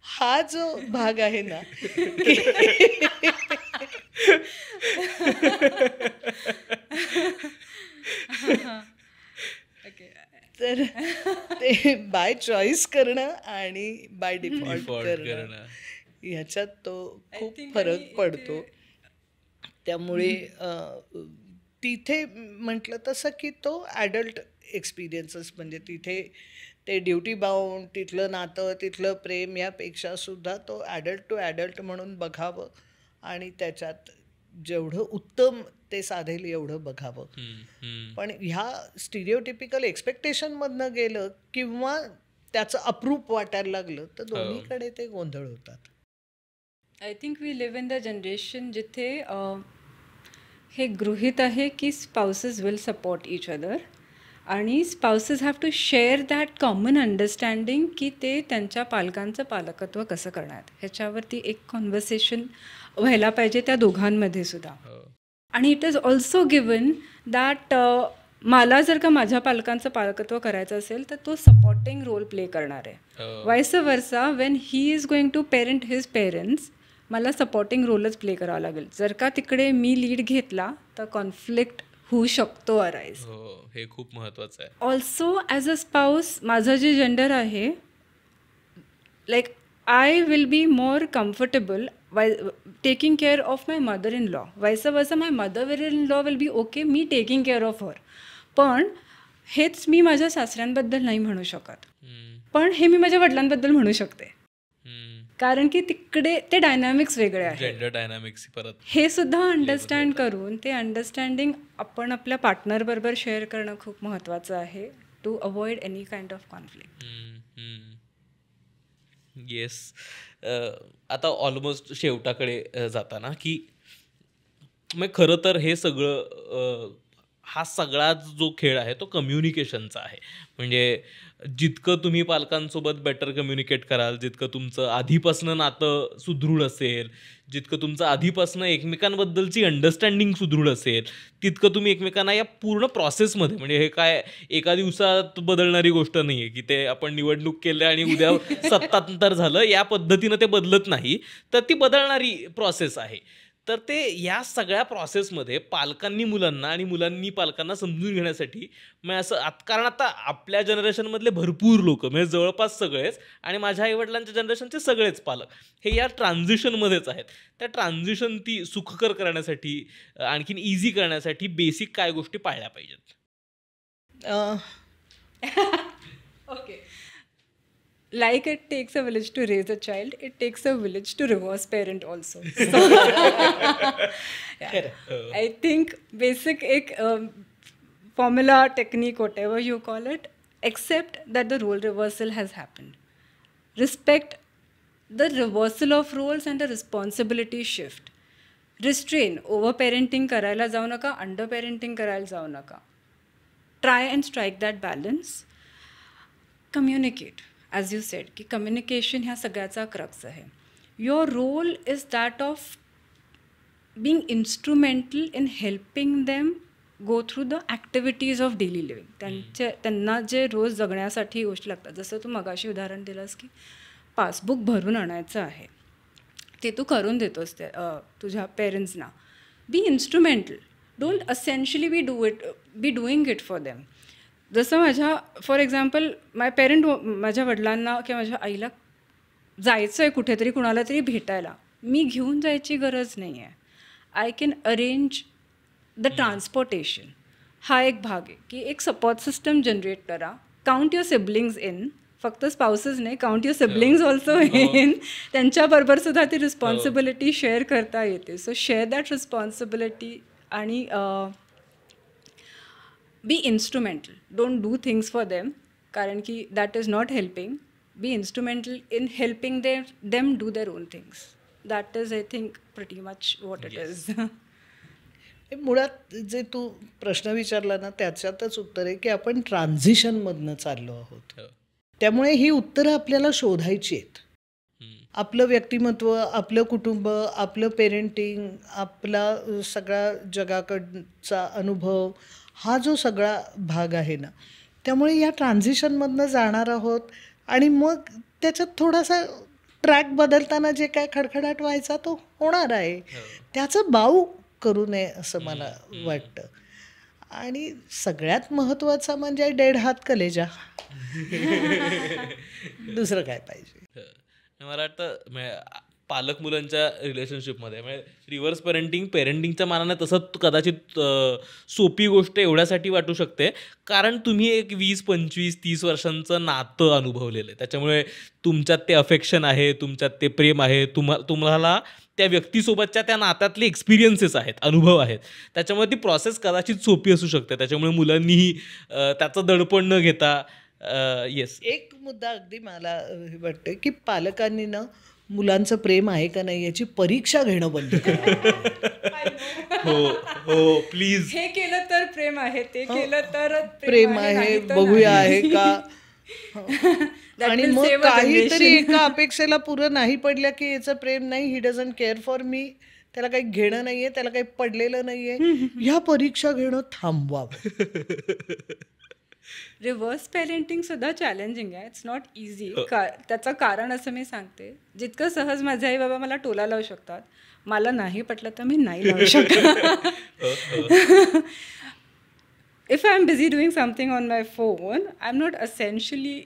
हा जो भाग आहे ना तर ते बाय चॉईस करणं आणि बाय डिफॉल्ट करणं ह्याच्यात तो खूप फरक पडतो. त्यामुळे तिथे म्हटलं तसं की तो ॲडल्ट एक्सपिरियन्सेस म्हणजे तिथे ते ड्युटी बाउंड तिथलं नातं तिथलं प्रेम यापेक्षा सुद्धा तो ॲडल्ट टू ॲडल्ट म्हणून बघावं आणि त्याच्यात जेवढं उत्तम ते साधेल एवढं बघावं. पण ह्या स्टिरिओटिपिकल एक्सपेक्टेशनमधनं गेलं किंवा त्याचं अप्रूप वाटायला लागलं तर दोन्हीकडे ते गोंधळ होतात. I think we live in the generation जिथे हे गृहीत आहे की spouses will support each other आणि spouses have to share that common understanding की ते त्यांच्या पालकांचं पालकत्व कसं करणार ह्याच्यावरती एक कॉन्व्हर्सेशन व्हायला पाहिजे त्या दोघांमध्ये सुद्धा. आणि it is also given that मला जर का माझ्या पालकांचं पालकत्व करायचं असेल तर तो सपोर्टिंग रोल प्ले करणार आहे. Vice versa when he is going to parent his parents मला सपोर्टिंग रोलच प्ले करावा लागेल. जर का तिकडे मी लीड घेतला तर कॉन्फ्लिक्ट होऊ शकतो अराईज. हे खूप महत्त्वाचं आहे. ऑल्सो ॲज अ स्पाऊस माझं जे जेंडर आहे like I will be more comfortable taking care of my mother-in-law. Vice versa, my mother-in-law will be okay me taking care of her. पण हेच मी माझ्या सासऱ्यांबद्दल नाही म्हणू शकत, पण हे मी माझ्या वडिलांबद्दल म्हणू शकते. कारण की तिकडे ते डायनॅमिक्स वेगळे आहेत. जेंडर डायनॅमिक्स परत हे सुद्धा अंडरस्टँड करून ते अंडरस्टँडिंग आपण आपल्या पार्टनर बरोबर शेअर करणं खूप महत्त्वाचं आहे to avoid any kind of conflict. Yes. आता ऑलमोस्ट शेवटाकडे जाताना की मग खरं तर हे सगळं हा सगळा जो खेळ आहे तो कम्युनिकेशनचा आहे. म्हणजे जितकं तुम्ही पालकांसोबत बेटर कम्युनिकेट कराल, जितकं तुमचं आधीपासनं नातं सुदृढ असेल, जितकं तुमचं आधीपासनं एकमेकांबद्दलची अंडरस्टँडिंग सुदृढ असेल, तितकं तुम्ही एकमेकांना या पूर्ण प्रोसेसमध्ये म्हणजे हे काय एका दिवसात बदलणारी गोष्ट नाही आहे की ते आपण निवडणूक केल्या आणि उद्या सत्तांतर झालं या पद्धतीनं ते बदलत नाही, तर ती बदलणारी प्रोसेस आहे. तर ते या सगळ्या प्रोसेसमध्ये पालकांनी मुलांना आणि मुलांनी पालकांना समजून घेण्यासाठी मग असं कारण आता आपल्या जनरेशनमधले भरपूर लोक म्हणजे जवळपास सगळेच आणि माझ्या आईवडिलांच्या जनरेशनचे सगळेच पालक हे या ट्रान्झिशनमध्येच आहेत. त्या ट्रान्झिशन ती सुखकर करण्यासाठी आणखीन इझी करण्यासाठी बेसिक काय गोष्टी पाळल्या पाहिजेत? Okay, like it takes a village to raise a child, it takes a village to reverse parent also. So, yeah. I think basic ek formula, technique, whatever you call it, accept that the role reversal has happened. Respect the reversal of roles and the responsibility shift. Restrain, over parenting करायला जाऊ नका, under parenting करायला जाऊ नका. Try and strike that balance. Communicate. As you said की communication ह्या सगळ्याचा crux आहे. Your role is that of being instrumental in helping them go through the activities of daily living. त्यांना जे रोज जगण्यासाठी गोष्टी लागतात, जसं तू मगाशी उदाहरण दिलंस की पासबुक भरून आणायचं आहे, ते तू करून देतोस ते तुझ्या पेरेंट्सना. Be instrumental, don't essentially be doing it for them. जसं फॉर एक्झाम्पल माझ्या वडिलांना किंवा माझ्या आईला जायचं आहे कुठेतरी कुणाला तरी भेटायला, मी घेऊन जायची गरज नाही आहे. I can arrange the transportation. हा एक भाग आहे की एक सपोर्ट सिस्टम जनरेट करा. काउंट युअर सिबलिंग्स इन, फक्त स्पाउसेस नाही, count your siblings also in. त्यांच्याबरोबर सुद्धा ती रिस्पॉन्सिबिलिटी शेअर करता येते. सो शेअर दॅट रिस्पॉन्सिबिलिटी आणि be instrumental. Don't do things for them, कारण की that is not helping. Be instrumental in helping them do their own things. That is I think pretty much what it is. मुळात जे तू प्रश्न विचारला ना त्याच्यातच उत्तर आहे की आपण ट्रान्झिशनमधनं चाललो आहोत. त्यामुळे ही उत्तरं आपल्याला शोधायची आहेत. आपलं व्यक्तिमत्व, आपलं कुटुंब, आपलं पेरेंटिंग, आपला सगळा जगाकडचा अनुभव, हा जो सगळा भाग आहे ना, त्यामुळे या ट्रान्झिशनमधनं जाणार आहोत. आणि मग त्याच्यात थोडासा ट्रॅक बदलताना जे काय खडखडाट व्हायचा तो होणार आहे. त्याचं बाऊ करू नये असं मला वाटतं. आणि सगळ्यात महत्त्वाचं म्हणजे डेड हात कलेजा. दुसरं काय पाहिजे. मला वाटतं पालक मुलांच्या रिलेशनशिपमध्ये म्हणजे रिव्हर्स पेरेंटिंगच्या मानाने तसं कदाचित सोपी गोष्ट एवढ्यासाठी वाटू शकते कारण तुम्ही एक 20-25-30 वर्षांचं नातं अनुभवलेलं आहे. त्याच्यामुळे तुमच्यात ते अफेक्शन आहे, तुमच्यात ते प्रेम आहे, तुम्हाला त्या व्यक्तीसोबतच्या त्या नात्यातले एक्सपिरियन्सेस आहेत, अनुभव आहेत. त्याच्यामुळे ती प्रोसेस कदाचित सोपी असू शकते. त्याच्यामुळे मुलांनीही त्याचं दडपण न घेता येस. एक मुद्दा अगदी मला वाटतं की पालकांनी ना मुलांचं प्रेम आहे का नाही याची परीक्षा घेणं बंद हो प्लीज. हे केलं तर प्रेम आहे, ते केलं तर प्रेम आहे, बघूया आहे का. आणि मग काहीतरी एका अपेक्षेला पुरं नाही पडल्या की याचं प्रेम नाही, ही डझंट केअर फॉर मी, त्याला काही घेणं नाहीये, त्याला काही पडलेलं नाहीये, ह्या परीक्षा घेणं थांबवावं. रिव्हर्स पेरेंटिंग सुद्धा चॅलेंजिंग आहे. It's not easy. त्याचं कारण असं मी सांगते, जितकं सहज माझे आई बाबा मला टोला लावू शकतात, मला नाही पटलं तर मी नाही लावू शकत. If I'm busy doing something on my phone, I'm not essentially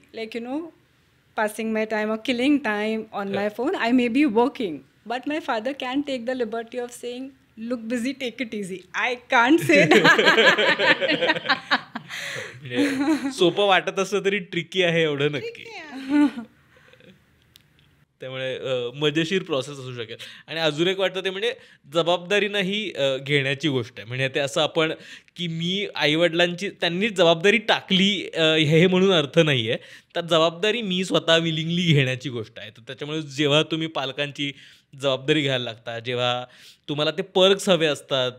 passing my time or killing time on my phone. I may be working, but my father can take the liberty of saying, look busy, take it easy. I can't say that. सोपं वाटत असलं तरी tricky आहे एवढं नक्की. त्यामुळे मजेशीर process असू शकेल. आणि अजून एक वाटतं ते म्हणजे जबाबदारीनंही घेण्याची गोष्ट आहे. म्हणजे ते असं आपण की मी आईवडिलांची त्यांनी जबाबदारी टाकली हे म्हणून अर्थ नाही आहे. तर जबाबदारी मी स्वतः विलिंगली घेण्याची गोष्ट आहे. तर त्याच्यामुळे जेव्हा तुम्ही पालकांची जबाबदारी घ्यायला लागता, जेव्हा तुम्हाला ते पर्क्स हवे असतात,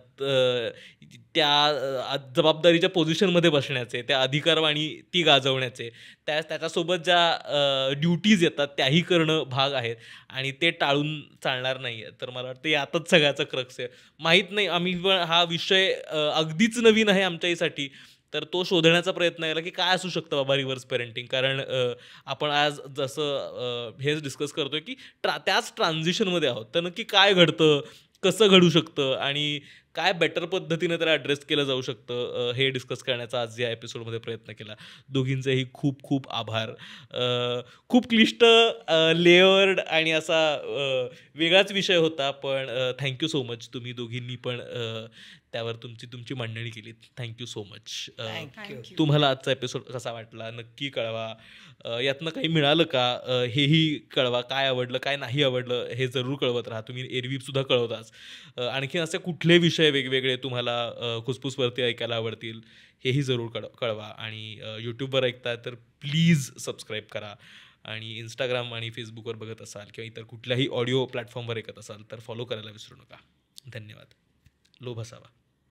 त्या जबाबदारीच्या पोझिशनमध्ये बसण्याचे, त्या अधिकारवाणी ती गाजवण्याचे, त्याच्यासोबत ज्या ड्युटीज येतात त्याही करणं भाग आहेत आणि ते टाळून चालणार नाही आहे. तर मला वाटतं यातच सगळ्याचा क्रक्स आहे. माहीत नाही, आम्ही पण हा विषय अगदीच नवीन आहे आमच्यासाठी, तर तो शोधण्याचा प्रयत्न केला की काय असू शकतं बाबा रिव्हर्स पेरेंटिंग. कारण आपण आज जसं हेच डिस्कस करतोय की त्याच ट्रान्झिशनमध्ये आहोत. तर नक्की काय घडतं, कसं घडू शकतं आणि काय बेटर पद्धतीने त्याला ॲड्रेस केलं जाऊ शकतं हे डिस्कस करण्याचा आज या एपिसोडमध्ये प्रयत्न केला. दोघींचेही खूप खूप आभार. खूप क्लिष्ट, लेअर्ड आणि असा वेगळाच विषय होता, पण थँक्यू सो मच. तुम्ही दोघींनी पण त्यावर तुमची मांडणी केली. Thank you so much. तुम्हाला आजचा एपिसोड कसा वाटला नक्की कळवा. यातनं काही मिळालं का हेही कळवा. काय आवडलं, काय नाही आवडलं हे जरूर कळवत राहा. तुम्ही एरवीसुद्धा कळवताच. आणखी असे कुठले विषय वेगवेगळे तुम्हाला खुसफुसवरती ऐकायला आवडतील हेही जरूर कळवा. आणि यूट्यूबवर ऐकता तर प्लीज सबस्क्राईब करा. आणि इंस्टाग्राम आणि फेसबुकवर बघत असाल किंवा इतर कुठल्याही ऑडिओ प्लॅटफॉर्मवर ऐकत असाल तर फॉलो करायला विसरू नका. धन्यवाद. लोभ असावा.